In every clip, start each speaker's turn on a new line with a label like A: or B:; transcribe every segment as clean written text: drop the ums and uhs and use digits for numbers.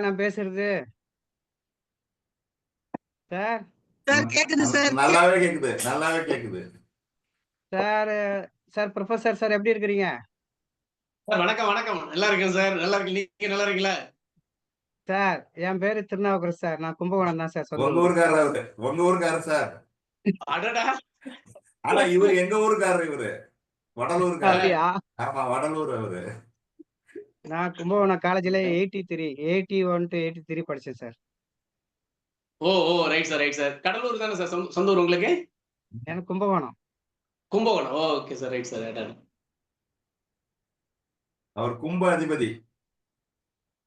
A: நான் பேசுறது sir.
B: Sir கேக்குது சார்.
C: நல்லாவே கேக்குது, நல்லாவே கேக்குது.
A: சார் சார் ப்ரொஃபசர் சார் எப்படி இருக்கிறீங்க?
B: சார் வணக்கம் வணக்கம். நல்லா இருக்கேன் சார். நல்லா இருக்கு. நீங்க நல்லா இருக்கீங்களா?
A: சார் என் பேரு திருநாவுக்கரசு சார். நான் கும்பகோணம் தான் சார்
C: உங்க
A: சொல்லுங்க.
C: ஊருக்காரர் அவரு, உங்க ஊருக்காரர் சார்.
B: அடடா.
C: ஆனா இவரு எங்க ஊருக்காரர், இவரு வடலூருக்காரர்.
A: அப்படியா?
C: ஆமா, வடலூர் அவரு.
A: நான் கும்பகோணம் காலேஜ்ல 81 to 83 படிச்சேன் sir.
B: Oh oh right sir right sir. Cuddalore தானே சார் சொந்த ஊர் உங்களுக்கு?
A: எனக்கு Kumbakonam.
B: Kumbakonam. Okay sir right sir.
C: அவர் கும்ப அதிபதி.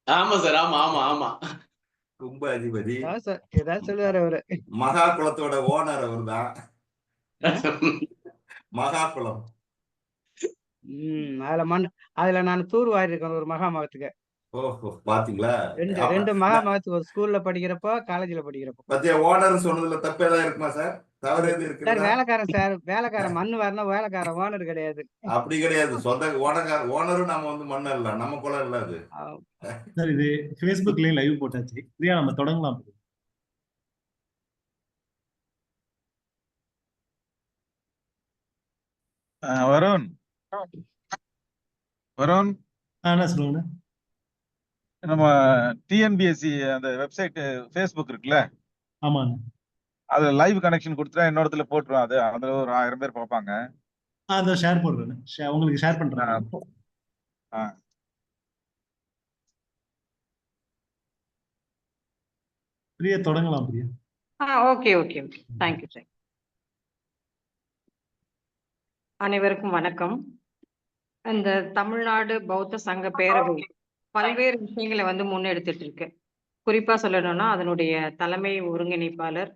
B: ஆமா சார். ஆமா ஆமா ஆமா.
C: கும்ப அதிபதி.
A: சார் ஏதாவது சொல்லுவாரு அவரு.
C: மகா குளத்தோட ஓனர் அவர் தான். மகா குளம்.
A: அதுல நான் தூர் வாரி இருக்கேன் ஒரு மகா மகத்துக்கு.
C: ஓஹோ, பாத்தீங்களா?
A: ரெண்டு மகா மகத்துக்கு, ஒரு ஸ்கூல்ல படிக்கிறப்போ, காலேஜ்ல படிக்கிறப்போ.
C: பத்தியா, ஓனர் சொன்னதுல தப்பு ஏதாவது இருக்குமா சார்? தவறு எது
A: சார்
C: இருக்குதா?
A: வேலைக்காரன் சார், வேலைக்காரன் மண்ணு வரணும், வேலைக்காரன் ஓனர் கிடையாது.
C: அப்படி கிடையாது. சொந்த ஓனரும் நம்ம மண்ணு இல்ல, நம்ம குளம் இல்ல அது.
D: சார் இது Facebookலயும் லைவ் போட்டாச்சு. பிரியா நம்ம தொடங்கலாம்.
E: வருண் வருண்
D: என்ன சொல்லுங்க.
E: நம்ம டிஎன்பிஎஸ்சி அந்த வெப்சைட் Facebook இருக்குல்ல,
D: ஆமாங்க,
E: அதுல லைவ் கனெக்ஷன் கொடுத்துட்டா இன்னொருத்துல போட்டுரும். அதுல ஒரு 1000 பேர் பார்ப்பாங்க.
D: அதை ஷேர் போடுறேன், உங்களுக்கு ஷேர் பண்றேன். பிரியா தொடங்கலாம். Priya
F: okay okay okay. Thank you sir. அனைவருக்கும் வணக்கம். இந்த தமிழ்நாடு பௌத்த சங்க பேரவை பல்வேறு விஷயங்களை முன்னெடுத்துட்டு இருக்கு. குறிப்பா சொல்லணும்னா அதனுடைய தலைமை ஒருங்கிணைப்பாளர்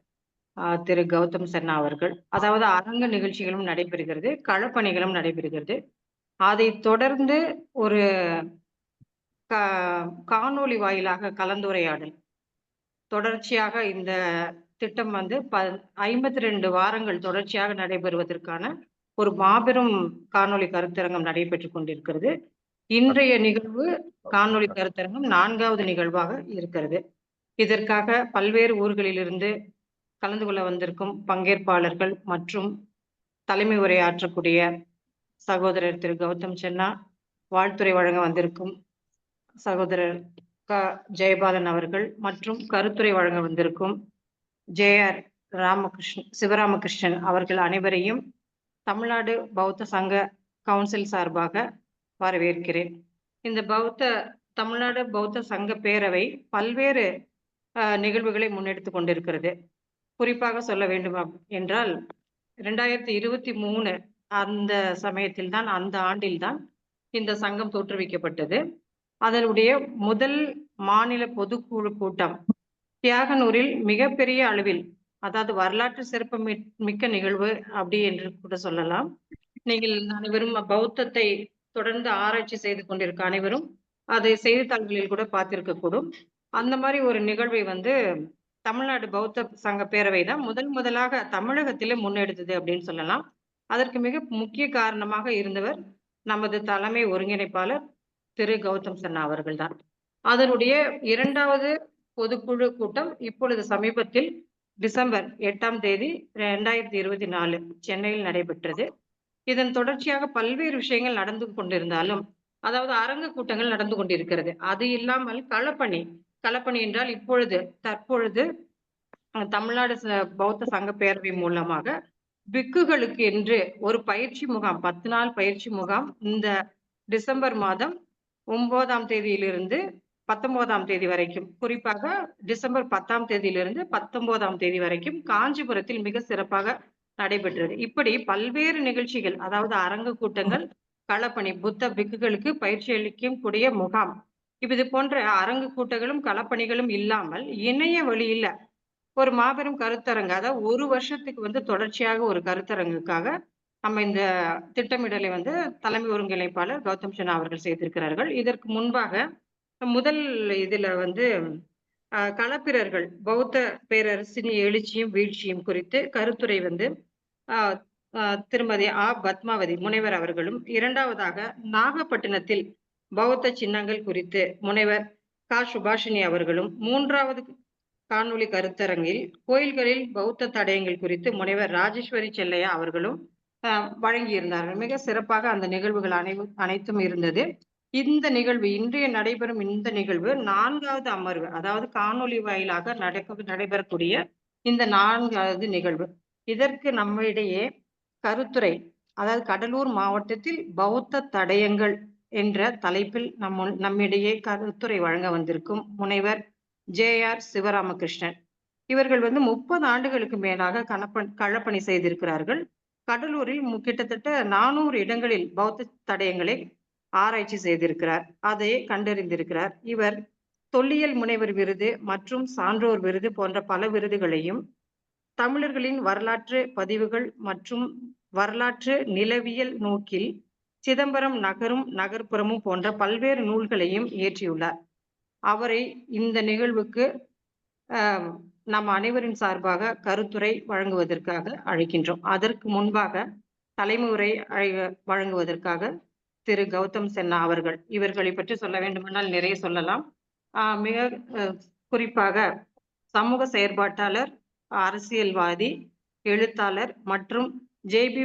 F: திரு கௌதம் சன்னா அவர்கள், அதாவது அரங்க நிகழ்ச்சிகளும் நடைபெறுகிறது, களப்பணிகளும் நடைபெறுகிறது. அதை தொடர்ந்து ஒரு காணொளி வாயிலாக கலந்துரையாடல் தொடர்ச்சியாக இந்த திட்டம் 52 வாரங்கள் தொடர்ச்சியாக நடைபெறுவதற்கான ஒரு மாபெரும் காணொளி கருத்தரங்கம் நடைபெற்றுக் கொண்டிருக்கிறது. இன்றைய நிகழ்வு காணொளி கருத்தரங்கம் 4வது நிகழ்வாக இருக்கிறது. இதற்காக பல்வேறு ஊர்களிலிருந்து கலந்து கொள்ள வந்திருக்கும் பங்கேற்பாளர்கள் மற்றும் தலைமை உரையாற்றக்கூடிய சகோதரர் திரு கௌதம் சன்னா, வாழ்த்துறை வழங்க வந்திருக்கும் சகோதரர் ஜெயபாலன் அவர்கள் மற்றும் கருத்துரை வழங்க வந்திருக்கும் JR சிவராமகிருஷ்ணன் அவர்கள் அனைவரையும் தமிழ்நாடு பௌத்த சங்க கவுன்சில் சார்பாக வரவேற்கிறேன். இந்த தமிழ்நாடு பௌத்த சங்க பேரவை பல்வேறு நிகழ்வுகளை முன்னெடுத்து கொண்டிருக்கிறது. குறிப்பாக சொல்ல வேண்டும் என்றால் 2023 அந்த சமயத்தில் தான், அந்த ஆண்டில்தான் இந்த சங்கம் தோற்றுவிக்கப்பட்டது. அதனுடைய முதல் மாநில பொதுக்குழு கூட்டம் தியாகனூரில் மிகப்பெரிய அளவில், அதாவது வரலாற்று சிறப்பு மிக்க நிகழ்வு அப்படி என்று கூட சொல்லலாம். நீங்கள் அனைவரும் பௌத்தத்தை தொடர்ந்து ஆராய்ச்சி செய்து கொண்டிருக்க அனைவரும் அதை செய்தித்தாள்களில் கூட பார்த்திருக்க கூடும். அந்த மாதிரி ஒரு நிகழ்வை தமிழ்நாடு பௌத்த சங்க பேரவை தான் முதலாக தமிழகத்திலே முன்னெடுத்தது அப்படின்னு சொல்லலாம். அதற்கு மிக முக்கிய காரணமாக இருந்தவர் நமது தலைமை ஒருங்கிணைப்பாளர் திரு கௌதம் சன்னா அவர்கள் தான். அதனுடைய 2வது பொதுக்குழு கூட்டம் இப்பொழுது சமீபத்தில் டிசம்பர் 8ஆம் தேதி 2024 சென்னையில் நடைபெற்றது. இதன் தொடர்ச்சியாக பல்வேறு விஷயங்கள் நடந்து கொண்டிருந்தாலும், அதாவது அரங்க கூட்டங்கள் நடந்து கொண்டிருக்கிறது. அது இல்லாமல் களப்பணி என்றால் தற்பொழுது தமிழ்நாடு பௌத்த சங்க பேரவை மூலமாக பிக்குகளுக்கு என்று ஒரு பயிற்சி முகாம், 10 நாள் பயிற்சி முகாம் இந்த டிசம்பர் மாதம் 9ஆம் தேதியிலிருந்து 19ஆம் தேதி வரைக்கும், குறிப்பாக டிசம்பர் 10ஆம் தேதியிலிருந்து 19ஆம் தேதி வரைக்கும் காஞ்சிபுரத்தில் மிக சிறப்பாக நடைபெற்றது. இப்படி பல்வேறு நிகழ்ச்சிகள், அதாவது அரங்கு கூட்டங்கள், களப்பணி, புத்த பிக்குகளுக்கு பயிற்சி அளிக்கும் கூடிய முகாம், இது போன்ற அரங்கு கூட்டங்களும் களப்பணிகளும் இல்லாமல் இணைய வழியில ஒரு மாபெரும் கருத்தரங்கு, அதாவது ஒரு வருஷத்துக்கு தொடர்ச்சியாக ஒரு கருத்தரங்குக்காக நம்ம இந்த திட்டமிடலை தலைமை ஒருங்கிணைப்பாளர் கௌதம் சன்னா அவர்கள் செய்திருக்கிறார்கள். இதற்கு முன்பாக முதல் இதுல களப்பிரர்கள் பௌத்த பேரரசின் எழுச்சியும் வீழ்ச்சியும் குறித்து கருத்துரை திருமதி பத்மாவதி முனைவர் அவர்களும், 2வதாக நாகப்பட்டினத்தில் பௌத்த சின்னங்கள் குறித்து முனைவர் கா. சுபாஷினி அவர்களும், 3வது காணொளி கருத்தரங்கில் கோயில்களில் பௌத்த தடயங்கள் குறித்து முனைவர் ராஜேஸ்வரி செல்லையா அவர்களும் வழங்கியிருந்தார்கள். மிக சிறப்பாக அந்த நிகழ்வுகள் அனைத்தும் இருந்தது. இந்த நிகழ்வு, இன்றைய நடைபெறும் இந்த நிகழ்வு 4வது அமர்வு, அதாவது காணொளி வாயிலாக நடைபெறக்கூடிய இந்த 4வது நிகழ்வு. இதற்கு நம்மிடையே கருத்துரை, அதாவது கடலூர் மாவட்டத்தில் பௌத்த தடயங்கள் என்ற தலைப்பில் நம்மிடையே கருத்துரை வழங்க வந்திருக்கும் முனைவர் JR சிவராமகிருஷ்ணன். இவர்கள் 30 ஆண்டுகளுக்கு மேலாக களப்பணி செய்திருக்கிறார்கள். கடலூரில் கிட்டத்தட்ட 400 இடங்களில் பௌத்த தடயங்களை ஆராய்ச்சி செய்திருக்கிறார். அதை கண்டறிந்திருக்கிறார். இவர் தொல்லியல் முனைவர் விருது மற்றும் சான்றோர் விருது போன்ற பல விருதுகளையும், தமிழர்களின் வரலாற்று பதிவுகள் மற்றும் வரலாற்று நிலவியல் நோக்கில் சிதம்பரம் நகரும் நகர்ப்புறமும் போன்ற பல்வேறு நூல்களையும் இயற்றியுள்ளார். அவரை இந்த நிகழ்வுக்கு நம் அனைவரின் சார்பாக கருத்துரை வழங்குவதற்காக அழைக்கின்றோம். அதற்கு முன்பாக தலைமுறை வழங்குவதற்காக திரு கௌதம் சென்னா அவர்கள். இவர்களை பற்றி சொல்ல வேண்டுமானால் நிறைய சொல்லலாம். மிக குறிப்பாக சமூக செயற்பாட்டாளர், அரசியல்வாதி, எழுத்தாளர் மற்றும் JB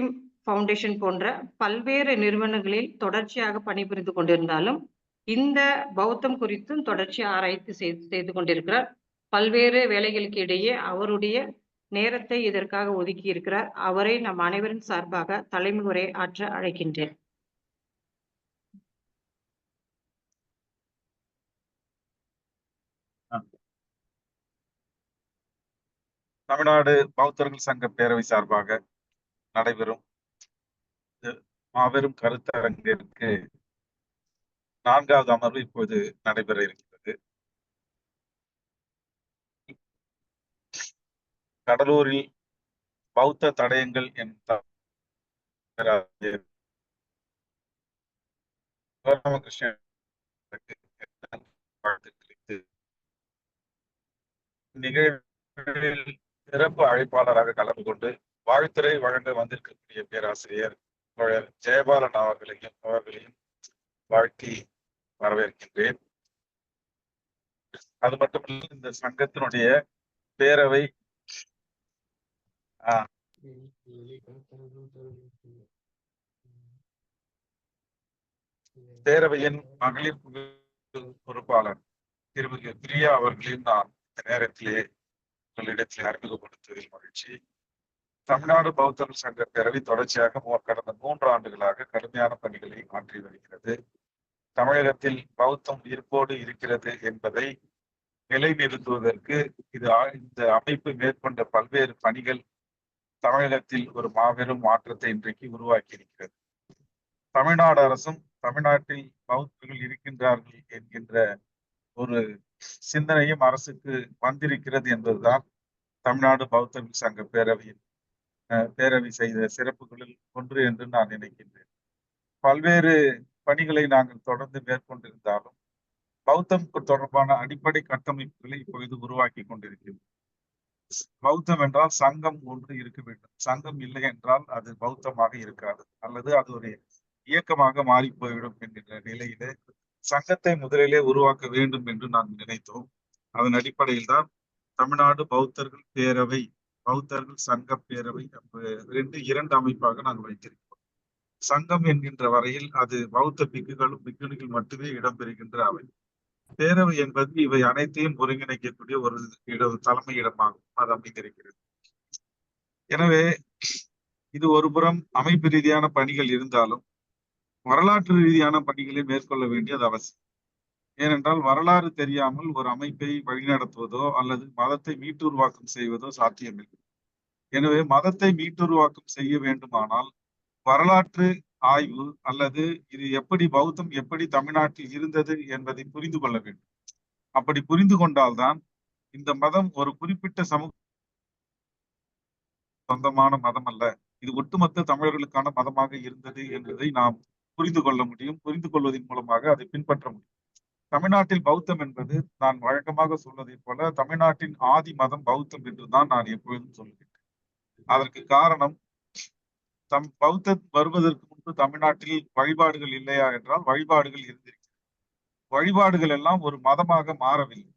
F: ஃபவுண்டேஷன் போன்ற பல்வேறு நிறுவனங்களில் தொடர்ச்சியாக பணிபுரிந்து கொண்டிருந்தாலும் இந்த பௌத்தம் குறித்தும் தொடர்ச்சி ஆராய்ச்சி செய்து கொண்டிருக்கிறார். பல்வேறு வேலைகளுக்கு இடையே அவருடைய நேரத்தை இதற்காக ஒதுக்கி இருக்கிறார். அவரை நம் அனைவரின் சார்பாக தலைமுறை ஆற்ற அழைக்கின்றேன்.
E: தமிழ்நாடு பௌத்தர்கள் சங்க பேரவை சார்பாக நடைபெறும் மாபெரும் கருத்தரங்கிற்கு 4வது அமர்வு இப்போது நடைபெற இருக்கிறது. கடலூரில் பௌத்த தடயங்கள் என்ற சிவராமகிருஷ்ணன் நிகழ்வில் சிறப்பு அழைப்பாளராக கலந்து கொண்டு வாழ்த்துரை வழங்க வந்திருக்கக்கூடிய பேராசிரியர் ஜெயபாலன் அவர்களையும் வாழ்த்தி வரவேற்கின்றேன். அது மட்டுமல்ல, இந்த சங்கத்தினுடைய பேரவை பேரவையின் மகளிர் பொறுப்பாளர் திருமதி பிரியா அவர்களையும் நான் இந்த நேரத்திலே உங்களிடத்தில் அறிமுகப்படுத்துவதில் மகிழ்ச்சி. தமிழ்நாடு பௌத்தர்கள் சங்க பேரவை தொடர்ச்சியாக கடந்த 3 ஆண்டுகளாக கடுமையான பணிகளை ஆற்றி வருகிறது. தமிழகத்தில் பௌத்தம் உயிர்ப்போடு இருக்கிறது என்பதை நிலைநிறுத்துவதற்கு இந்த அமைப்பு மேற்கொண்ட பல்வேறு பணிகள் தமிழகத்தில் ஒரு மாபெரும் மாற்றத்தை இன்றைக்கு உருவாக்கி இருக்கிறது. தமிழ்நாடு அரசும் தமிழ்நாட்டில் பௌத்தர்கள் இருக்கின்றார்கள் என்கின்ற ஒரு சிந்தனையும் அரசுக்கு வந்திருக்கிறது என்பதுதான் தமிழ்நாடு பௌத்தர்கள் சங்க பேரவை செய்த சிறப்புகளில் ஒன்று என்று நான் நினைக்கின்றேன். பல்வேறு பணிகளை நாங்கள் தொடர்ந்து மேற்கொண்டிருந்தாலும் பௌத்தம் தொடர்பான அடிப்படை கட்டமைப்புகளை இப்பொழுது உருவாக்கி கொண்டிருக்கிறோம். பௌத்தம் என்றால் சங்கம் ஒன்று இருக்க வேண்டும். சங்கம் இல்லை என்றால் அது பௌத்தமாக இருக்காது, அல்லது அது ஒரு இயக்கமாக மாறி போய்விடும் என்கின்ற நிலையிலே சங்கத்தை முதலிலே உருவாக்க வேண்டும் என்று நாம் நினைத்தோம். அதன் அடிப்படையில் தான் தமிழ்நாடு பௌத்தர்கள் பேரவை, பௌத்தர்கள் சங்க பேரவை 2 அமைப்பாக நாங்கள் வைத்திருக்கிறோம். சங்கம் என்கின்ற வரையில் அது பௌத்த பிக்குகளும் பிக்குணிகள் மட்டுமே இடம்பெறுகின்ற அவை. பேரவை என்பது இவை அனைத்தையும் ஒருங்கிணைக்கக்கூடிய ஒரு தலைமை இடமாகும். அது அமைந்திருக்கிறது. எனவே இது ஒரு புறம் அமைப்பு ரீதியான பணிகள் இருந்தாலும் வரலாற்று ரீதியான பணிகளை மேற்கொள்ள வேண்டியது அவசியம். ஏனென்றால் வரலாறு தெரியாமல் ஒரு அமைப்பை வழிநடத்துவதோ அல்லது மதத்தை மீட்டுருவாக்கம் செய்வதோ சாத்தியமில்லை. எனவே மதத்தை மீட்டுருவாக்கம் செய்ய வேண்டுமானால் வரலாற்று ஆய்வு அல்லது இது பௌத்தம் எப்படி தமிழ்நாட்டில் இருந்தது என்பதை புரிந்து கொள்ள வேண்டும். அப்படி புரிந்து கொண்டால்தான் இந்த மதம் ஒரு குறிப்பிட்ட சமூக சொந்தமான மதம் அல்ல, இது ஒட்டுமொத்த தமிழர்களுக்கான மதமாக இருந்தது என்பதை நாம் புரிந்து கொள்ள முடியும். புரிந்து கொள்வதன் மூலமாக அதை பின்பற்ற முடியும். தமிழ்நாட்டில் பௌத்தம் என்பது நான் வழக்கமாக சொல்வதை போல தமிழ்நாட்டின் ஆதி மதம் பௌத்தம் என்றுதான் நான் எப்பொழுதும் சொல்கிறேன். அதற்கு காரணம், பௌத்தம் வருவதற்கு முன்பு தமிழ்நாட்டில் வழிபாடுகள் இல்லையா என்றால் வழிபாடுகள் இருந்திருக்கிறது. வழிபாடுகள் எல்லாம் ஒரு மதமாக மாறவில்லை.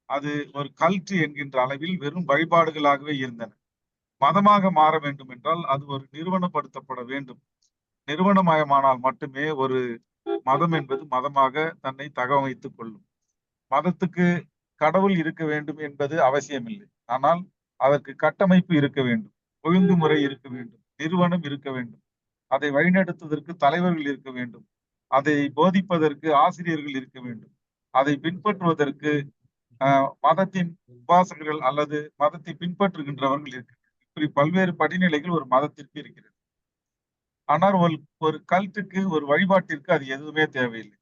E: அது ஒரு கல்ட் என்கின்ற அளவில் வெறும் வழிபாடுகளாகவே இருந்தன. மதமாக மாற வேண்டும் என்றால் அது ஒரு நிறுவனப்படுத்தப்பட வேண்டும். நிறுவனமயமானால் மட்டுமே ஒரு மதம் என்பது மதமாக தன்னை தகவமைத்துக் கொள்ளும். மதத்துக்கு கடவுள் இருக்க வேண்டும் என்பது அவசியமில்லை. ஆனால் அதற்கு கட்டமைப்பு இருக்க வேண்டும், ஒழுங்குமுறை இருக்க வேண்டும், நிறுவனம் இருக்க வேண்டும், அதை வழிநடத்துவதற்கு தலைவர்கள் இருக்க வேண்டும், அதை போதிப்பதற்கு ஆசிரியர்கள் இருக்க வேண்டும், அதை பின்பற்றுவதற்கு மதத்தின் உபாசகர்கள் அல்லது மதத்தை பின்பற்றுகின்றவர்கள் இருக்கிறது. இப்படி பல்வேறு படிநிலைகள் ஒரு மதத்திற்கு இருக்கிறது. ஆனால் ஒரு கல்ட்டுக்கு, ஒரு வழிபாட்டிற்கு அது எதுவுமே தேவையில்லை.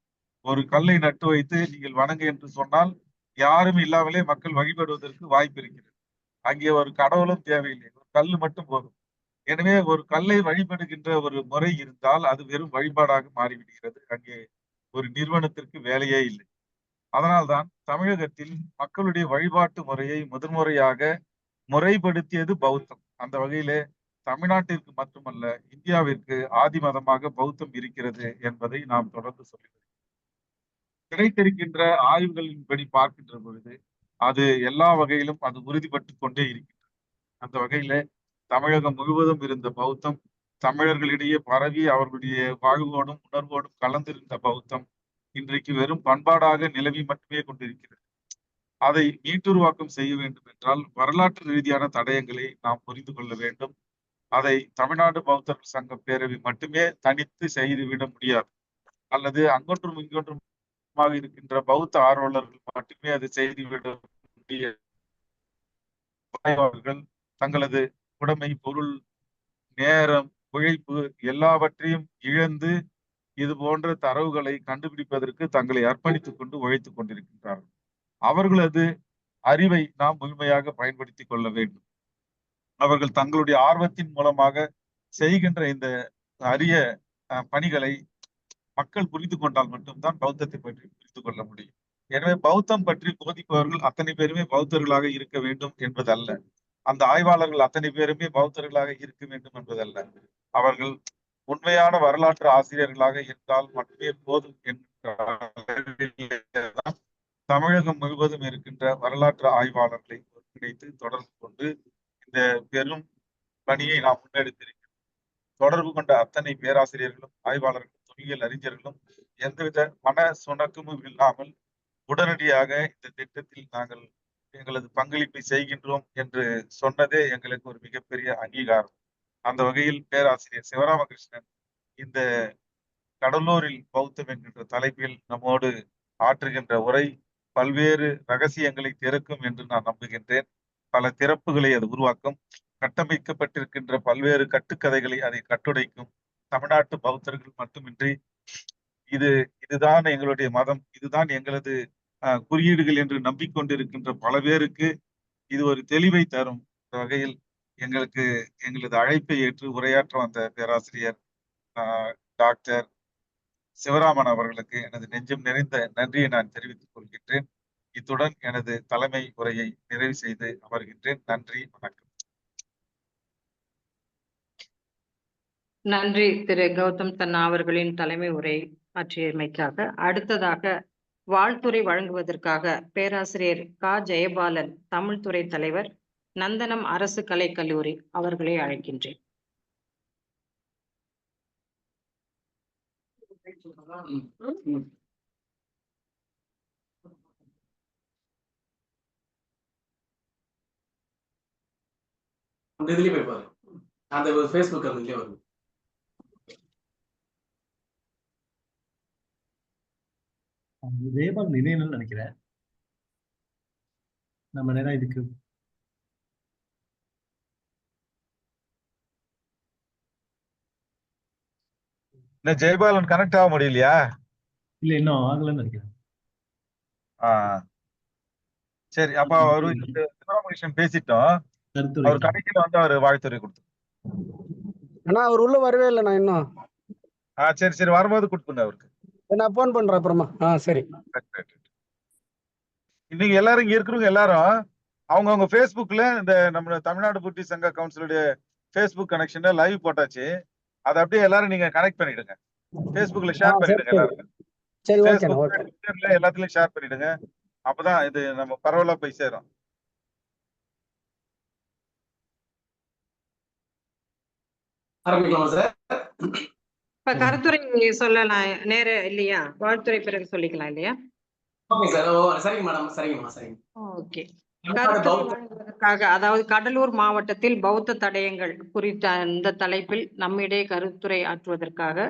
E: ஒரு கல்லை நட்டு வைத்து நீங்கள் வணங்கு என்று சொன்னால் யாரும் இல்லாமலே மக்கள் வழிபடுவதற்கு வாய்ப்பு இருக்கிறது. அங்கே ஒரு கடவுளும் தேவையில்லை, ஒரு கல் மட்டும் போதும். எனவே ஒரு கல்லை வழிபடுகின்ற ஒரு முறை இருந்தால் அது வெறும் வழிபாடாக மாறிவிடுகிறது. அங்கே ஒரு நிறுவனத்திற்கு வேலையே இல்லை. அதனால்தான் தமிழகத்தில் மக்களுடைய வழிபாட்டு முறையை முதன்முறையாக முறைப்படுத்தியது பௌத்தம். அந்த வகையிலே தமிழ்நாட்டிற்கு மட்டுமல்ல, இந்தியாவிற்கு ஆதி மதமாக பௌத்தம் இருக்கிறது என்பதை நாம் தொடர்ந்து சொல்லுகிறோம். கிடைத்திருக்கின்ற ஆய்வுகளின்படி பார்க்கின்ற பொழுது அது எல்லா வகையிலும் அது உறுதிப்பட்டு கொண்டே இருக்கின்றது. அந்த வகையில தமிழகம் முழுவதும் இருந்த பௌத்தம் தமிழர்களிடையே பரவி அவர்களுடைய வாழ்வோடும் உணர்வோடும் கலந்திருந்த பௌத்தம் இன்றைக்கு வெறும் பண்பாடாக நிலவி மட்டுமே கொண்டிருக்கிறது. அதை மீட்டுருவாக்கம் செய்ய வேண்டும் என்றால் வரலாற்று ரீதியான தடயங்களை நாம் புரிந்து கொள்ள வேண்டும். அதை தமிழ்நாடு பௌத்தர் சங்க பேரவை மட்டுமே தனித்து செய்துவிட முடியாது. அல்லது அங்கொன்றும் இங்கொன்றும் இருக்கின்ற பௌத்த ஆர்வலர்கள் மட்டுமே அதை செய்துவிட முடியாது. அவர்கள் தங்களது உடைமை, பொருள், நேரம், உழைப்பு எல்லாவற்றையும் இழந்து இது போன்ற தரவுகளை கண்டுபிடிப்பதற்கு தங்களை அர்ப்பணித்துக் கொண்டு உழைத்துக் கொண்டிருக்கின்றார்கள். அவர்களது அறிவை நாம் முழுமையாக பயன்படுத்திக் கொள்ள வேண்டும். அவர்கள் தங்களுடைய ஆர்வத்தின் மூலமாக செய்கின்ற இந்த அரிய பணிகளை மக்கள் புரிந்து கொண்டால் மட்டும்தான் பௌத்தத்தை பற்றி புரிந்து கொள்ள முடியும். எனவே பௌத்தம் பற்றி போதிப்பவர்கள் அத்தனை பேருமே பௌத்தர்களாக இருக்க வேண்டும் என்பதல்ல. அந்த ஆய்வாளர்கள் அத்தனை பேருமே பௌத்தர்களாக இருக்க வேண்டும் என்பதல்ல. அவர்கள் உண்மையான வரலாற்று ஆசிரியர்களாக இருந்தால் மட்டுமே போதும் என்ற தமிழகம் முழுவதும் இருக்கின்ற வரலாற்று ஆய்வாளர்களை ஒருங்கிணைத்து தொடர்பு கொண்டு இந்த பெரும் பணியை நாம் முன்னெடுத்திருக்கிறோம். தொடர்பு கொண்ட அத்தனை பேராசிரியர்களும், ஆய்வாளர்களும், தொல்லியல் அறிஞர்களும் எந்தவித மன சுணக்கமும் இல்லாமல் உடனடியாக இந்த திட்டத்தில் நாங்கள் எங்களது பங்களிப்பை செய்கின்றோம் என்று சொன்னதே எங்களுக்கு ஒரு மிகப்பெரிய அங்கீகாரம். அந்த வகையில் பேராசிரியர் சிவராமகிருஷ்ணன் இந்த கடலூரில் பௌத்தம் என்கின்ற தலைப்பில் நம்மோடு ஆற்றுகின்ற உரை பல்வேறு ரகசியங்களை திறக்கும் என்று நான் நம்புகின்றேன். பல திறப்புகளை அது உருவாக்கும். கட்டமைக்கப்பட்டிருக்கின்ற பல்வேறு கட்டுக்கதைகளை அதை கட்டுடைக்கும். தமிழ்நாட்டு பௌத்தர்கள் மட்டுமின்றி இதுதான் எங்களுடைய மதம், இதுதான் எங்களது குறியீடுகள் என்று நம்பிக்கொண்டிருக்கின்ற பல பேருக்கு இது ஒரு தெளிவை தரும் வகையில் எங்களது அழைப்பை ஏற்று உரையாற்ற வந்த பேராசிரியர் டாக்டர் சிவராமன் அவர்களுக்கு எனது நெஞ்சம் நிறைந்த நன்றியை நான் தெரிவித்துக் கொள்கின்றேன். இத்துடன் எனது தலைமை உரையை நிறைவு செய்து அமர்கின்றேன். நன்றி, வணக்கம்.
F: நன்றி திரு கௌதம் தன்னா அவர்களின் தலைமை உரை ஆற்றியமைக்காக. அடுத்ததாக வாழ்த்துறை வழங்குவதற்காக பேராசிரியர் க ஜெயபாலன், தமிழ் துறை தலைவர், நந்தனம் அரசு கலைக் கல்லூரி அவர்களை அழைக்கின்றேன்.
B: அந்த இதுலயே போய் பாரு, அந்த Facebook அதுலயே வரும்.
D: ஜெயபால் நினைவுன்னு நினைக்கிறேன். நம்ம நேரம் இதுக்கு
E: ஜெயபாலன் கனெக்ட் ஆக முடியலையா?
D: இல்ல, இன்னும் ஆகலன்னு நினைக்கிறேன்.
E: சரி, அப்ப அவரு சிவராமகிருஷ்ணன் பேசிட்டோம். அவர் கடைசியில வந்து அவர் வாழ்த்துறை கொடுத்து.
A: ஆனா அவர் உள்ள வரவே இல்லை. நான் இன்னும்
E: சரி சரி, வரும்போது கொடுத்துங்க அவருக்கு.
A: நான் போன் பண்றேன் அப்புறமா. சரி.
E: இன்னைக்கு எல்லாரும் இங்க இருக்கிறவங்க எல்லாரும் அவங்கவுங்க Facebookல இந்த நம்ம தமிழ்நாடு புத்திஸ்ட் சங்க கவுன்சிலுடைய Facebook கனெக்ஷன்ல லைவ் போட்டாச்சு. அதை அப்படியே எல்லாரும் நீங்க கனெக்ட் பண்ணிடுங்க. Facebookல ஷேர் பண்ணிடுங்க எல்லாரும்.
A: சரி, ஓகேண்ணா,
E: Facebookல,
A: ஓகே.
E: ட்விட்டர்ல எல்லாத்துலயும் ஷேர் பண்ணிடுங்க. அப்பதான் இது நம்ம பரவலா போய் சேரும்.
B: ஆரம்பிக்கலாமா சார்?
F: இப்ப கருத்துரை சொல்லலாம் நேரம் இல்லையா? வாழ்த்துரை பிறகு சொல்லிக்கலாம் இல்லையா?
B: Okay sir. ஓ சரிங்க மேடம், சரிங்கம்மா, சரிங்க.
F: ஓகே.
B: தமிழ்நாடு
F: கருத்துரை
B: பௌத்த
F: வழங்குவதற்காக, அதாவது கடலூர் மாவட்டத்தில் பௌத்த தடயங்கள் குறித்த அந்த தலைப்பில் நம்மிடையே கருத்துரை ஆற்றுவதற்காக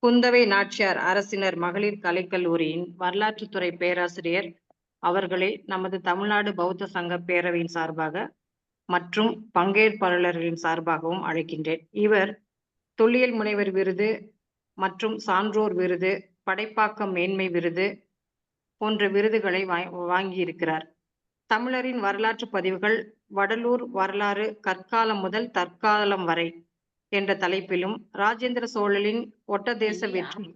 F: குந்தவை நாச்சியார் அரசினர் மகளிர் கலைக்கல்லூரியின் வரலாற்றுத்துறை பேராசிரியர் அவர்களை நமது தமிழ்நாடு பௌத்த சங்க பேரவையின் சார்பாக மற்றும் பங்கேற்பாளர்களின் சார்பாகவும் அழைக்கின்றேன். இவர் தொல்லியல் முனைவர் விருது மற்றும் சான்றோர் விருது, படைப்பாக்கம் மேன்மை விருது போன்ற விருதுகளை வாங்கியிருக்கிறார். தமிழரின் வரலாற்று பதிவுகள் வடலூர் வரலாறு கற்காலம் முதல் தற்காலம் வரை என்ற தலைப்பிலும், ராஜேந்திர சோழனின் ஒட்டதேச வெற்றி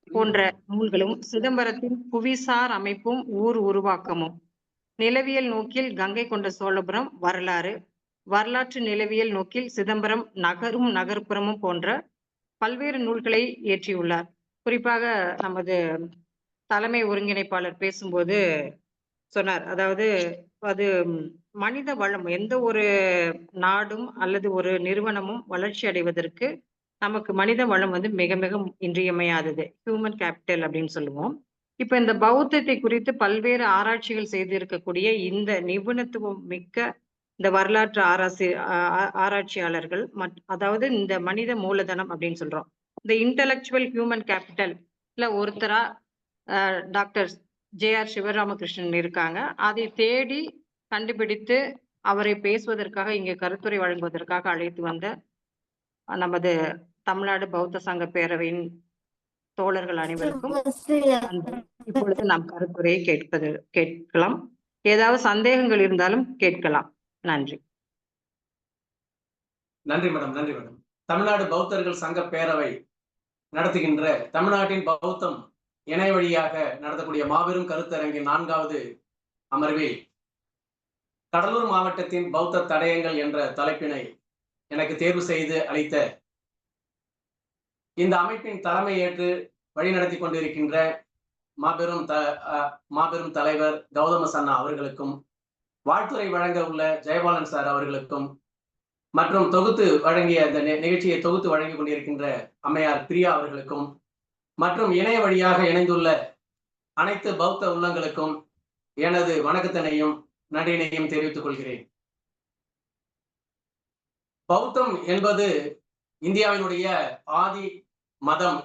F: போன்ற நூல்களும், சிதம்பரத்தின் புவிசார் அமைப்பும் ஊர் உருவாக்கமும், நிலவியல் நோக்கில் கங்கை கொண்ட சோழபுரம் வரலாறு, வரலாற்று நிலவியல் நோக்கில் சிதம்பரம் நகரும் நகர்ப்புறமும் போன்ற பல்வேறு நூல்களை இயற்றியுள்ளார். குறிப்பாக நமது தலைமை ஒருங்கிணைப்பாளர் பேசும்போது சொன்னார், அதாவது அது மனித வளம், எந்த ஒரு நாடும் அல்லது ஒரு நிறுவனமும் வளர்ச்சி அடைவதற்கு நமக்கு மனித வளம் மிக மிக இன்றியமையாதது, ஹியூமன் கேபிட்டல் அப்படின்னு சொல்லுவோம். இப்ப இந்த பௌத்தத்தை குறித்து பல்வேறு ஆராய்ச்சிகள் செய்திருக்கக்கூடிய இந்த நிபுணத்துவம் மிக்க இந்த வரலாற்று ஆராய்ச்சியாளர்கள், அதாவது இந்த மனித மூலதனம் அப்படின்னு சொல்றோம், இந்த இன்டலெக்சுவல் ஹியூமன் கேபிட்டல் ஒருத்தரா டாக்டர் ஜே.ஆர். சிவராமகிருஷ்ணன் இருக்காங்க. அதை தேடி கண்டுபிடித்து அவரை பேசுவதற்காக, இங்கே கருத்துரை வழங்குவதற்காக அழைத்து வந்த நமது தமிழ்நாடு பௌத்த சங்க பேரவையின் தோழர்கள் அனைவருக்கும் இப்பொழுது நாம் கருத்துரையை கேட்கலாம். ஏதாவது சந்தேகங்கள் இருந்தாலும் கேட்கலாம். நன்றி.
B: நன்றி மேடம், நன்றி மேடம். தமிழ்நாடு பௌத்தர்கள் சங்க பேரவை நடத்துகின்ற தமிழ்நாட்டின் பௌத்தம் இணைய வழியாக நடத்தக்கூடிய மாபெரும் கருத்தரங்கின் 4வது அமர்வில் கடலூர் மாவட்டத்தின் பௌத்த தடயங்கள் என்ற தலைப்பினை எனக்கு தேர்வு செய்து அளித்த இந்த அமைப்பின் தலைமை ஏற்று வழிநடத்தி கொண்டிருக்கின்ற மாபெரும் தலைவர் கௌதம சன்னா அவர்களுக்கும், வாழ்த்துரை வழங்க உள்ள ஜெயபாலன் சார் அவர்களுக்கும், மற்றும் தொகுத்து வழங்கிய இந்த நிகழ்ச்சியை தொகுத்து வழங்கி கொண்டிருக்கின்ற அம்மையார் பிரியா அவர்களுக்கும், மற்றும் இணைய வழியாக இணைந்துள்ள அனைத்து பௌத்த உள்ளங்களுக்கும் எனது வணக்கத்தினையும் நன்றியினையும் தெரிவித்துக் கொள்கிறேன். பௌத்தம் என்பது இந்தியாவினுடைய ஆதி மதம்,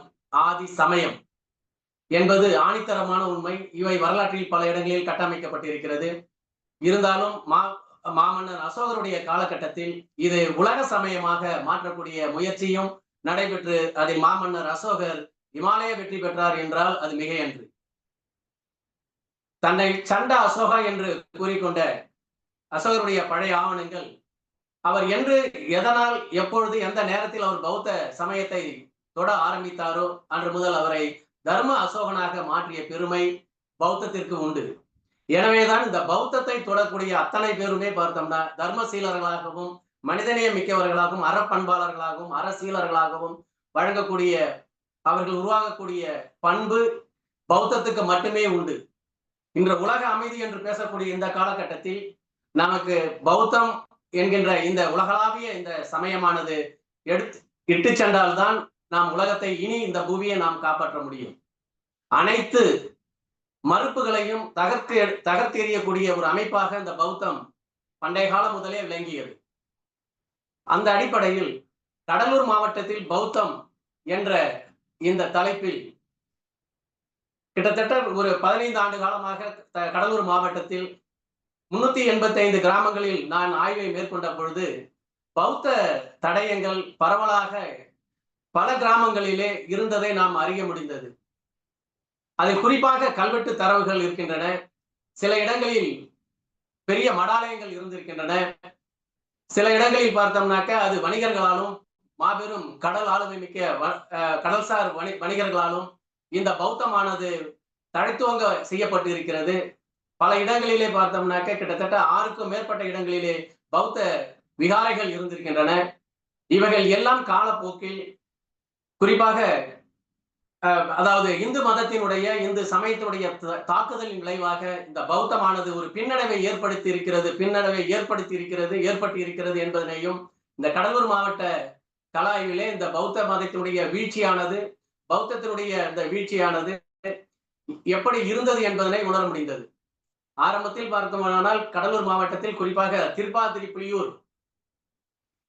B: ஆதி சமயம் என்பது ஆணித்தரமான உண்மை. இவை வரலாற்றில் பல இடங்களில் கட்டமைக்கப்பட்டிருக்கிறது. இருந்தாலும் மாமன்னர் அசோகருடைய காலகட்டத்தில் இது உலக சமயமாக மாற்றக்கூடிய முயற்சியும் நடைபெற்று அதில் மாமன்னர் அசோகர் இமாலய வெற்றி பெற்றார் என்றால் அது மிகையன்று. தன்னை சண்ட அசோகா என்று கூறிக்கொண்ட அசோகருடைய பழைய ஆவணங்கள் அவர் என்று, எதனால், எப்பொழுது, எந்த நேரத்தில் அவர் பௌத்த சமயத்தை தொட ஆரம்பித்தாரோ அன்று முதல் அவரை தர்ம அசோகனாக மாற்றிய பெருமை பௌத்தத்திற்கு உண்டு. எனவேதான் இந்த பௌத்தத்தை தொடக்கூடிய அத்தனை பேருமே பார்த்தோம்னா தர்மசீலர்களாகவும், மனிதநேய மிக்கவர்களாகவும், அறப்பண்பாளர்களாகவும், அரசீலர்களாகவும் வழங்கக்கூடிய, அவர்கள் உருவாகக்கூடிய பண்பு பௌத்தத்துக்கு மட்டுமே உண்டு. இன்று உலக அமைதி என்று பேசக்கூடிய இந்த காலகட்டத்தில் நமக்கு பௌத்தம் என்கின்ற இந்த உலகளாவிய இந்த சமயமானது இட்டு சென்றால்தான் நாம் உலகத்தை, இனி இந்த பூமியை நாம் காப்பாற்ற முடியும். அனைத்து மறுப்புகளையும் தகர்த்து எறியக்கூடிய ஒரு அமைப்பாக இந்த பௌத்தம் பண்டைய காலம் முதலே விளங்கியது. அந்த அடிப்படையில் கடலூர் மாவட்டத்தில் பௌத்தம் என்ற இந்த தலைப்பில் கிட்டத்தட்ட ஒரு 15 ஆண்டு காலமாக கடலூர் மாவட்டத்தில் 385 கிராமங்களில் நான் ஆய்வை மேற்கொண்ட பொழுது பௌத்த தடயங்கள் பரவலாக பல கிராமங்களிலே இருந்ததை நாம் அறிய முடிந்தது. அதில் குறிப்பாக கல்வெட்டு தரவுகள் இருக்கின்றன. சில இடங்களில் பெரிய மடாலயங்கள் இருந்திருக்கின்றன. சில இடங்களில் பார்த்தோம்னாக்க அது வணிகர்களாலும், மாபெரும் கடல் ஆளுமை மிக்க கடல்சார் வணிகர்களாலும் இந்த பௌத்தமானது தழைத்துவங்க செய்யப்பட்டு இருக்கிறது. பல இடங்களிலே பார்த்தோம்னாக்க கிட்டத்தட்ட 6க்கும் மேற்பட்ட இடங்களிலே பௌத்த விகாரைகள் இருந்திருக்கின்றன. இவைகள் எல்லாம் காலப்போக்கில், குறிப்பாக அதாவது இந்து மதத்தினுடைய இந்து சமயத்தினுடைய தாக்குதலின் விளைவாக இந்த பௌத்தமானது ஒரு பின்னடைவை ஏற்படுத்தி இருக்கிறது என்பதனையும் இந்த கடலூர் மாவட்ட கள ஆய்விலே இந்த பௌத்த மதத்தினுடைய வீழ்ச்சியானது பௌத்தத்தினுடைய இந்த வீழ்ச்சியானது எப்படி இருந்தது என்பதனை உணர முடிந்தது. ஆரம்பத்தில் பார்த்தோமானால் கடலூர் மாவட்டத்தில் குறிப்பாக திருப்பாதிரிப்புலியூர்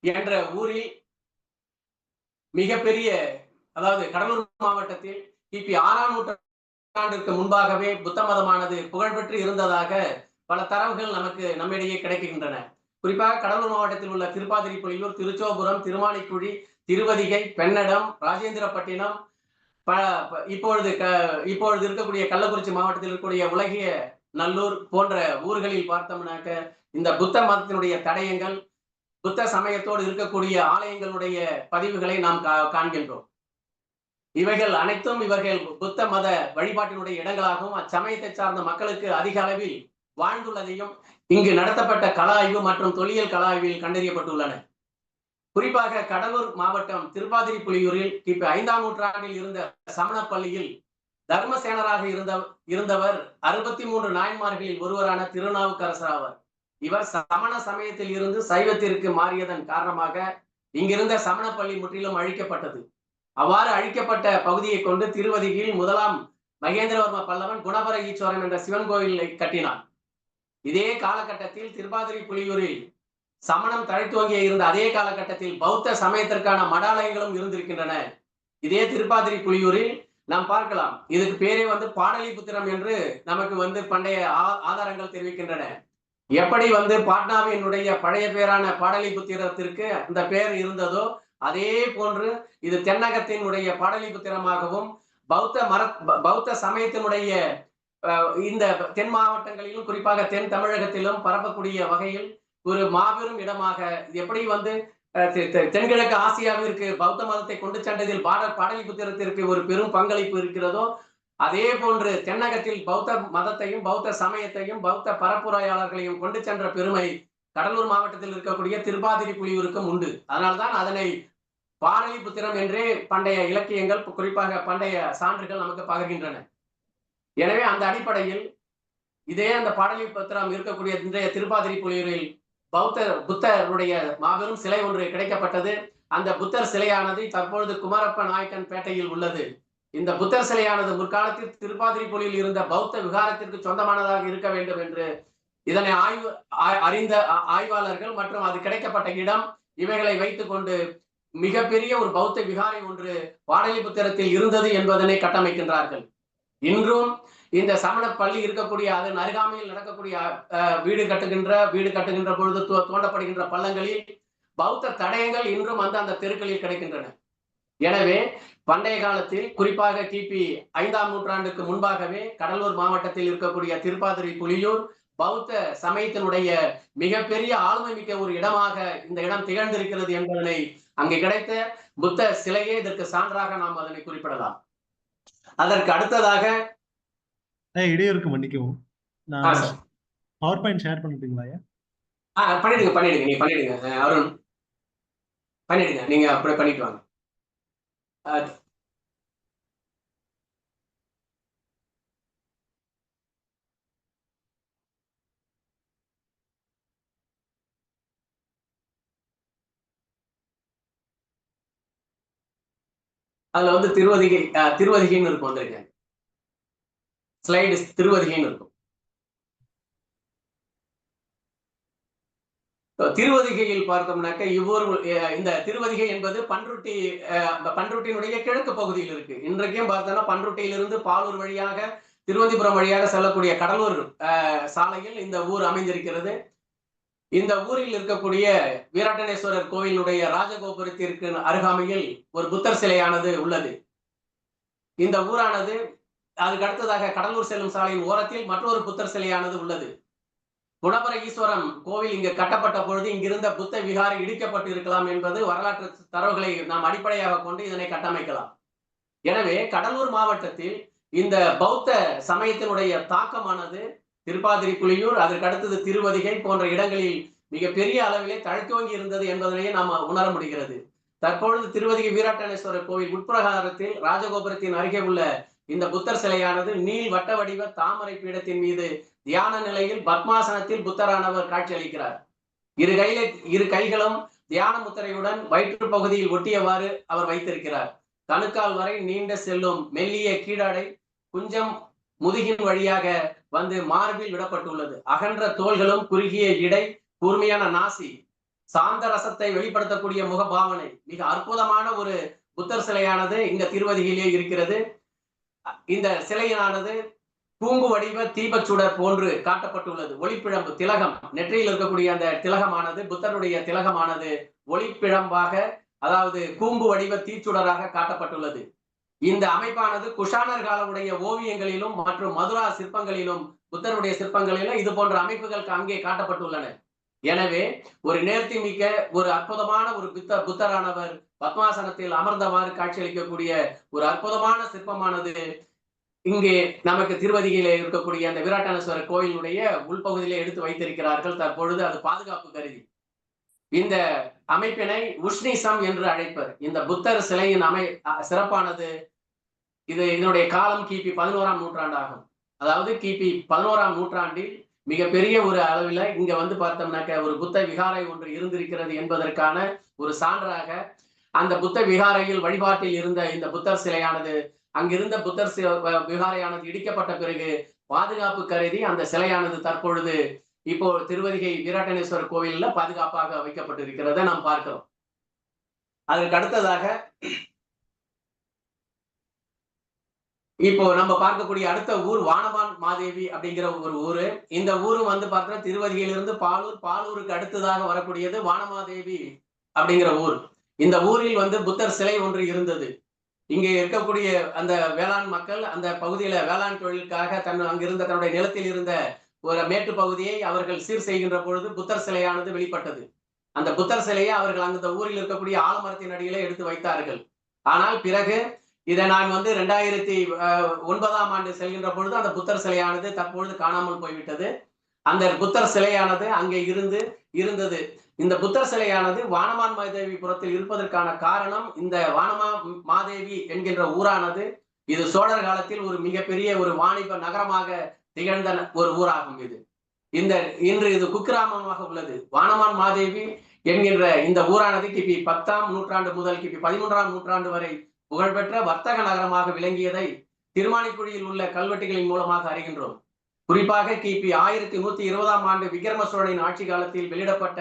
B: என்ற ஊரில் மிகப்பெரிய, அதாவது கடலூர் மாவட்டத்தில் கிபி 6ஆம் நூற்றாண்டிற்கு முன்பாகவே புத்த மதமானது புகழ்பெற்று இருந்ததாக பல தரவுகள் நம்மிடையே கிடைக்கின்றன. குறிப்பாக கடலூர் மாவட்டத்தில் உள்ள திருப்பாதிரிப்புலியூர், திருச்சோபுரம், திருமாலிக்குழி, திருவதிகை, பெண்ணடம், ராஜேந்திரப்பட்டினம், இப்பொழுது இருக்கக்கூடிய கள்ளக்குறிச்சி மாவட்டத்தில் இருக்கக்கூடிய உலகிய நல்லூர் போன்ற ஊர்களில் பார்த்தோம்னாக்க இந்த புத்த மதத்தினுடைய தடயங்கள், புத்த சமயத்தோடு இருக்கக்கூடிய ஆலயங்களுடைய பதிவுகளை நாம் காண்கின்றோம். இவைகள் அனைத்தும் இவர்கள் புத்த மத வழிபாட்டினுடைய இடங்களாகவும் அச்சமயத்தை சார்ந்த மக்களுக்கு அதிக அளவில் வாழ்ந்துள்ளதையும் இங்கு நடத்தப்பட்ட கள ஆய்வு மற்றும் தொல்லியல் கள ஆய்வில் கண்டறியப்பட்டுள்ளன. குறிப்பாக கடலூர் மாவட்டம் திருப்பாதிரிப்புலியூரில் கிபி 5ஆம் நூற்றாண்டில் இருந்த சமண பள்ளியில் தர்மசேனராக இருந்தவர் 63 நாயன்மார்களில் ஒருவரான திருநாவுக்கரசர் ஆவர். இவர் சமண சமயத்தில் இருந்து சைவத்திற்கு மாறியதன் காரணமாக இங்கிருந்த சமண பள்ளி முற்றிலும் அழிக்கப்பட்டது. அவ்வாறு அழிக்கப்பட்ட பகுதியை கொண்டு திருவதிகையில் 1ஆம் மகேந்திரவர்ம பல்லவன் குணபர ஈஸ்வரன் என்ற சிவன் கோயிலை கட்டினான். இதே காலகட்டத்தில் திருப்பாதிரிப்புலியூரில் சமணம் தழைத்துவங்கிய இருந்த அதே காலகட்டத்தில் பௌத்த சமயத்திற்கான மடாலயங்களும் இருந்திருக்கின்றன. இதே திருப்பாதிரிப்புலியூரில் நாம் பார்க்கலாம். இதுக்கு பேரே பாடலிபுத்திரம் என்று நமக்கு பண்டைய ஆதாரங்கள் தெரிவிக்கின்றன. எப்படி பாட்னாவினுடைய பழைய பேரான பாடலிபுத்திரத்திற்கு அந்த பெயர் இருந்ததோ அதே போன்று இது தென்னகத்தினுடைய பாடலிபுத்திரமாகவும் பௌத்த சமயத்தினுடைய இந்த தென் மாவட்டங்களிலும் குறிப்பாக தென் தமிழகத்திலும் பரப்பக்கூடிய வகையில் ஒரு மாபெரும் இடமாக, எப்படி தென்கிழக்கு ஆசியாவிற்கு பௌத்த மதத்தை கொண்டு சென்றதில் பாடலிபுத்திரத்திற்கு ஒரு பெரும் பங்களிப்பு இருக்கிறதோ அதே போன்று தென்னகத்தில் பௌத்த மதத்தையும் பௌத்த சமயத்தையும் பௌத்த பரப்புரையாளர்களையும் கொண்டு சென்ற பெருமை கடலூர் மாவட்டத்தில் இருக்கக்கூடிய திருப்பாதிரிப்புலியூருக்கும் உண்டு. அதனால்தான் அதனை பாடலிபுத்திரம் என்றே பண்டைய இலக்கியங்கள் குறிப்பாக பண்டைய சான்றுகள் நமக்கு பகர்கின்றன. எனவே அந்த அடிப்படையில் இதே அந்த பாடலிபுத்திரம் இருக்கக்கூடிய இன்றைய திருப்பாதிரிப்புலியூரில் புத்தருடைய மாபெரும் சிலை ஒன்று கிடைக்கப்பட்டது. அந்த புத்தர் சிலையானது தற்பொழுது குமரப்ப நாயக்கன் பேட்டையில் உள்ளது. இந்த புத்தர் சிலையானது முற்காலத்தில் திருப்பாதிரிப்புலியில் இருந்த பௌத்த விகாரத்திற்கு சொந்தமானதாக இருக்க வேண்டும் என்று இதனை அறிந்த ஆய்வாளர்கள் மற்றும் அது கிடைக்கப்பட்ட இடம் இவைகளை வைத்துக் கொண்டு மிகப்பெரிய ஒரு பௌத்த விகாரை ஒன்று பாடலிபுத்திரத்தில் இருந்தது என்பதனை கட்டமைக்கின்றார்கள். இன்றும் இந்த சமண பள்ளி இருக்கக்கூடிய அதன் அருகாமையில் நடக்கக்கூடிய வீடு கட்டுகின்ற பொழுது தோண்டப்படுகின்ற பள்ளங்களில் பௌத்த தடயங்கள் இன்றும் அந்த தெருக்களில் கிடைக்கின்றன. எனவே பண்டைய காலத்தில் குறிப்பாக கிபி 5ஆம் நூற்றாண்டுக்கு முன்பாகவே கடலூர் மாவட்டத்தில் இருக்கக்கூடிய திருப்பாதிரிப்புலியூர் பௌத்த சமயத்தினுடைய மிகப்பெரிய ஆளுமை மிக்க ஒரு இடமாக இந்த இடம் திகழ்ந்திருக்கிறது என்பதனை அங்கு கிடைத்த புத்த சிலையே இதற்கு சான்றாக நாம் அதனை குறிப்பிடலாம். அதற்கு அடுத்ததாக
D: இடையூறுக்கு மன்னிக்கவும், நான் பவர் பாயிண்ட் ஷேர் பண்ணிட்டீங்களா?
B: பண்ணிடுங்க நீங்க பண்ணிடுங்க அருண், பண்ணிடுங்க, நீங்க அப்படியே பண்ணிட்டு வாங்க. அதுல திருவதிகைன்னு இருக்கும், வந்திருக்கேன் ஸ்லைடு திருவதிகைன்னு இருக்கும். திருவதிகையில் பார்த்தோம்னாக்க இந்த திருவதிகை என்பது பன்ருட்டியினுடைய கிழக்கு பகுதியில் இருக்கு. இன்றைக்கும் பார்த்தோம்னா பன்ருட்டியிலிருந்து பாலூர் வழியாக திருவந்திபுரம் வழியாக செல்லக்கூடிய கடலூர் சாலையில் இந்த ஊர் அமைந்திருக்கிறது. இந்த ஊரில் இருக்கக்கூடிய வீராட்டனேஸ்வரர் கோவிலுடைய ராஜகோபுரத்திற்கு அருகாமையில் ஒரு புத்தர் சிலையானது உள்ளது. இந்த ஊரானது அதுக்கு அடுத்ததாக கடலூர் செல்லும் சாலையின் ஓரத்தில் மற்றொரு புத்தர் சிலையானது உள்ளது. குணபர ஈஸ்வரம் கோவில் இங்கு கட்டப்பட்ட பொழுது இங்கிருந்த புத்த விகாரை இடிக்கப்பட்டு இருக்கலாம் என்பது வரலாற்று தரவுகளை நாம் அடிப்படையாக கொண்டு இதனை கட்டமைக்கலாம். எனவே கடலூர் மாவட்டத்தில் இந்த பௌத்த சமயத்தினுடைய தாக்கமானது திருப்பாதிரிப்புலியூர், அதற்கு அடுத்தது திருவதிகை போன்ற இடங்களில் மிக பெரிய அளவிலே தழைத்துவங்கி இருந்தது என்பதனையே நாம் உணர முடிகிறது. தற்பொழுது திருவதிகை வீராட்டனேஸ்வரர் கோவில் உட்பிரகாரத்தில் ராஜகோபுரத்தின் அருகே உள்ள இந்த புத்தர் சிலையானது நீள் வட்ட வடிவ தாமரை பீடத்தின் மீது தியான நிலையில் பத்மாசனத்தில் புத்தரானவர் காட்சியளிக்கிறார். இரு கைகளும் தியான முத்திரையுடன் வயிற்று பகுதியில் ஒட்டியவாறு அவர் வைத்திருக்கிறார். கணுக்கால் வரை நீண்ட செல்லும் மெல்லிய கீழாடை குஞ்சம் முதுகின் வழியாக வந்து மார்பில் விடப்பட்டுள்ளது. அகன்ற தோள்களும் குறுகிய இடை கூர்மையான நாசி சாந்த ரசத்தை வெளிப்படுத்தக்கூடிய முகபாவனை மிக அற்புதமான ஒரு புத்தர் சிலையானது இங்க திருவதிகையிலே இருக்கிறது. இந்த சிலையானது பூங்கு வடிவ தீபச்சுடர் போன்று காட்டப்பட்டுள்ளது. ஒளிப்பிழம்பு திலகம் நெற்றியில் இருக்கக்கூடிய அந்த திலகமானது புத்தருடைய திலகமானது ஒளிப்பிழம்பாக அதாவது கூம்பு வடிவ தீச்சுடராக காட்டப்பட்டுள்ளது. இந்த அமைப்பானது குஷானர் காலவுடைய ஓவியங்களிலும் மற்றும் மதுரா சிற்பங்களிலும் புத்தருடைய சிற்பங்களிலும் இது போன்ற அமைப்புகள் அங்கே காட்டப்பட்டுள்ளன. எனவே ஒரு நேர்த்தி மிக்க ஒரு அற்புதமான ஒரு புத்தரானவர் பத்மாசனத்தில் அமர்ந்தவாறு காட்சியளிக்கக்கூடிய ஒரு அற்புதமான சிற்பமானது இங்கே நமக்கு திருவதிகையிலே இருக்கக்கூடிய அந்த வீராட்டனேஸ்வரர் கோயிலுடைய உள்பகுதியிலே எடுத்து வைத்திருக்கிறார்கள். தற்பொழுது அது பாதுகாப்பு கருதி இந்த அமைப்பினை உஷ்ணிசம் என்று அழைப்பர். இந்த புத்தர் சிலையின் சிறப்பானது இதனுடைய காலம் கிபி 11ஆம் நூற்றாண்டாகும். அதாவது கிபி 11ஆம் நூற்றாண்டில் மிகப்பெரிய ஒரு அளவில் இங்க வந்து பார்த்தோம்னாக்க ஒரு புத்த விகாரை ஒன்று இருந்திருக்கிறது என்பதற்கான ஒரு சான்றாக அந்த புத்த விகாரையில் வழிபாட்டில் இருந்த இந்த புத்தர் சிலையானது அங்கிருந்த புத்தர் விகாரையானது இடிக்கப்பட்ட பிறகு பாதுகாப்பு கருதி அந்த சிலையானது தற்பொழுது இப்போ திருவதிகை வீராட்டனேஸ்வரர் கோவிலில் பாதுகாப்பாக வைக்கப்பட்டிருக்கிறத நாம் பார்க்கிறோம். அதற்கு அடுத்ததாக இப்போ நம்ம பார்க்கக்கூடிய அடுத்த ஊர் வானமான் மாதேவி அப்படிங்கிற ஒரு ஊரு. இந்த ஊரும் வந்து பார்த்தோம்னா திருவதிகையிலிருந்து பாலூருக்கு அடுத்ததாக வரக்கூடியது வானமாதேவி அப்படிங்கிற ஊர். இந்த ஊரில் வந்து புத்தர் சிலை ஒன்று இருந்தது. இங்கே இருக்கக்கூடிய அந்த வேளாண் மக்கள் அந்த பகுதியில வேளாண் தொழிலுக்காக அங்கிருந்த தன்னுடைய நிலத்தில் இருந்த ஒரு மேட்டு பகுதியை அவர்கள் சீர் செய்கின்ற பொழுது புத்தர் சிலையானது வெளிப்பட்டது. அந்த புத்தர் சிலையை அவர்கள் அந்த ஊரில் இருக்கக்கூடிய ஆலமரத்தின் அடியிலே எடுத்து வைத்தார்கள். ஆனால் பிறகு இதை நான் வந்து 2009ஆம் ஆண்டு செல்கின்ற பொழுது அந்த புத்தர் சிலையானது தற்பொழுது காணாமல் போய்விட்டது. அந்த புத்தர் சிலையானது அங்கே இருந்தது. இந்த புத்தர் சிலையானது வானமான் மாதேவி புறத்தில் இருப்பதற்கான காரணம் இந்த வானமா மாதேவி என்கின்ற ஊரானது இது சோழர் காலத்தில் ஒரு மிகப்பெரிய ஒரு வாணிப நகரமாக திகழ்ந்த ஒரு ஊராகும். இன்று இது குக்கிராமமாக உள்ளது. வானமான் மாதேவி என்கின்ற இந்த ஊரானது கிபி 10ஆம் நூற்றாண்டு முதல் கிபி 13ஆம் நூற்றாண்டு வரை புகழ்பெற்ற வர்த்தக நகரமாக விளங்கியதை திருமானிக்குடியில் உள்ள கல்வெட்டுகளின் மூலமாக அறிகின்றோம். குறிப்பாக கிபி 1120ஆம் ஆண்டு விக்ரம சோழனின் ஆட்சி காலத்தில் வெளியிடப்பட்ட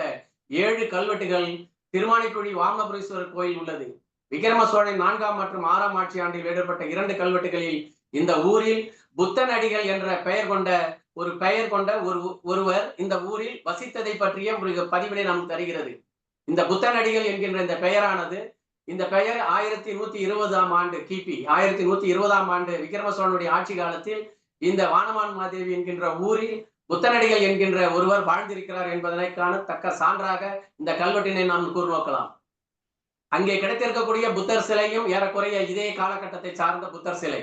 B: 7 கல்வெட்டுகள் திருமானிக்குடி வாமபுரீஸ்வரர் கோயில் உள்ளது. விக்ரம சோழன் 4ஆம் மற்றும் 6ஆம் ஆட்சி ஆண்டில் வெளியிடப்பட்ட 2 கல்வெட்டுகளில் இந்த ஊரில் புத்தனடிகள் என்ற பெயர் கொண்ட ஒருவர் இந்த ஊரில் வசித்ததை பற்றிய ஒரு பதிவினை நமக்கு தருகிறது. இந்த புத்தனடிகள் என்கின்ற இந்த பெயரானது இந்த பெயர் 1120ஆம் ஆண்டு கிபி 1120ஆம் ஆண்டு விக்ரம சோழனுடைய ஆட்சி காலத்தில் இந்த வானமான் மாதேவி என்கின்ற ஊரில் புத்தனடிகள் என்கின்ற ஒருவர் வாழ்ந்திருக்கிறார் என்பதற்கான தக்க சான்றாக இந்த கல்வெட்டினை நாம் கூர்நோக்கலாம். அங்கே கிடைத்திருக்கக்கூடிய புத்தர் சிலையும் ஏறக்குறைய இதே காலகட்டத்தை சார்ந்த புத்தர் சிலை.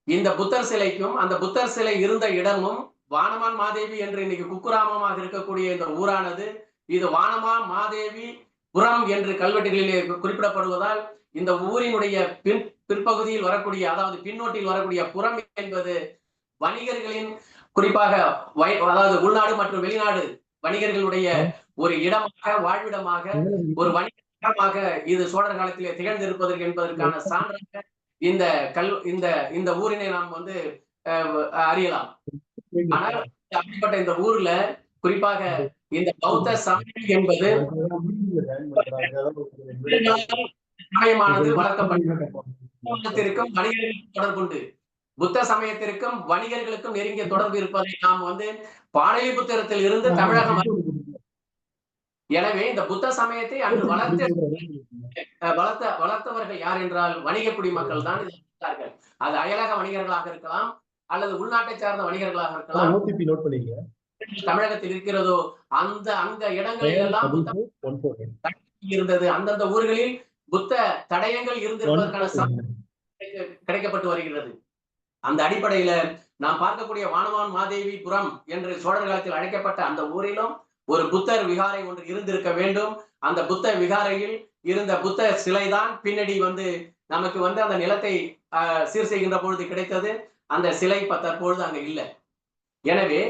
B: இந்த புத்தர் சிலைக்கும் அந்த புத்தர் சிலை இருந்த இடமும் வானமான் மாதேவி என்று இன்னைக்கு குக்கிராமமாக இருக்கக்கூடிய இந்த ஊரானது இது வானமான் மாதேவி புறம் என்று கல்வெட்டுகளிலே குறிப்பிடப்படுவதால் இந்த ஊரினுடைய பிற்பகுதியில் வரக்கூடிய அதாவது பின்னோட்டில் வரக்கூடிய புறம் என்பது வணிகர்களின் குறிப்பாக அதாவது உள்நாடு மற்றும் வெளிநாடு வணிகர்களுடைய ஒரு இடமாக வாழ்விடமாக ஒரு வணிக இடமாக இது சோழர் காலத்திலே திகழ்ந்திருப்பதற்கு என்பதற்கான சான்றாக இந்த ஊரினை நாம் வந்து அறியலாம். ஆனால் அப்படிப்பட்ட இந்த ஊர்ல குறிப்பாக இந்த பௌத்த சமயம் என்பது சமயமானது வளர்க்கப்பட்டிருக்கும் வணிகர்களுக்கும் தொடர்புண்டு. புத்த சமயத்திற்கும் வணிகர்களுக்கும் நெருங்கிய தொடர்பு இருப்பதை நாம் வந்து பாடலிபுத்திரத்தில் இருந்து தமிழகம். எனவே இந்த புத்த சமயத்தை அன்று வளர்த்தவர்கள் யார் என்றால் வணிக குடிமக்கள் தான் இருந்தார்கள். அது அயலக வணிகர்களாக இருக்கலாம் அல்லது உள்நாட்டை சார்ந்த வணிகர்களாக இருக்கலாம். தமிழகத்தில் இருக்கிறதோ அந்த இடங்களில் எல்லாம் இருந்தது. அந்தந்த ஊர்களில் புத்த தடயங்கள் இருந்திருப்பதற்கான கிடைக்கப்பட்டு வருகிறது. அந்த அடிப்படையில நாம் பார்க்கக்கூடிய வானமான் மாதேவி புரம் என்று சோழர் காலத்தில் அழைக்கப்பட்ட அந்த ஊரிலும் ஒரு புத்தர் விகாரை ஒன்று இருந்திருக்க வேண்டும். அந்த புத்த விகாரையில் இருந்த புத்த சிலைதான் பின்னாடி வந்து நமக்கு வந்து அந்த நிலத்தை சீர் செய்கின்ற பொழுது கிடைத்தது. அந்த சிலை தற்பொழுது அங்க இல்லை. எனவே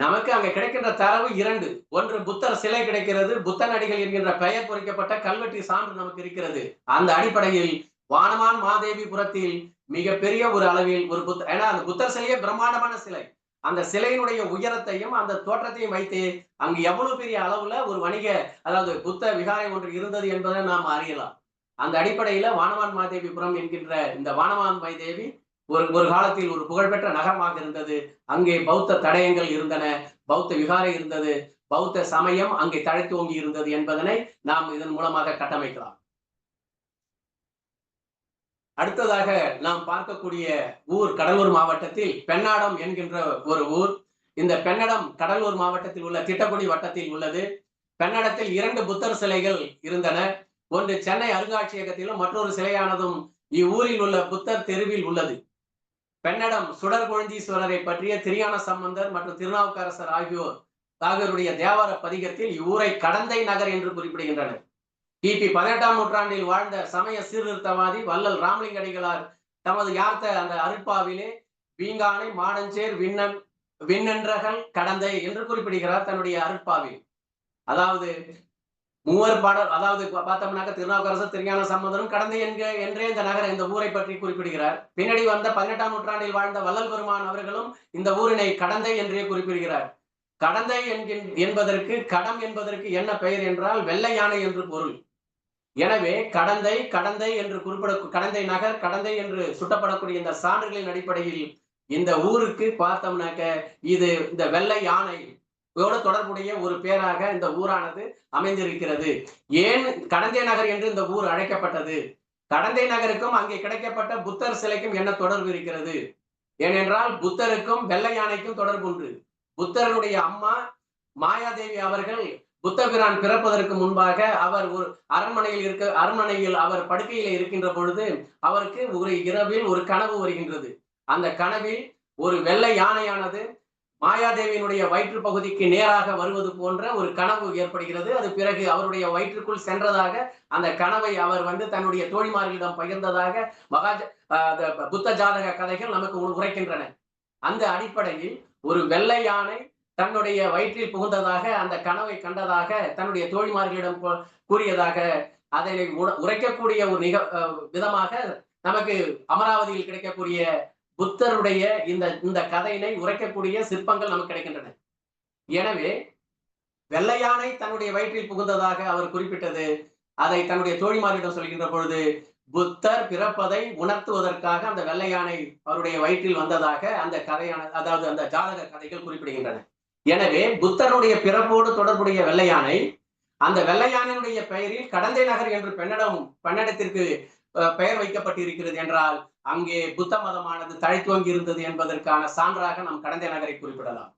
B: நமக்கு அங்க கிடைக்கின்ற தரவு 2. ஒன்று புத்தர் சிலை கிடைக்கிறது, புத்தன் அடிகள் என்கின்ற பெயர் பொறிக்கப்பட்ட கல்வெட்டு சான்று நமக்கு இருக்கிறது. அந்த அடிப்படையில் வானமான் மாதேவிபுரத்தில் மிகப்பெரிய ஒரு அளவில் ஒரு புத்தர், ஏன்னா அந்த புத்தர் சிலையே பிரம்மாண்டமான சிலை. அந்த சிலையினுடைய உயரத்தையும் அந்த தோற்றத்தையும் வைத்து அங்கு எவ்வளவு பெரிய அளவுல ஒரு வணிக, அதாவது புத்த விகாரை ஒன்று இருந்தது என்பதை நாம் அறியலாம். அந்த அடிப்படையில வானமான் மாதேவிபுரம் என்கின்ற இந்த வானமான் மாதேவி ஒரு காலத்தில் ஒரு புகழ்பெற்ற நகரமாக இருந்தது. அங்கே பௌத்த தடயங்கள் இருந்தன, பௌத்த விகாரை இருந்தது, பௌத்த சமயம் அங்கே தழைத்தோங்கி இருந்தது என்பதனை நாம் இதன் மூலமாக கட்டமைக்கலாம். அடுத்ததாக நாம் பார்க்கக்கூடிய ஊர் கடலூர் மாவட்டத்தில் பெண்ணாடம் என்கின்ற ஒரு ஊர். இந்த பெண்ணடம் கடலூர் மாவட்டத்தில் உள்ள திட்டக்குடி வட்டத்தில் உள்ளது. பெண்ணடத்தில் 2 புத்தர் சிலைகள் இருந்தன. ஒன்று சென்னை அருங்காட்சியகத்திலும் மற்றொரு சிலையானதும் இவ்வூரில் உள்ள புத்தர் தெருவில் உள்ளது. பெண்ணடம் சுடர்கொழுந்தீஸ்வரரை பற்றிய திருஞான சம்பந்தர் மற்றும் திருநாவுக்கரசர் ஆகியோருடைய தேவார பதிகத்தில் இவ்வூரை கடந்தை நகர் என்று குறிப்பிடுகின்றனர். கிபி 18ஆம் நூற்றாண்டில் வாழ்ந்த சமய சீர்திருத்தவாதி வள்ளல் ராமலிங்க அடிகளார் தமது யார்த்த அந்த அருட்பாவிலே வீங்கானை மாடஞ்சேர் விண்ணன்றகள் கடந்தை என்று குறிப்பிடுகிறார் தன்னுடைய அருட்பாவில். அதாவது மூவர் பாடல், அதாவது பார்த்தோம்னாக்க திருநாவுக்கரசர் திருஞான சம்பந்தரும் கடந்தை என்றே இந்த நகர இந்த ஊரை பற்றி குறிப்பிடுகிறார். பின்னாடி வந்த 18ஆம் நூற்றாண்டில் வாழ்ந்த வள்ளல் பெருமான் அவர்களும் இந்த ஊரினை கடந்தை என்றே குறிப்பிடுகிறார். கடந்தை என்பதற்கு கடம் என்பதற்கு என்ன பெயர் என்றால் வெள்ளை யானை என்று பொருள். எனவே கடந்தை என்று கடந்தை நகர், கடந்தை என்று சுட்டப்படக்கூடிய இந்த சான்றுகளின் அடிப்படையில் இந்த ஊருக்கு பார்த்தோம்னாக்க இது இந்த வெள்ளை யானை தொடர்புடைய ஒரு பேராக இந்த ஊரானது அமைந்திருக்கிறது. ஏன் கடந்தை நகர் என்று இந்த ஊர் அழைக்கப்பட்டது? கடந்தை நகருக்கும் அங்கே கிடைக்கப்பட்ட புத்தர் சிலைக்கும் என்ன தொடர்பு இருக்கிறது? ஏனென்றால் புத்தருக்கும் வெள்ளை யானைக்கும் தொடர்பு உண்டு. புத்தருடைய அம்மா மாயாதேவி அவர்கள் புத்தபிரான் பிறப்பதற்கு முன்பாக அவர் ஒரு அரண்மனையில் அவர் படுக்கையில இருக்கின்ற பொழுது அவருக்கு ஒரு இரவில் ஒரு கனவு வருகின்றது. அந்த கனவில் ஒரு வெள்ளை யானையானது மாயாதேவியினுடைய வயிற்று பகுதிக்கு நேராக வருவது போன்ற ஒரு கனவு ஏற்படுகிறது. அது பிறகு அவருடைய வயிற்றுக்குள் சென்றதாக அந்த கனவை அவர் தன்னுடைய தோழிமார்களிடம் பகிர்ந்ததாக புத்த ஜாதக கதைகள் நமக்கு உரைக்கின்றன. அந்த அடிப்படையில் ஒரு வெள்ளை யானை தன்னுடைய வயிற்றில் புகுந்ததாக, அந்த கனவை கண்டதாக தன்னுடைய தோழிமார்களிடம் கூறியதாக அதனை உரைக்கக்கூடிய ஒரு விதமாக நமக்கு அமராவதியில் கிடைக்கக்கூடிய புத்தருடைய இந்த கதையினை உரைக்கக்கூடிய சிற்பங்கள் நமக்கு கிடைக்கின்றன. எனவே வெள்ளை யானை தன்னுடைய வயிற்றில் புகுந்ததாக அவர் குறிப்பிட்டது. அதை தன்னுடைய தோழிமாரிடம் சொல்கின்ற பொழுது புத்தர் பிறப்பதை உணர்த்துவதற்காக அந்த வெள்ளை யானை அவருடைய வயிற்றில் வந்ததாக அந்த கதையான, அதாவது அந்த ஜாதக கதைகள் குறிப்பிடுகின்றன. எனவே புத்தருடைய பிறப்போடு தொடர்புடைய வெள்ளை யானை, அந்த வெள்ளை யானையுடைய பெயரில் கடந்தை நகர் என்று பெண்ணடத்திற்கு பெயர் வைக்கப்பட்டிருக்கிறது என்றால் அங்கே புத்த மதமானது தழைத்துவங்கி இருந்தது என்பதற்கான சான்றாக நாம் கடந்தை நகரை குறிப்பிடலாம்.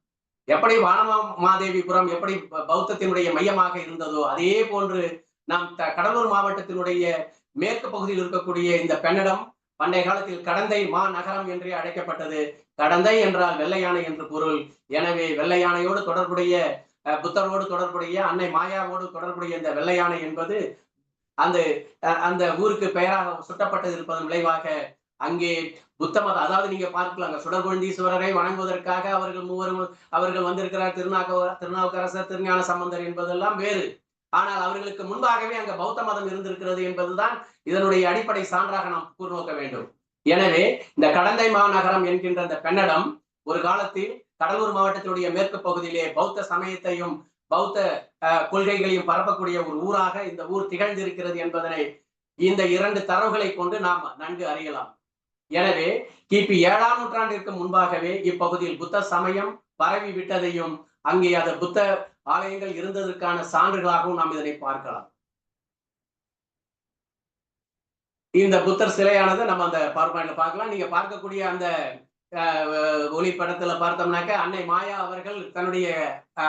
B: எப்படி வானமாதேவிபுரம் எப்படி பௌத்தத்தினுடைய மையமாக இருந்ததோ அதே போன்று நாம் கடலூர் மாவட்டத்தினுடைய மேற்கு பகுதியில் இருக்கக்கூடிய இந்த பெண்ணடம் பண்டைய காலத்தில் கடந்தை நகரம் என்றே அழைக்கப்பட்டது. கடந்தை என்றால் வெள்ளை யானை என்று பொருள். எனவே வெள்ளை யானையோடு தொடர்புடைய, புத்தரோடு தொடர்புடைய, அன்னை மாயாவோடு தொடர்புடைய இந்த வெள்ளை யானை என்பது அந்த ஊருக்கு பெயராக சுட்டப்பட்டது இருப்பதன் விளைவாக அங்கே புத்த மதம், அதாவது நீங்க பார்க்கலாங்க, சுடர்கொழுந்தீஸ்வரரை வணங்குவதற்காக அவர்கள் வந்திருக்கிறார். திருநாவுக்கரசர் திருஞான சம்பந்தர் என்பதெல்லாம் வேறு. ஆனால் அவர்களுக்கு முன்பாகவே அங்க பௌத்த மதம் இருந்திருக்கிறது என்பதுதான் இதனுடைய அடிப்படை சான்றாக நாம் கூர்நோக்க வேண்டும். எனவே இந்த கடந்தை மாநகரம் என்கின்ற இந்த பெண்ணடம் ஒரு காலத்தில் கடலூர் மாவட்டத்தினுடைய மேற்கு பகுதியிலே பௌத்த சமயத்தையும் பௌத்த கொள்கைகளையும் பரப்பக்கூடிய ஒரு ஊராக இந்த ஊர் திகழ்ந்திருக்கிறது என்பதனை இந்த 2 தரவுகளை கொண்டு நாம் நன்கு அறியலாம். எனவே கிபி 7ஆம் நூற்றாண்டிற்கு முன்பாகவே இப்பகுதியில் புத்த சமயம் பரவி விட்டதையும் அங்கே அது புத்த ஆலயங்கள் இருந்ததற்கான சான்றுகளாகவும் நாம் இதனை பார்க்கலாம். இந்த புத்தர் சிலையானது நம்ம அந்த பவர்பாயிண்ட்ல பார்க்கலாம். நீங்க பார்க்கக்கூடிய அந்த ஒளிப்படத்துல பார்த்தோம்னாக்க அன்னை மாயா அவர்கள் தன்னுடைய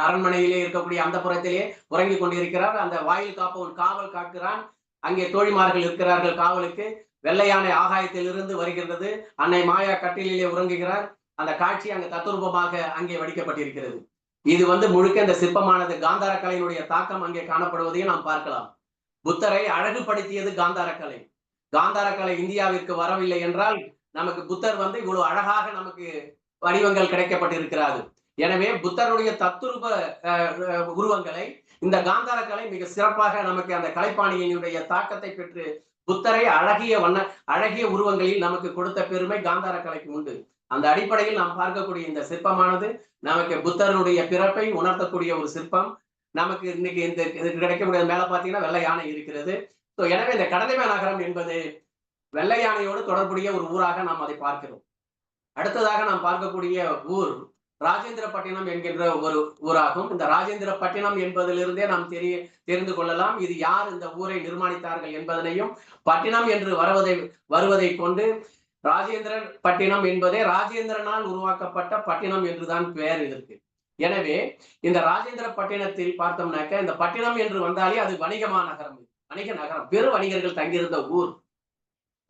B: அரண்மனையிலே இருக்கக்கூடிய அந்த புறத்திலே உறங்கி கொண்டிருக்கிறார். அந்த வாயில் காப்பவன் காவல் காக்கிறான். அங்கே தோழிமார்கள் இருக்கிறார்கள் காவலுக்கு. வெள்ளை யானை ஆகாயத்தில் இருந்து வருகின்றது. அன்னை மாயா கட்டிலே உறங்குகிறார். அந்த காட்சி அங்கு தத்துரூபமாக அங்கே வடிக்கப்பட்டிருக்கிறது. இது முழுக்க இந்த சிற்பமானது காந்தார கலையினுடைய தாக்கம் அங்கே காணப்படுவதையும் நாம் பார்க்கலாம். புத்தரை அழகுபடுத்தியது காந்தார கலை. காந்தார கலை இந்தியாவிற்கு வரவில்லை என்றால் நமக்கு புத்தர் வந்து இவ்வளவு அழகாக நமக்கு வடிவங்கள் கிடைக்கப்பட்டிருக்கிறது. எனவே புத்தருடைய தத்துரூப உருவங்களை இந்த காந்தார கலை மிக சிறப்பாக நமக்கு அந்த கலைப்பாணியினுடைய தாக்கத்தை பெற்று புத்தரை அழகிய உருவங்களில் நமக்கு கொடுத்த பெருமை காந்தார கலைக்கு உண்டு. அந்த அடிப்படையில் நாம் பார்க்கக்கூடிய இந்த சிற்பமானது நமக்கு புத்தருடைய பிறப்பை உணர்த்தக்கூடிய ஒரு சிற்பம். நமக்கு இன்னைக்கு இந்த கிடைக்கக்கூடிய மேல பாத்தீங்கன்னா வெள்ளை யானை இருக்கிறது. எனவே இந்த கடலைமை நகரம் என்பது வெள்ளை யானையோடு தொடர்புடைய ஒரு ஊராக நாம் அதை பார்க்கிறோம். அடுத்ததாக நாம் பார்க்கக்கூடிய ஊர் ராஜேந்திரப்பட்டினம் என்கின்ற ஒரு ஊராகும். இந்த ராஜேந்திரப்பட்டினம் என்பதிலிருந்தே நாம் தெரிந்து கொள்ளலாம் இது யார் இந்த ஊரை நிர்மாணித்தார்கள் என்பதனையும். பட்டினம் என்று வருவதை கொண்டு ராஜேந்திரன் பட்டினம் என்பதே ராஜேந்திரனால் உருவாக்கப்பட்ட பட்டினம் என்றுதான் பெயர் இதற்கு. எனவே இந்த ராஜேந்திர பட்டினத்தில் பார்த்தோம்னாக்க இந்த பட்டினம் என்று வந்தாலே அது வணிக நகரம், பெரு வணிகர்கள் தங்கியிருந்த ஊர்.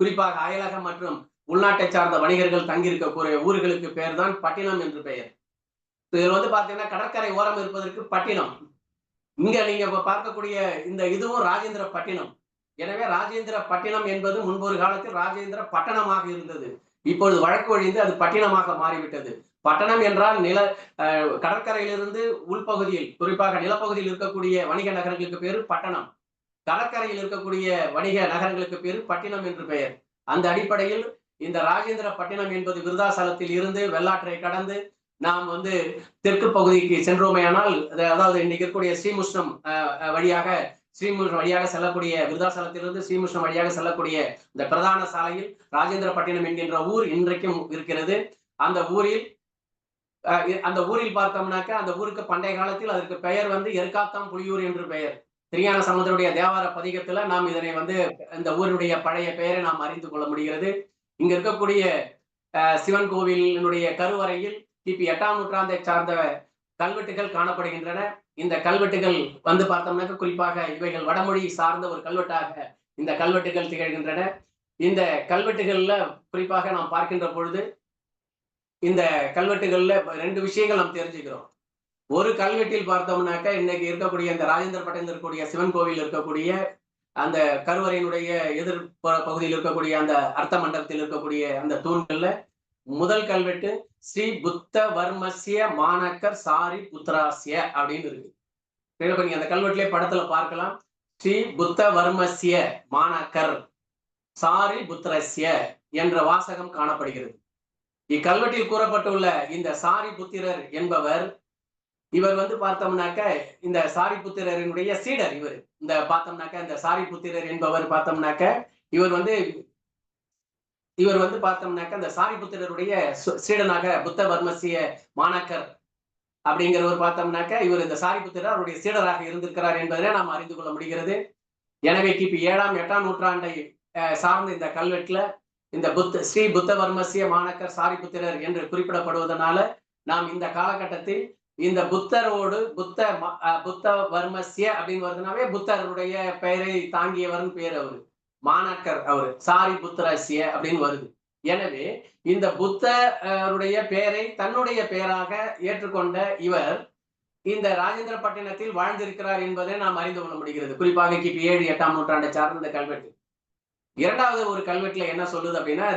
B: குறிப்பாக அயலகம் மற்றும் உள்நாட்டை சார்ந்த வணிகர்கள் தங்கியிருக்கக்கூடிய ஊர்களுக்கு பெயர் தான் பட்டினம் என்று பெயர். இதில் வந்து பாத்தீங்கன்னா கடற்கரை ஓரம் இருப்பதற்கு பட்டினம். இங்க நீங்க பார்க்கக்கூடிய இந்த இதுவும் ராஜேந்திர பட்டினம். எனவே ராஜேந்திர பட்டினம் என்பது முன்பொரு காலத்தில் ராஜேந்திர பட்டணமாக இருந்தது. இப்பொழுது வழக்கு ஒழிந்து அது பட்டினமாக மாறிவிட்டது. பட்டணம் என்றால் கடற்கரையிலிருந்து உள்பகுதியில் குறிப்பாக நிலப்பகுதியில் இருக்கக்கூடிய வணிக நகரங்களுக்கு பேரு பட்டணம். கடற்கரையில் இருக்கக்கூடிய வணிக நகரங்களுக்கு பேரு பட்டினம் என்று பெயர். அந்த அடிப்படையில் இந்த ராஜேந்திர பட்டினம் என்பது விருதாசலத்தில் இருந்து வெள்ளாற்றை கடந்து நாம் வந்து தெற்கு பகுதிக்கு சென்றோமையானால், அதாவது இன்னைக்கு இருக்கக்கூடிய ஸ்ரீமுஷ்ணம் வழியாக செல்லக்கூடிய விருதாசலத்திலிருந்து ஸ்ரீமுஷ்ணம் வழியாக செல்லக்கூடிய இந்த பிரதான சாலையில் ராஜேந்திர பட்டினம் என்கின்ற ஊர் இன்றைக்கும் இருக்கிறது. அந்த ஊரில் பார்த்தோம்னாக்க அந்த ஊருக்கு பண்டைய காலத்தில் அதற்கு பெயர் வந்து எருக்காத்தாம் புலியூர் என்று பெயர். திருஞான சம்பந்தருடைய தேவார பதிகத்துல நாம் இதனை வந்து இந்த ஊருடைய பழைய பெயரை நாம் அறிந்து கொள்ள முடிகிறது. இங்க இருக்கக்கூடிய சிவன் கோவிலினுடைய கருவறையில் கிபி 8ஆம் நூற்றாண்டை சார்ந்த கல்வெட்டுகள் காணப்படுகின்றன. இந்த கல்வெட்டுகள் வந்து பார்த்தோம்னாக்க குறிப்பாக இவைகள் வடமொழி சார்ந்த ஒரு கல்வெட்டாக இந்த கல்வெட்டுகள் திகழ்கின்றன. இந்த கல்வெட்டுகள்ல குறிப்பாக நாம் பார்க்கின்ற பொழுது இந்த கல்வெட்டுகள்ல 2 விஷயங்கள் நாம் தெரிஞ்சுக்கிறோம். ஒரு கல்வெட்டில் பார்த்தோம்னாக்க இன்னைக்கு இருக்கக்கூடிய இந்த ராஜேந்திர பட்டினத்தில் இருக்கக்கூடிய சிவன் கோவில் இருக்கக்கூடிய அந்த கருவறையினுடைய எதிர் பகுதியில் இருக்கக்கூடிய அந்த அர்த்த மண்டபத்தில் இருக்கக்கூடிய அந்த தூண்கள்ல முதல் கல்வெட்டு ஸ்ரீ புத்த வர்மசிய மாணக்கர் சாரி புத்திராசிய அப்படின்னு இருக்கு. நீங்க அந்த கல்வெட்டிலே படத்துல பார்க்கலாம். ஸ்ரீ புத்த வர்மசிய மாணக்கர் சாரி புத்திரஸ்ய என்ற வாசகம் காணப்படுகிறது. இக்கல்வெட்டில் கூறப்பட்டுள்ள இந்த சாரி புத்திரர் என்பவர் இவர் வந்து பார்த்தோம்னாக்க இந்த சாரி புத்திரரினுடைய சீடர். இவர் இந்த பார்த்தோம்னாக்க இந்த சாரி புத்திரர் என்பவர் பார்த்தோம்னாக்க இவர் வந்து பார்த்தோம்னாக்க இந்த சாரி புத்திரருடைய சீடனாக புத்த வர்மசிய மாணக்கர் அப்படிங்கிறவர் பார்த்தோம்னாக்க இவர் இந்த சாரி புத்திரர் அவருடைய சீடராக இருந்திருக்கிறார் என்பதை நாம் அறிந்து கொள்ள முடிகிறது. எனவே கிபி 7ஆம் 8ஆம் நூற்றாண்டை சார்ந்த இந்த கல்வெட்டுல இந்த ஸ்ரீ புத்த வர்மசிய மாணக்கர் சாரி புத்திரர் என்று குறிப்பிடப்படுவதனால நாம் இந்த காலகட்டத்தில் இந்த புத்தரோடு புத்த வர்மசிய அப்படின்னு வருதுனாவே புத்தருடைய பெயரை தாங்கியவர்னு பேர் அவரு, மாணக்கர் அவரு சாரி புத்திரசிய அப்படின்னு வருது. எனவே இந்த புத்தருடைய பெயரை தன்னுடைய பெயராக ஏற்றுக்கொண்ட இவர் இந்த ராஜேந்திர பட்டினத்தில் வாழ்ந்திருக்கிறார் என்பதை நாம் அறிந்து கொள்ள முடிகிறது. குறிப்பாக கிபி 7, 8ஆம் நூற்றாண்டை சார்ந்த இந்த கல்வெட்டு. இரண்டாவது ஒரு கல்வெட்டுல என்ன சொல்லுது அப்படின்னா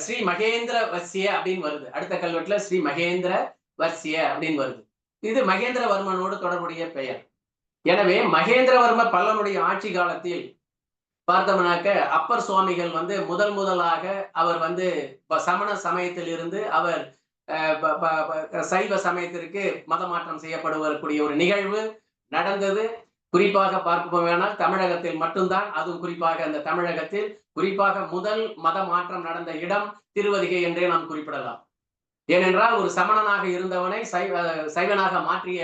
B: ஸ்ரீ மகேந்திர வர்சிய அப்படின்னு வருது. அடுத்த கல்வெட்டுல ஸ்ரீ மகேந்திர வர்சிய அப்படின்னு வருது. இது மகேந்திரவர்மனோடு தொடர்புடைய பெயர். எனவே மகேந்திரவர்ம பல்லவனுடைய ஆட்சி காலத்தில் பார்த்தோம்னாக்க அப்பர் சுவாமிகள் வந்து முதலாக அவர் வந்து சமண சமயத்தில் இருந்து அவர் சைவ சமயத்திற்கு மதமாற்றம் செய்யப்படுவதற்குரிய ஒரு நிகழ்வு நடந்தது. குறிப்பாக பார்ப்போமேனால் தமிழகத்தில் மட்டும்தான். அதுவும் குறிப்பாக அந்த தமிழகத்தில் குறிப்பாக முதல் மத மாற்றம் நடந்த இடம் திருவதிகை என்றே நாம் குறிப்பிடலாம். ஏனென்றால் ஒரு சமணனாக இருந்தவனை சைவனாக மாற்றிய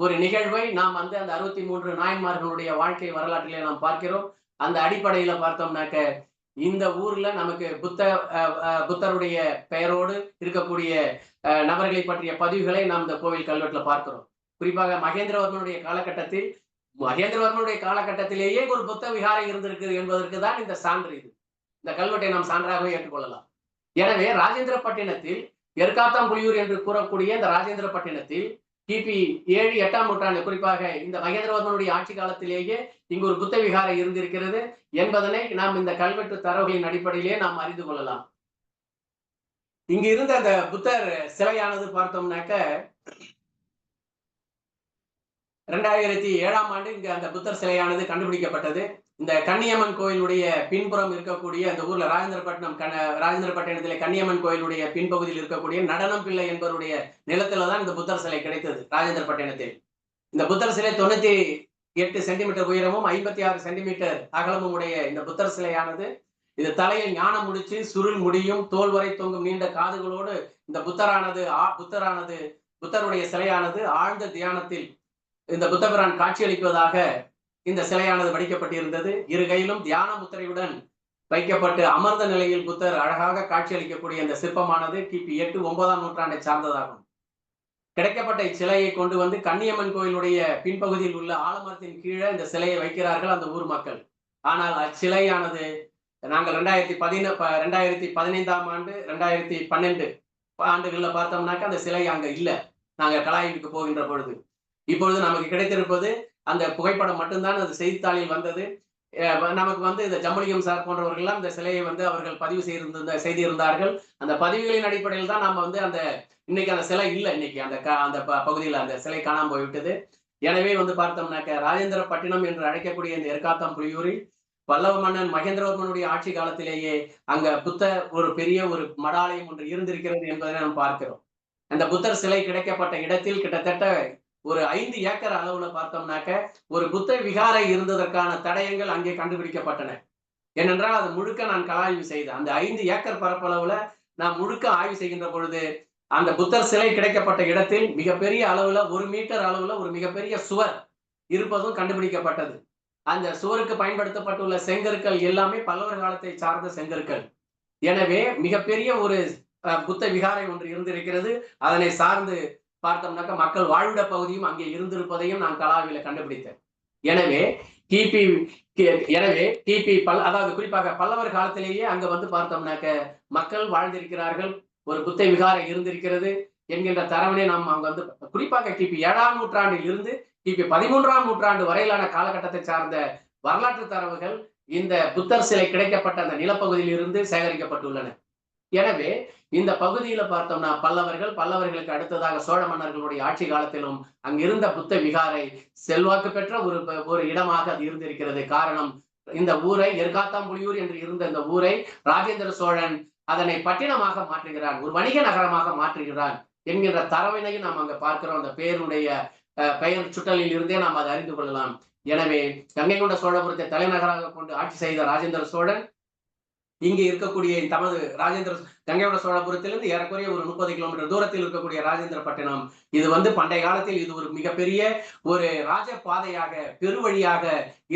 B: ஒரு நிகழ்வை நாம் வந்து அந்த 63 நாயன்மார்களுடைய வாழ்க்கை வரலாற்றிலே நாம் பார்க்கிறோம். அந்த அடிப்படையில பார்த்தோம்னாக்க இந்த ஊர்ல நமக்கு புத்தருடைய பெயரோடு இருக்கக்கூடிய நபர்களை பற்றிய பதிவுகளை நாம் இந்த கோவில் கல்வெட்டுல பார்க்கிறோம். குறிப்பாக மகேந்திரவர்மனுடைய காலகட்டத்திலேயே ஒரு புத்த விகாரம் இருந்திருக்கு என்பதற்கு தான் இந்த சான்று. இது இந்த கல்வெட்டை நாம் சான்றாகவே ஏற்றுக்கொள்ளலாம். எனவே ராஜேந்திர பட்டினத்தில் எருக்காத்தாம் புலியூர் என்று கூறக்கூடிய இந்த ராஜேந்திர பட்டினத்தில் கிபி 7, 8ஆம் நூற்றாண்டு, குறிப்பாக இந்த மகேந்திரவர்மனுடைய ஆட்சி காலத்திலேயே இங்கு ஒரு புத்த விகாரை இருந்திருக்கிறது என்பதனை நாம் இந்த கல்வெட்டு தரவுகளின் அடிப்படையிலே நாம் அறிந்து கொள்ளலாம். இங்கு இருந்த அந்த புத்தர் சிலையானது பார்த்தோம்னாக்க 2007ஆம் ஆண்டு இங்கு அந்த புத்தர் சிலையானது கண்டுபிடிக்கப்பட்டது. இந்த கன்னியம்மன் கோயிலுடைய பின்புறம் இருக்கக்கூடிய அந்த ஊர்ல ராஜேந்திரப்பட்டினத்திலே கன்னியம்மன் கோயிலுடைய பின்பகுதியில் இருக்கக்கூடிய நடனம் பிள்ளை என்பவருடைய நிலத்தில்தான் இந்த புத்தர் சிலை கிடைத்தது ராஜேந்திரப்பட்டினத்தில். இந்த புத்தர் சிலை 98 சென்டிமீட்டர் உயரமும் 56 சென்டிமீட்டர் அகலமும் உடைய இந்த புத்தர் சிலையானது, இது தலையில் ஞான முடிச்சு, சுருள் முடியும், தோல் வரை தொங்கும் நீண்ட காதுகளோடு இந்த புத்தருடைய சிலையானது ஆழ்ந்த தியானத்தில் இந்த புத்தபிரான் காட்சியளிப்பதாக இந்த சிலையானது வடிக்கப்பட்டிருந்தது. இரு கையிலும் தியான முத்திரையுடன் வைக்கப்பட்டு அமர்ந்த நிலையில் புத்தர் அழகாக காட்சியளிக்கக்கூடிய இந்த சிற்பமானது கிபி 8, 9ஆம் நூற்றாண்டை சார்ந்ததாகும். கிடைக்கப்பட்ட இச்சிலையை கொண்டு வந்து கன்னியம்மன் கோயிலுடைய பின்பகுதியில் உள்ள ஆலமரத்தின் கீழே இந்த சிலையை வைக்கிறார்கள் அந்த ஊர் மக்கள். ஆனால் அச்சிலையானது நாங்கள் 2015ஆம் ஆண்டு 2012 ஆண்டுகள்ல பார்த்தோம்னாக்க அந்த சிலை அங்க இல்ல. நாங்கள் கலாய்வுக்கு போகின்ற பொழுது இப்பொழுது நமக்கு கிடைத்திருப்பது அந்த புகைப்படம் மட்டும்தான். அந்த செய்தித்தாளில் வந்தது. நமக்கு வந்து இந்த ஜம்புலிங்கம் சார் போன்றவர்கள்லாம் இந்த சிலையை வந்து அவர்கள் பதிவு செய்திருந்தார்கள். அந்த பதிவுகளின் அடிப்படையில் தான் நாம வந்து அந்த இன்னைக்கு அந்த சிலை இல்லை. இன்னைக்கு அந்த பகுதியில் அந்த சிலை காணாமல் போய்விட்டது. எனவே வந்து பார்த்தோம்னாக்க ராஜேந்திரப்பட்டினம் என்று அழைக்கக்கூடிய இந்த எர்காத்தாம்புலியூரில் பல்லவ மன்னன் மகேந்திரவர்மனுடைய ஆட்சி காலத்திலேயே அங்க ஒரு பெரிய ஒரு மடாலயம் ஒன்று இருந்திருக்கிறது என்பதை நாம் பார்க்கிறோம். அந்த புத்தர் சிலை கிடைக்கப்பட்ட இடத்தில் கிட்டத்தட்ட ஒரு 5 ஏக்கர் அளவுல பார்த்தோம்னாக்க ஒரு புத்த விகாரை இருந்ததற்கான தடயங்கள் அங்கே கண்டுபிடிக்கப்பட்டன. ஏனென்றால் அது முழுக்க நான் கலாய்வு செய்தேன். அந்த 5 ஏக்கர் பரப்பளவுல நான் முழுக்க ஆய்வு செய்கின்ற பொழுது அந்த புத்தர் சிலை கிடைக்கப்பட்ட இடத்தில் மிகப்பெரிய அளவுல 1 மீட்டர் அளவுல ஒரு மிகப்பெரிய சுவர் இருப்பதும் கண்டுபிடிக்கப்பட்டது. அந்த சுவருக்கு பயன்படுத்தப்பட்டுள்ள செங்கற்கள் எல்லாமே பல்லவர் காலத்தை சார்ந்த செங்கற்கள். எனவே மிகப்பெரிய ஒரு புத்த விகாரை ஒன்று இருந்திருக்கிறது. அதனை சார்ந்து பார்த்தோம்னாக்க மக்கள் வாழ்விட பகுதியும் அங்கே இருந்திருப்பதையும் நான் கலாவில கண்டுபிடித்தேன். எனவே அதாவது குறிப்பாக பல்லவர் காலத்திலேயே அங்க வந்து பார்த்தோம்னாக்க மக்கள் வாழ்ந்திருக்கிறார்கள், ஒரு புத்த விகாரை இருந்திருக்கிறது என்கின்ற தரவினை நாம் அங்க வந்து குறிப்பாக கிபி 7ஆம் நூற்றாண்டில் இருந்து கிபி 13ஆம் நூற்றாண்டு வரையிலான காலகட்டத்தை சார்ந்த வரலாற்று தரவுகள் இந்த புத்தர் சிலை கிடைக்கப்பட்ட அந்த நிலப்பகுதியில் இருந்து சேகரிக்கப்பட்டுள்ளன. எனவே இந்த பகுதியில பார்த்தோம்னா பல்லவர்களுக்கு அடுத்ததாக சோழ மன்னர்களுடைய ஆட்சி காலத்திலும் அங்கிருந்த புத்த விகாரை செல்வாக்கு பெற்ற ஒரு இடமாக அது இருந்திருக்கிறது. காரணம், இந்த ஊரை எர்காத்தாம்புலியூர் என்று இருந்த இந்த ஊரை ராஜேந்திர சோழன் அதனை பட்டினமாக மாற்றுகிறான், ஒரு வணிக நகரமாக மாற்றுகிறான் என்கின்ற தரவினையும் நாம் அங்க பார்க்கிறோம். அந்த பெயர் சுட்டலில் இருந்தே நாம் அதை அறிந்து கொள்ளலாம். எனவே கங்கை கொண்ட சோழபுரத்தை தலைநகராக கொண்டு ஆட்சி செய்த ராஜேந்திர சோழன் இங்கு இருக்கக்கூடிய தமது கங்கை கொண்ட சோழபுரத்திலிருந்து ஏறக்குறைய ஒரு 30 கிலோமீட்டர் தூரத்தில் இருக்கக்கூடிய ராஜேந்திரப்பட்டினம், இது வந்து பண்டைய காலத்தில் இது ஒரு மிகப்பெரிய ஒரு ராஜ பாதையாக பெருவழியாக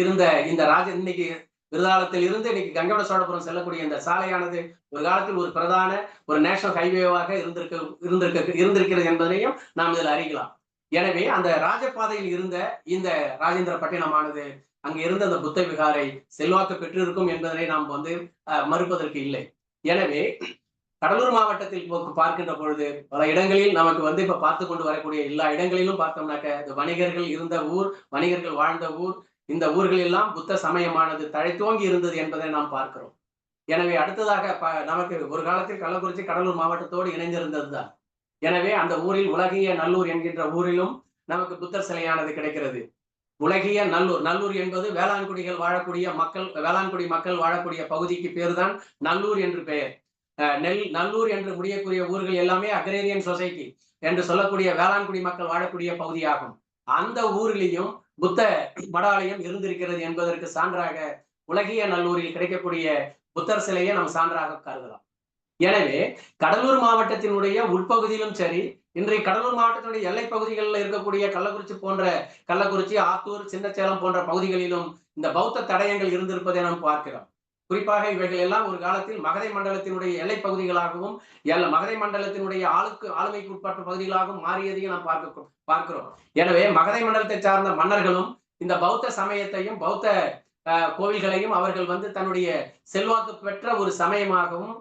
B: இருந்த இந்த இன்னைக்கு விருதாலத்தில் இருந்து இன்னைக்கு கங்கை கொண்ட சோழபுரம் செல்லக்கூடிய இந்த சாலையானது ஒரு காலத்தில் ஒரு பிரதான ஒரு நேஷனல் ஹைவேவாக இருந்திருக்கிறது என்பதனையும் நாம் இதில் அறியலாம். எனவே அந்த ராஜபாதையில் இருந்த இந்த ராஜேந்திரப்பட்டினமானது அங்க இருந்த அந்த புத்த விகாரை செல்வாக்கு பெற்றிருக்கும் என்பதனை நாம் வந்து மறுப்பதற்கு இல்லை. எனவே கடலூர் மாவட்டத்தில் பார்க்கின்ற பொழுது பல இடங்களில் நமக்கு வந்து இப்ப பார்த்து கொண்டு வரக்கூடிய எல்லா இடங்களிலும் பார்த்தோம்னாக்க வணிகர்கள் இருந்த ஊர், வணிகர்கள் வாழ்ந்த ஊர், இந்த ஊர்கள் எல்லாம் புத்த சமயமானது தழைத்தோங்கி இருந்தது என்பதை நாம் பார்க்கிறோம். எனவே அடுத்ததாக நமக்கு ஒரு காலத்தில் கள்ளக்குறிச்சி கடலூர் மாவட்டத்தோடு இணைந்திருந்தது தான். எனவே அந்த ஊரில் உலகிய நல்லூர் என்கின்ற ஊரிலும் நமக்கு புத்தர் சிலையானது கிடைக்கிறது. உலகிய நல்லூர் என்பது வேளாண்குடி மக்கள் வாழக்கூடிய பகுதிக்கு பேர் தான் நல்லூர் என்று பெயர். நல்லூர் என்று முடியக்கூடிய ஊர்கள் எல்லாமே அக்ரேரியன் சொசைட்டி என்று சொல்லக்கூடிய வேளாண்குடி மக்கள் வாழக்கூடிய பகுதியாகும். அந்த ஊரிலேயும் புத்த மடாலயம் இருந்திருக்கிறது என்பதற்கு சான்றாக உலகிய நல்லூரில் கிடைக்கக்கூடிய புத்தர் சிலையை நாம் சான்றாக கருதலாம். எனவே கடலூர் மாவட்டத்தினுடைய உட்பகுதியிலும் சரி, இன்றைய கடலூர் மாவட்டத்தினுடைய எல்லை பகுதிகளில் இருக்கக்கூடிய கள்ளக்குறிச்சி, ஆத்தூர், சின்னச்சேலம் போன்ற பகுதிகளிலும் இந்த பௌத்த தடயங்கள் இருந்திருப்பதை நாம் பார்க்கிறோம். குறிப்பாக இவைகள் எல்லாம் ஒரு காலத்தில் மகதை மண்டலத்தினுடைய எல்லை பகுதிகளாகவும் மகதை மண்டலத்தினுடைய ஆளுமைக்கு உட்பட்ட பகுதிகளாகவும் மாறியதையும் நாம் பார்க்கிறோம். எனவே மகதை மண்டலத்தை சார்ந்த மன்னர்களும் இந்த பௌத்த சமயத்தையும் பௌத்த கோவில்களையும் அவர்கள் வந்து தன்னுடைய செல்வாக்கு பெற்ற ஒரு சமயமாகவும்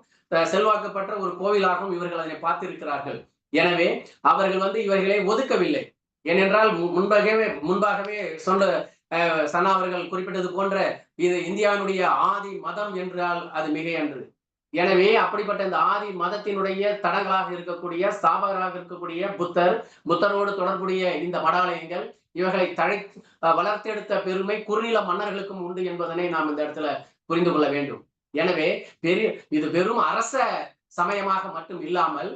B: செல்வாக்கு பெற்ற ஒரு கோவிலாகவும் இவர்கள் அதனை பார்த்திருக்கிறார்கள். எனவே அவர்கள் வந்து இவர்களை ஒதுக்கவில்லை. ஏனென்றால் முன்பாகவே சொன்ன சனா அவர்கள் குறிப்பிட்டது போன்ற இது இந்தியாவினுடைய ஆதி மதம் என்றால் அது மிகையன்று. எனவே அப்படிப்பட்ட இந்த ஆதி மதத்தினுடைய தடங்களாக இருக்கக்கூடிய ஸ்தாபகராக இருக்கக்கூடிய புத்தரோடு தொடர்புடைய இந்த மடாலயங்கள் இவர்களை வளர்த்தெடுத்த பெருமை குறுநில மன்னர்களுக்கும் உண்டு என்பதனை நாம் இந்த இடத்துல புரிந்து கொள்ள வேண்டும். எனவே இது வெறும் அரச சமயமாக மட்டும் இல்லாமல்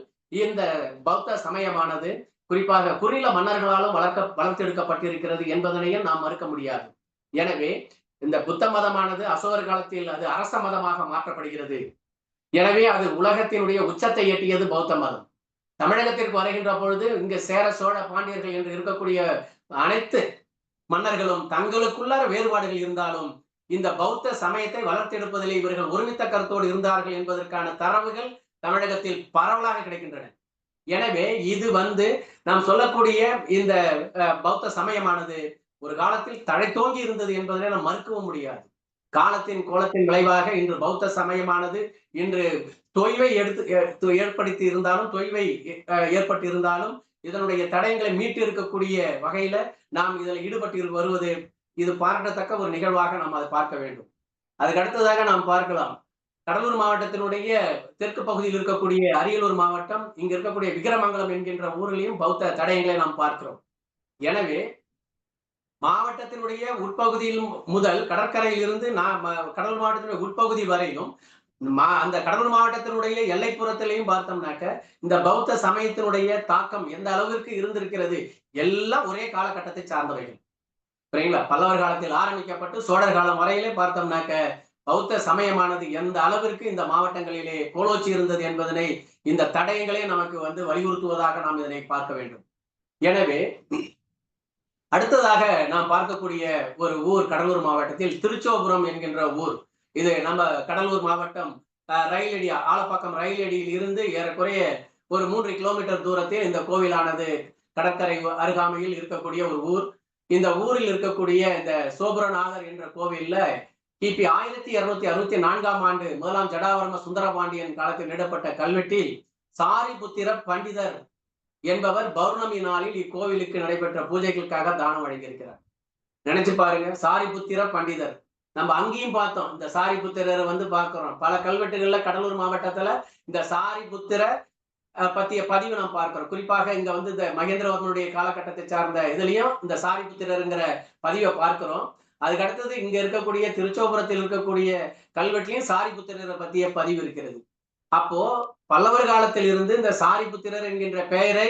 B: இந்த பௌத்த சமயமானது குறிப்பாக குறுநில மன்னர்களாலும் வளர்த்தெடுக்கப்பட்டிருக்கிறது என்பதனையும் நாம் மறுக்க முடியாது. எனவே இந்த புத்த மதமானது அசோகர் காலத்தில் அது அரச மதமாக மாற்றப்படுகிறது. எனவே அது உலகத்தினுடைய உச்சத்தை எட்டியது பௌத்த மதம். தமிழகத்திற்கு வருகின்ற பொழுது இங்கு சேர சோழ பாண்டியர்கள் என்று இருக்கக்கூடிய அனைத்து மன்னர்களும் தங்களுக்குள்ள வேறுபாடுகள் இருந்தாலும் இந்த பௌத்த சமயத்தை வளர்த்தெடுப்பதிலே இவர்கள் ஒருமித்த கருத்தோடு இருந்தார்கள் என்பதற்கான தரவுகள் தமிழகத்தில் பரவலாக கிடைக்கின்றன. எனவே இது நாம் சொல்லக்கூடிய இந்த பௌத்த சமயமானது ஒரு காலத்தில் தழைத்தோங்கி இருந்தது என்பதை நாம் மறுக்கவும் முடியாது. காலத்தின் கோலத்தின் விளைவாக இன்று பௌத்த சமயமானது இன்று தொய்வை ஏற்படுத்தி இருந்தாலும் ஏற்பட்டு இருந்தாலும் இதனுடைய தடயங்களை மீட்டு இருக்கக்கூடிய வகையில நாம் இதில் ஈடுபட்டு வருவது இது பாராட்டத்தக்க ஒரு நிகழ்வாக நாம் அதை பார்க்க வேண்டும். அதுக்கு அடுத்ததாக நாம் பார்க்கலாம், கடலூர் மாவட்டத்தினுடைய தெற்கு பகுதியில் இருக்கக்கூடிய அரியலூர் மாவட்டம், இங்க இருக்கக்கூடிய விக்கிரமங்கலம் என்கின்ற ஊரிலையும் பௌத்த தடயங்களை நாம் பார்க்கிறோம். எனவே மாவட்டத்தினுடைய உட்பகுதியில் முதல் கடற்கரையில் இருந்து கடலூர் மாவட்டத்தினுடைய உட்பகுதி வரையிலும் அந்த கடலூர் மாவட்டத்தினுடைய எல்லைப்புறத்திலையும் பார்த்தோம்னாக்க இந்த பௌத்த சமயத்தினுடைய தாக்கம் எந்த அளவிற்கு இருந்திருக்கிறது எல்லாம் ஒரே காலகட்டத்தை சார்ந்தவைகள். சரிங்களா? பல்லவர் காலத்தில் ஆரம்பிக்கப்பட்டு சோழர் காலம் வரையிலே பார்த்தோம்னாக்க பௌத்த சமயமானது எந்த அளவிற்கு இந்த மாவட்டங்களிலே கோலோச்சி இருந்தது என்பதனை இந்த தடயங்களே நமக்கு வலியுறுத்துவதாக நாம் இதனை பார்க்க வேண்டும். எனவே அடுத்ததாக நாம் பார்க்கக்கூடிய ஒரு ஊர் கடலூர் மாவட்டத்தில் திருச்சோபுரம் என்கின்ற ஊர். இது நம்ம கடலூர் மாவட்டம் ரயிலடி ஆலப்பாக்கம் ரயிலடியில் இருந்து ஏறக்குறைய ஒரு 3 கிலோமீட்டர் தூரத்தில் இந்த கோவிலானது கடற்கரை அருகாமையில் இருக்கக்கூடிய ஒரு ஊர். இந்த ஊரில் இருக்கக்கூடிய இந்த சோபுரநாதர் என்ற கோவில்ல கிபி 1264ஆம் ஆண்டு முதலாம் ஜடாவர்ம சுந்தரபாண்டியன் காலத்தில் இடப்பட்ட கல்வெட்டில் சாரிபுத்திர பண்டிதர் என்பவர் பௌர்ணமி நாளில் இக்கோவிலுக்கு நடைபெற்ற பூஜைகளுக்காக தானம் வழங்கியிருக்கிறார். நினைச்சு பாருங்க, சாரிபுத்திர பண்டிதர். நம்ம அங்கேயும் பார்த்தோம், இந்த சாரிபுத்திரரை பார்க்கிறோம். பல கல்வெட்டுகள்ல கடலூர் மாவட்டத்துல இந்த சாரிபுத்திர பத்திய பதிவு நாம் பார்க்கிறோம். குறிப்பாக இங்க இந்த மகேந்திரவர்மனுடைய காலகட்டத்தை சார்ந்த இதுலயும் இந்த சாரிபுத்திரருங்கிற பதிவை பார்க்கிறோம். அதுக்கு அடுத்தது இங்க இருக்கக்கூடிய திருச்சோபுரத்தில் இருக்கக்கூடிய கல்வெட்டிலையும் சாரிபுத்திரரை பத்திய பதிவு இருக்கிறது. அப்போ பல்லவர் காலத்தில் இருந்து இந்த சாரிபுத்திரர் என்கின்ற பெயரை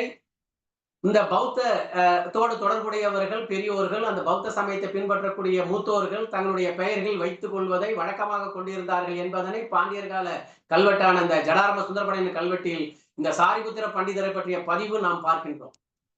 B: இந்த பௌத்தத்தோடு தொடர்புடையவர்கள், பெரியோர்கள், அந்த பௌத்த சமயத்தை பின்பற்றக்கூடிய மூத்தோர்கள் தங்களுடைய பெயர்கள் வைத்துக் கொள்வதை வழக்கமாக கொண்டிருந்தார்கள் என்பதனை பாண்டியர் கால கல்வெட்டான இந்த ஜடாரம சுந்தரபாண்டியன் கல்வெட்டில் இந்த சாரிபுத்திர பண்டிதரை பற்றிய பதிவு நாம் பார்க்கின்றோம்.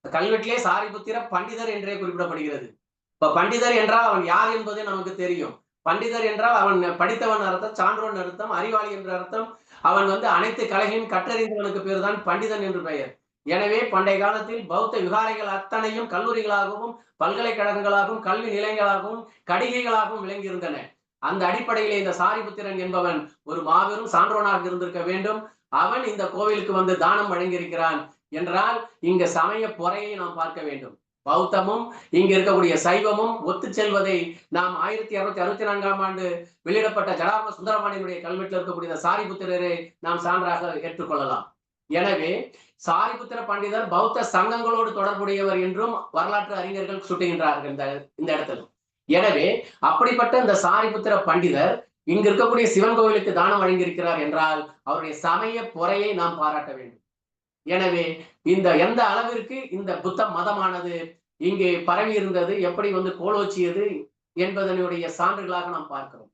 B: கல்வெட்டிலே சாரிபுத்திர பண்டிதர் என்றே குறிப்பிடப்படுகிறது. இப்ப பண்டிதர் என்றால் அவன் யார் என்பது நமக்கு தெரியும். பண்டிதர் என்றால் அவன் படித்தவன் அர்த்தம், சான்றோன் அர்த்தம், அறிவாளி என்ற அர்த்தம். அவன் அனைத்து கலைகளையும் கற்றறிந்தவனுக்கு பேர் தான் பண்டிதன் என்று பெயர். எனவே பண்டைய காலத்தில் பௌத்த விகாரைகள் அத்தனையும் கல்லூரிகளாகவும் பல்கலைக்கழகங்களாகவும் கல்வி நிலையங்களாகவும் கடிகைகளாகவும் விளங்கியிருந்தன. அந்த அடிப்படையிலே இந்த சாரிபுத்திரன் என்பவன் ஒரு மாபெரும் சான்றோனாக இருந்திருக்க வேண்டும். அவன் இந்த கோவிலுக்கு தானம் வழங்கியிருக்கிறான் என்றால் இங்க சமய பொறையை நாம் பார்க்க வேண்டும். பௌத்தமும் இங்க இருக்கக்கூடிய சைவமும் ஒத்து செல்வதை நாம் 1264ஆம் ஆண்டு வெளியிடப்பட்ட ஜடாரம சுந்தரபாண்டியனுடைய கல்வெட்டில் இருக்கக்கூடிய சாரிபுத்திரரை நாம் சான்றாக ஏற்றுக்கொள்ளலாம். எனவே சாரிபுத்திர பண்டிதர் பௌத்த சங்கங்களோடு தொடர்புடையவர் என்றும் வரலாற்று அறிஞர்கள் சுட்டுகின்றார்கள் இந்த இடத்துல. எனவே அப்படிப்பட்ட இந்த சாரிபுத்திர பண்டிதர் இங்க இருக்கக்கூடிய சிவன் கோவிலுக்கு தானம் வழங்கியிருக்கிறார் என்றால் அவருடைய சமய பொறையை நாம் பாராட்ட வேண்டும். எனவே எந்த அளவிற்கு இந்த புத்த மதமானது இங்கே பரவி இருந்தது, எப்படி கோலோச்சியது என்பதனுடைய சான்றுகளாக நாம் பார்க்கிறோம்.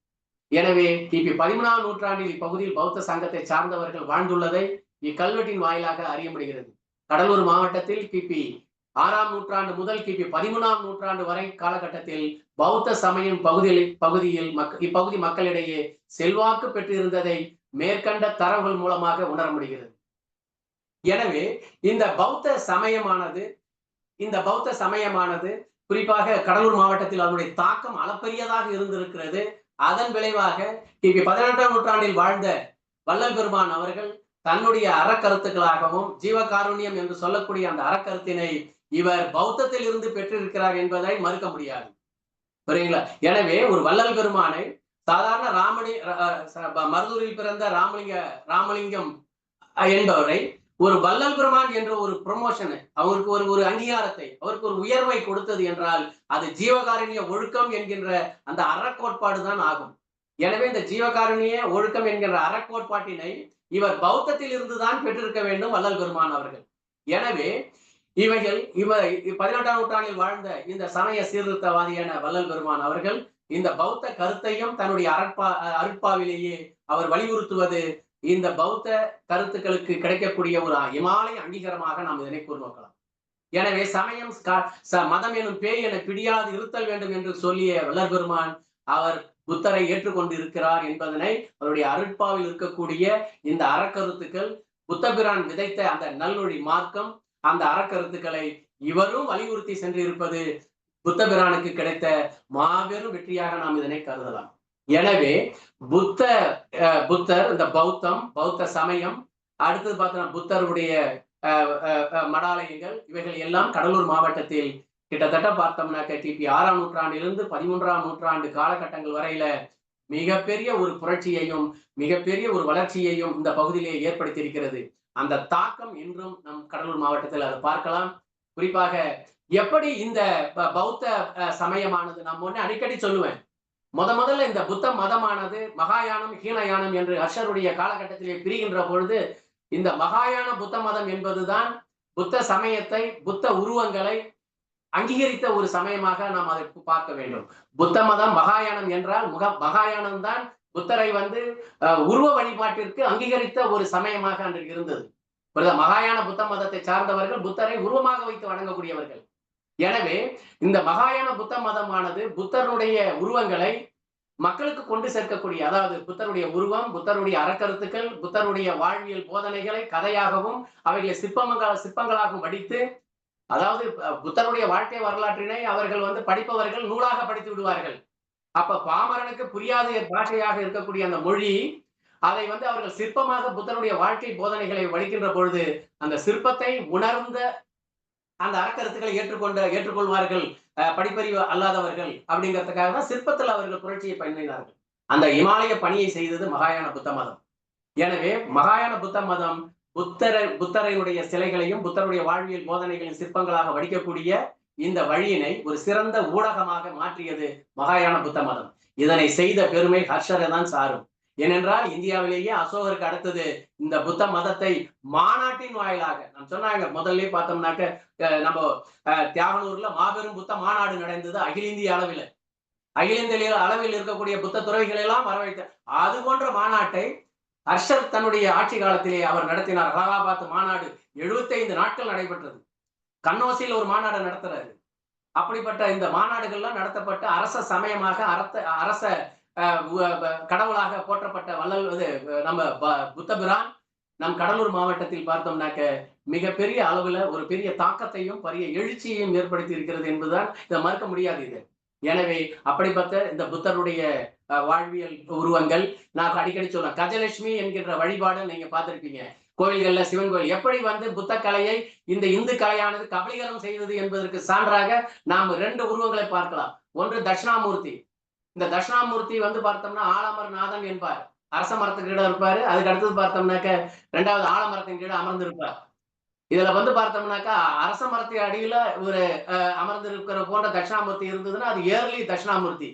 B: எனவே கிபி 13ஆம் நூற்றாண்டில் இப்பகுதியில் பௌத்த சங்கத்தை சார்ந்தவர்கள் வாழ்ந்துள்ளதை இக்கல்வெட்டின் வாயிலாக அறிய முடிகிறது. கடலூர் மாவட்டத்தில் கிபி 6ஆம் நூற்றாண்டு முதல் கிபி 13ஆம் நூற்றாண்டு வரை காலகட்டத்தில் பௌத்த சமயம் பகுதியில் இப்பகுதி மக்களிடையே செல்வாக்கு பெற்றிருந்ததை மேற்கண்ட தரவுகள் மூலமாக உணர முடிகிறது. எனவே இந்த பௌத்த சமயமானது குறிப்பாக கடலூர் மாவட்டத்தில் அதனுடைய தாக்கம் அளப்பரியதாக இருந்திருக்கிறது. அதன் விளைவாக கிபி 18ஆம் நூற்றாண்டில் வாழ்ந்த வள்ளல் பெருமான் அவர்கள் தன்னுடைய அறக்கருத்துக்களாகவும் ஜீவகாருண்யம் என்று சொல்லக்கூடிய அந்த அறக்கருத்தினை இவர் பௌத்தத்தில் இருந்து பெற்றிருக்கிறார் என்பதை மறுக்க முடியாது. புரியுங்களா? எனவே ஒரு வள்ளல் பெருமானை சாதாரண மருதூரில் பிறந்த ராமலிங்கம் என்பவரை ஒரு வள்ளல் பெருமான் என்ற ஒரு ப்ரொமோஷன், அவருக்கு ஒரு அங்கீகாரத்தை, அவருக்கு ஒரு உயர்வை கொடுத்தது என்றால் அது ஜீவகாருண்ய ஒழுக்கம் என்கின்ற அந்த அறக்கோட்பாடு தான் ஆகும். எனவே இந்த ஜீவகாருண்ய ஒழுக்கம் என்கின்ற அறக்கோட்பாட்டினை இவர் பௌத்தத்தில் இருந்துதான் பெற்றிருக்க வேண்டும் வள்ளல் பெருமான் அவர்கள். எனவே இவர் 18ஆம் நூற்றாண்டில் வாழ்ந்த இந்த சமய சீர்திருத்தவாதியான வள்ளல் பெருமான் அவர்கள் இந்த பௌத்த கருத்தையும் தன்னுடைய அருட்பாவிலேயே அவர் வலியுறுத்துவது இந்த பௌத்த கருத்துக்களுக்கு கிடைக்கக்கூடிய ஒரு இமாலய அங்கீகாரமாக நாம் இதனை கூர்நோக்கலாம். எனவே சமயம் மதம் எனும் பேய் என பிடியாது இருத்தல் வேண்டும் என்று சொல்லிய வள்ளல் பெருமான் அவர் புத்தரை ஏற்றுக்கொண்டு இருக்கிறார் என்பதனை அவருடைய அருட்பாவில் இருக்கக்கூடிய இந்த அறக்கருத்துக்கள், புத்தபிரான் விதைத்த அந்த நல்லொழி மார்க்கம், அந்த அறக்கருத்துக்களை இவரும் வலியுறுத்தி சென்றிருப்பது புத்தபிரானுக்கு கிடைத்த மாபெரும் வெற்றியாக நாம் இதனை கருதலாம். எனவே புத்தர் இந்த பௌத்த சமயம், அடுத்தது பார்த்தோம்னா புத்தருடைய மடாலயங்கள், இவைகள் எல்லாம் கடலூர் மாவட்டத்தில் கிட்டத்தட்ட பார்த்தோம்னாக்க கிபி 6ஆம் நூற்றாண்டிலிருந்து 13ஆம் நூற்றாண்டு காலகட்டங்கள் வரையில மிகப்பெரிய ஒரு புரட்சியையும் மிகப்பெரிய ஒரு வளர்ச்சியையும் இந்த பகுதியிலே ஏற்படுத்தி இருக்கிறது. அந்த தாக்கம் இன்றும் நம் கடலூர் மாவட்டத்தில் அதை பார்க்கலாம். குறிப்பாக எப்படி இந்த பௌத்த சமயமானது, நான் முன்னே அடிக்கடி சொல்லுவேன், முதல்ல இந்த புத்த மதமானது மகாயானம் ஹீனயானம் என்று ஹர்ஷருடைய காலகட்டத்திலே பிரிகின்ற பொழுது இந்த மகாயான புத்த மதம் என்பதுதான் புத்த சமயத்தை, புத்த உருவங்களை அங்கீகரித்த ஒரு சமயமாக நாம் அதை பார்க்க வேண்டும். புத்த மதம் மகாயானம் என்றால் மகாயானம் தான் புத்தரை உருவ வழிபாட்டிற்கு அங்கீகரித்த ஒரு சமயமாக அன்று இருந்தது. மகாயான புத்த மதத்தை சார்ந்தவர்கள் புத்தரை உருவமாக வைத்து வணங்கக்கூடியவர்கள். எனவே இந்த மகாயான புத்த மதமானது புத்தருடைய உருவங்களை மக்களுக்கு கொண்டு சேர்க்கக்கூடிய, அதாவது புத்தருடைய உருவம், புத்தருடைய அறக்கருத்துக்கள், புத்தருடைய வாழ்வியல் போதனைகளை கதையாகவும் அவைகளை சிற்பங்களாகவும் வடித்து, அதாவது புத்தருடைய வாழ்க்கை வரலாற்றினை அவர்கள் படிப்பவர்கள் நூலாக படித்து விடுவார்கள். அப்ப பாமரனுக்கு புரியாத பாஷையாக இருக்கக்கூடிய அந்த மொழி, அதை அவர்கள் சிற்பமாக புத்தருடைய வாழ்க்கை போதனைகளை வடிக்கின்ற பொழுது அந்த சிற்பத்தை உணர்ந்த அந்த அறக்கருத்துக்களை ஏற்றுக்கொள்வார்கள் படிப்பறிவு அல்லாதவர்கள். அப்படிங்கிறதுக்காக தான் சிற்பத்தில் அவர்கள் புரட்சியை பண்ணினார்கள். அந்த இமாலய பணியை செய்தது மகாயான புத்த மதம். எனவே மகாயான புத்த மதம் புத்தரையுடைய சிலைகளையும் புத்தருடைய வாழ்வியல் போதனைகளின் சிற்பங்களாக வடிக்கக்கூடிய இந்த வழியினை ஒரு சிறந்த ஊடகமாக மாற்றியது மகாயான புத்த மதம். இதனை செய்த பெருமை ஹர்ஷரை தான் சாரும். ஏனென்றால் இந்தியாவிலேயே அசோகருக்கு அடுத்தது இந்த புத்த மதத்தை மாநாட்டின் வாயிலாக, நாம் சொன்னாங்க முதல்ல பார்த்தோம்னாக்க நம்ம தியாகனூர்ல மாபெரும் புத்த மாநாடு நடந்தது. அகில இந்திய அளவில் இருக்கக்கூடிய புத்த துறவிகள் எல்லாம் வரவைத்த அது போன்ற மாநாட்டை ஹர்ஷர் தன்னுடைய ஆட்சி காலத்திலே அவர் நடத்தினார். அலகாபாத் மாநாடு 75 நாட்கள் நடைபெற்றது. கன்னோசியில் ஒரு மாநாடு நடத்துறாரு. அப்படிப்பட்ட இந்த மாநாடுகள்லாம் நடத்தப்பட்ட அரச சமயமாக அரச கடவுளாக போற்றப்பட்ட வள்ளல் நம்ம புத்தபிரான் நம் கடலூர் மாவட்டத்தில் பார்த்தோம்னாக்க மிகப்பெரிய அளவுல ஒரு பெரிய தாக்கத்தையும் பெரிய எழுச்சியையும் ஏற்படுத்தி இருக்கிறது என்பதுதான் இதை மறுக்க முடியாது. இது எனவே அப்படிப்பட்ட இந்த புத்தருடைய வாழ்வியல் உருவங்கள், நான் அடிக்கடி சொல்றேன், கஜலட்சுமி என்கின்ற வழிபாடு நீங்க பார்த்திருப்பீங்க கோவில்கள்ல. சிவன் கோவில் எப்படி புத்த கலையை இந்த இந்து கலையானது கபலீகரம் செய்தது என்பதற்கு சான்றாக நாம் 2 உருவங்களை பார்க்கலாம். ஒன்று தட்சிணாமூர்த்தி. இந்த தட்சிணாமூர்த்தி பார்த்தோம்னா ஆலமரநாதன் என்பார், அரச மரத்துக்கு கீழே இருப்பாரு. அதுக்கு அடுத்தது பார்த்தோம்னாக்க 2வது ஆலமரத்தின் கீழே அமர்ந்து இருப்பார். இதுல பார்த்தோம்னாக்கா அரச மரத்தின் அடியில ஒரு அமர்ந்து இருக்கிற போன்ற தட்சிணாமூர்த்தி இருந்ததுன்னா அது ஏர்லி தட்சிணாமூர்த்தி.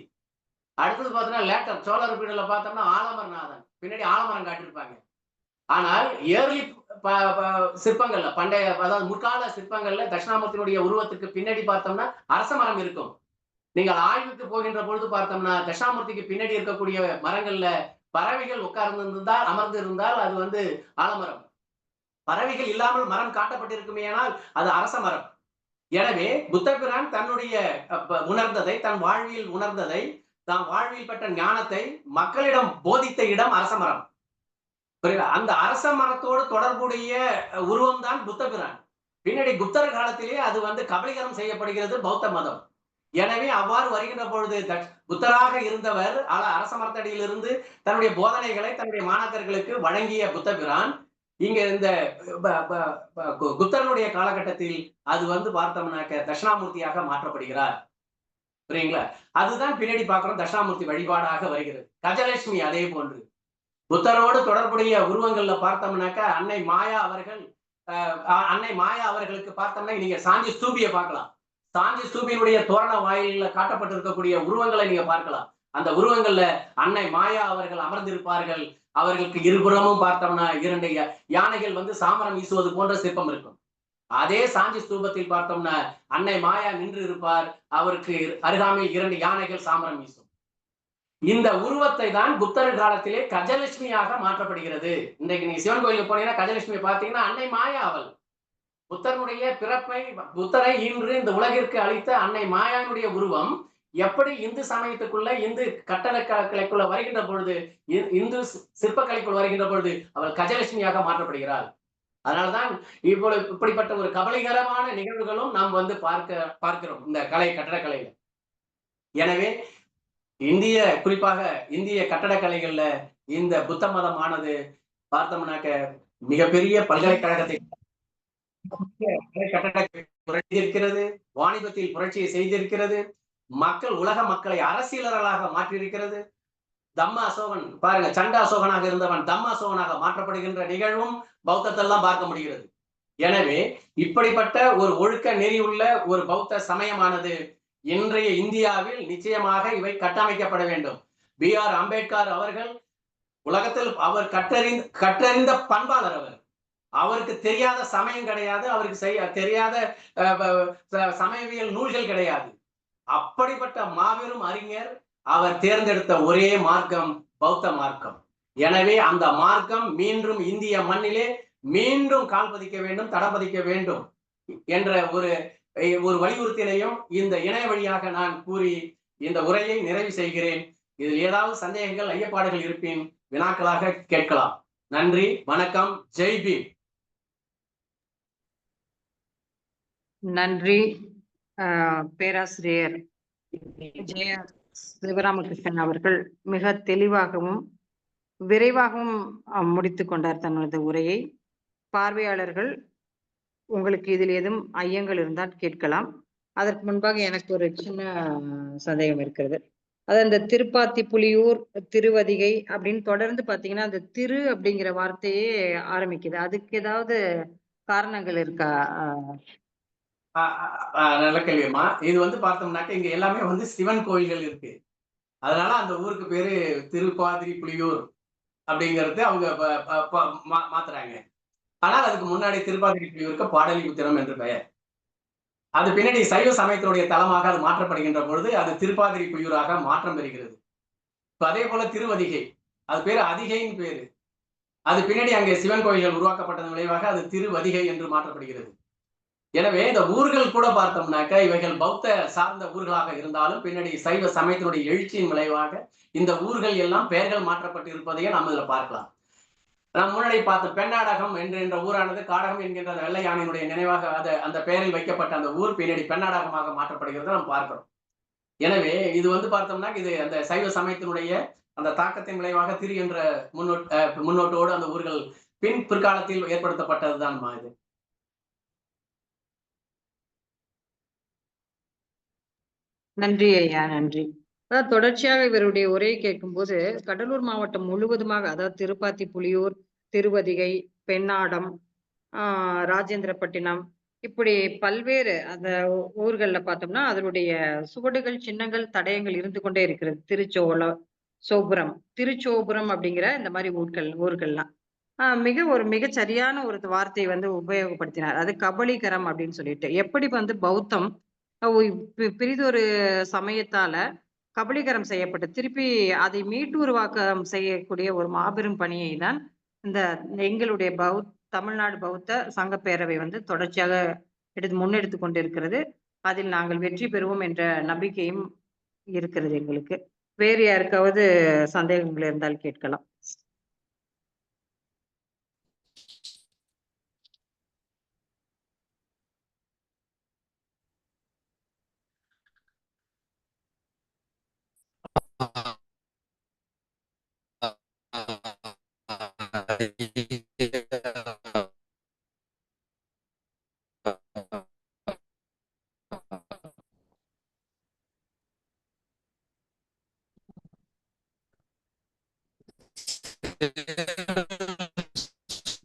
B: அடுத்தது பார்த்தோம்னா லேட்டர் சோழர் பீடல பார்த்தோம்னா ஆலமரநாதன், பின்னாடி ஆலமரம் காட்டியிருப்பாங்க. ஆனால் ஏர்லி சிற்பங்கள்ல, பண்டைய அதாவது முற்கால சிற்பங்கள்ல தட்சிணாமூர்த்தியினுடைய உருவத்துக்கு பின்னாடி பார்த்தோம்னா அரச மரம் இருக்கும். நீங்கள் ஆய்வுக்கு போகின்ற பொழுது பார்த்தோம்னா தட்சிணாமூர்த்திக்கு பின்னாடி இருக்கக்கூடிய மரங்கள்ல பறவைகள் உட்கார்ந்திருந்தால் அமர்ந்து இருந்தால் அது ஆலமரம். பறவைகள் இல்லாமல் மரம் காட்டப்பட்டிருக்குமே ஆனால் அது அரச மரம். எனவே புத்தபிரான் தன்னுடைய உணர்ந்ததை, தன் வாழ்வியல் உணர்ந்ததை, தான் வாழ்வியல் பெற்ற ஞானத்தை மக்களிடம் போதித்த இடம் அரச மரம். புரியுதா? அந்த அரச மரத்தோடு தொடர்புடைய உருவம் தான் புத்தபிரான். பின்னாடி குப்தர் காலத்திலே அது கபலீகரம் செய்யப்படுகிறது பௌத்த மதம். எனவே அவ்வாறு வருகின்ற பொழுது புத்தராக இருந்தவர் அரச மரத்தடியிலிருந்து தன்னுடைய போதனைகளை தன்னுடைய மாணாக்கர்களுக்கு வழங்கிய புத்தபிரான் இங்க இந்த குப்தனுடைய காலகட்டத்தில் அது பார்த்தோம்னாக்க தட்சிணாமூர்த்தியாக மாற்றப்படுகிறார். புரியுங்களா? அதுதான் பின்னாடி பார்க்கிறோம் தட்சிணாமூர்த்தி வழிபாடாக வருகிறது. கஜலட்சுமி அதே போன்று புத்தரோடு தொடர்புடைய உருவங்கள்ல பார்த்தோம்னாக்கா அன்னை மாயா அவர்களுக்கு பார்த்தோம்னா நீங்க சாஞ்சி ஸ்தூபியை பார்க்கலாம். சாஞ்சி ஸ்தூபியினுடைய தோரண வாயில காட்டப்பட்டிருக்கக்கூடிய உருவங்களை நீங்க பார்க்கலாம். அந்த உருவங்கள்ல அன்னை மாயா அவர்கள் அமர்ந்திருப்பார்கள். அவர்களுக்கு இருபுறமும் பார்த்தோம்னா 2 யானைகள் சாமரம் வீசுவது போன்ற சிற்பம் இருக்கும். அதே சாஞ்சி ஸ்தூபத்தில் பார்த்தோம்னா அன்னை மாயா நின்று இருப்பார். அவருக்கு அருகாமையில் 2 யானைகள் சாமரம் வீசும். இந்த உருவத்தை தான் குப்தர் காலத்திலே கஜலட்சுமியாக மாற்றப்படுகிறது. இன்றைக்கு நீங்க சிவன் கோயிலுக்கு போனீங்கன்னா கஜலட்சுமி பார்த்தீங்கன்னா அன்னை மாயா அவள். புத்தருடைய பிறப்பை புத்தரை ஈன்று இந்த உலகிற்கு அளித்த அன்னை மாயானுடைய உருவம் எப்படி இந்து சமயத்துக்குள்ள இந்து கட்டடக்கலைக்குள்ள வருகின்ற பொழுது இந்து சிற்பக்கலைக்குள் வருகின்ற பொழுது அவள் கஜலட்சுமியாக மாற்றப்படுகிறாள். அதனால்தான் இப்படிப்பட்ட ஒரு கபலிகரமான நிகழ்வுகளும் நாம் பார்க்கிறோம் இந்த கட்டடக்கலையில. எனவே குறிப்பாக இந்திய கட்டடக்கலைகள்ல இந்த புத்த மதமானது பார்த்தோம்னாக்க மிகப்பெரிய பல்கலைக்கழகத்தை இருக்கிறது, வாணிபத்தில் புரட்சியை செய்திருக்கிறது, உலக மக்களை அரசியலர்களாக மாற்றியிருக்கிறது. தம்ம அசோகன் பாருங்க, சண்ட அசோகனாக இருந்தவன் தம்ம அசோகனாக மாற்றப்படுகின்ற நிகழ்வும் பௌத்தத்தெல்லாம் பார்க்க முடிகிறது. எனவே இப்படிப்பட்ட ஒரு ஒழுக்க நெறி உள்ள ஒரு பௌத்த சமயமானது இன்றைய இந்தியாவில் நிச்சயமாக இவை கட்டமைக்கப்பட வேண்டும். B.R. அம்பேத்கர் அவர்கள் உலகத்தில் அவர் கற்றறிந்த பண்பாளர். அவருக்கு தெரியாத சமயம் கிடையாது, அவருக்கு தெரியாத சமயவியல் நூல்கள் கிடையாது. அப்படிப்பட்ட மாபெரும் அறிஞர். அவர் தேர்ந்தெடுத்த ஒரே மார்க்கம் பௌத்த மார்க்கம். எனவே அந்த மார்க்கம் மீண்டும் இந்திய மண்ணிலே மீண்டும் கால் பதிக்க வேண்டும், தடம் பதிக்க வேண்டும் என்ற ஒரு வலியுறுத்தினையும் இந்த இணைய வழியாக நான் கூறி இந்த உரையை நிறைவு செய்கிறேன். இதில் ஏதாவது சந்தேகங்கள், ஐயப்பாடுகள் இருப்பின் வினாக்களாக கேட்கலாம். நன்றி, வணக்கம், ஜெய் பீம்.
F: நன்றி பேராசிரியர் சிவராமகிருஷ்ணன் அவர்கள் மிக தெளிவாகவும் விரைவாகவும் முடித்துக் கொண்டார் தனது உரையை. பார்வையாளர்கள் உங்களுக்கு இதில் ஏதும் ஐயங்கள் இருந்தால் கேட்கலாம். அதற்கு முன்பாக எனக்கு ஒரு சின்ன சந்தேகம் இருக்கிறது. அது அந்த திருப்பாத்தி புலியூர் திருவதிகை அப்படின்னு தொடர்ந்து பாத்தீங்கன்னா அந்த திரு அப்படிங்கிற வார்த்தையே ஆரம்பிக்குது. அதுக்கு ஏதாவது காரணங்கள் இருக்கா?
B: நல்ல கேள்வியம்மா. இது பார்த்தோம்னாக்க இங்க எல்லாமே சிவன் கோயில்கள் இருக்கு. அதனால அந்த ஊருக்கு பேரு திருப்பாதிரி புலியூர் அப்படிங்கிறது அவங்க மாத்துறாங்க. ஆனால் அதுக்கு முன்னாடி திருப்பாதிரி புலியூருக்கு பாடலிபுத்திரம் என்று பெயர். அது பின்னாடி சைவ சமயத்தினுடைய தலமாக அது மாற்றப்படுகின்ற பொழுது அது திருப்பாதிரி புலியூராக மாற்றம் பெறுகிறது. இப்ப அதே போல திருவதிகை, அது பேரு அதிகைன்னு பேரு. அது பின்னாடி அங்கே சிவன் கோயில்கள் உருவாக்கப்பட்டதன் விளைவாக அது திருவதிகை என்று மாற்றப்படுகிறது. எனவே இந்த ஊர்கள் கூட பார்த்தோம்னாக்க இவைகள் பௌத்த சார்ந்த ஊர்களாக இருந்தாலும் பின்னாடி சைவ சமயத்தினுடைய எழுச்சியின் விளைவாக இந்த ஊர்கள் எல்லாம் பெயர்கள் மாற்றப்பட்டு இருப்பதையும் நாம் இதுல பார்க்கலாம். நாம் முன்னாடி பார்த்த பெண்ணாடகம் என்ற ஊரானது காடகம் என்கின்ற வெள்ளை யானையினுடைய நினைவாக அந்த பெயரில் வைக்கப்பட்ட அந்த ஊர் பின்னாடி பெண்ணாடகமாக மாற்றப்படுகிறத நாம் பார்க்கிறோம். எனவே இது பார்த்தோம்னா இது அந்த சைவ சமயத்தினுடைய அந்த தாக்கத்தின் விளைவாக திரு என்ற முன்னோட்டோடு அந்த ஊர்கள் பிற்காலத்தில் ஏற்படுத்தப்பட்டதுதான் இது.
F: நன்றி ஐயா, நன்றி. அதாவது தொடர்ச்சியாக இவருடைய உரையை கேட்கும்போது கடலூர் மாவட்டம் முழுவதுமாக, அதாவது திருப்பாத்தி புலியூர், திருவதிகை, பெண்ணாடம், ராஜேந்திரப்பட்டினம், இப்படி பல்வேறு அந்த ஊர்கள்ல பார்த்தோம்னா அதனுடைய சுவடுகள், சின்னங்கள், தடயங்கள் இருந்து கொண்டே இருக்கிறது. திருச்சோபுரம் அப்படிங்கிற இந்த மாதிரி ஊர்கள்லாம் மிக சரியான ஒரு வார்த்தையை உபயோகப்படுத்தினார். அது கபலீகரம் அப்படின்னு சொல்லிட்டு. எப்படி பௌத்தம் பிரிதொரு சமயத்தால கபலீகரம் செய்யப்பட்டு திருப்பி அதை மீட்டுருவாக்கம் செய்யக்கூடிய ஒரு மாபெரும் பணியை தான் இந்த எங்களுடைய தமிழ்நாடு பௌத்த சங்க பேரவை தொடர்ச்சியாக முன்னெடுத்து கொண்டிருக்கிறது. அதில் நாங்கள் வெற்றி பெறுவோம் என்ற நம்பிக்கையும் இருக்கிறது எங்களுக்கு. வேறு யாருக்காவது சந்தேகங்கள் இருந்தால் கேட்கலாம்.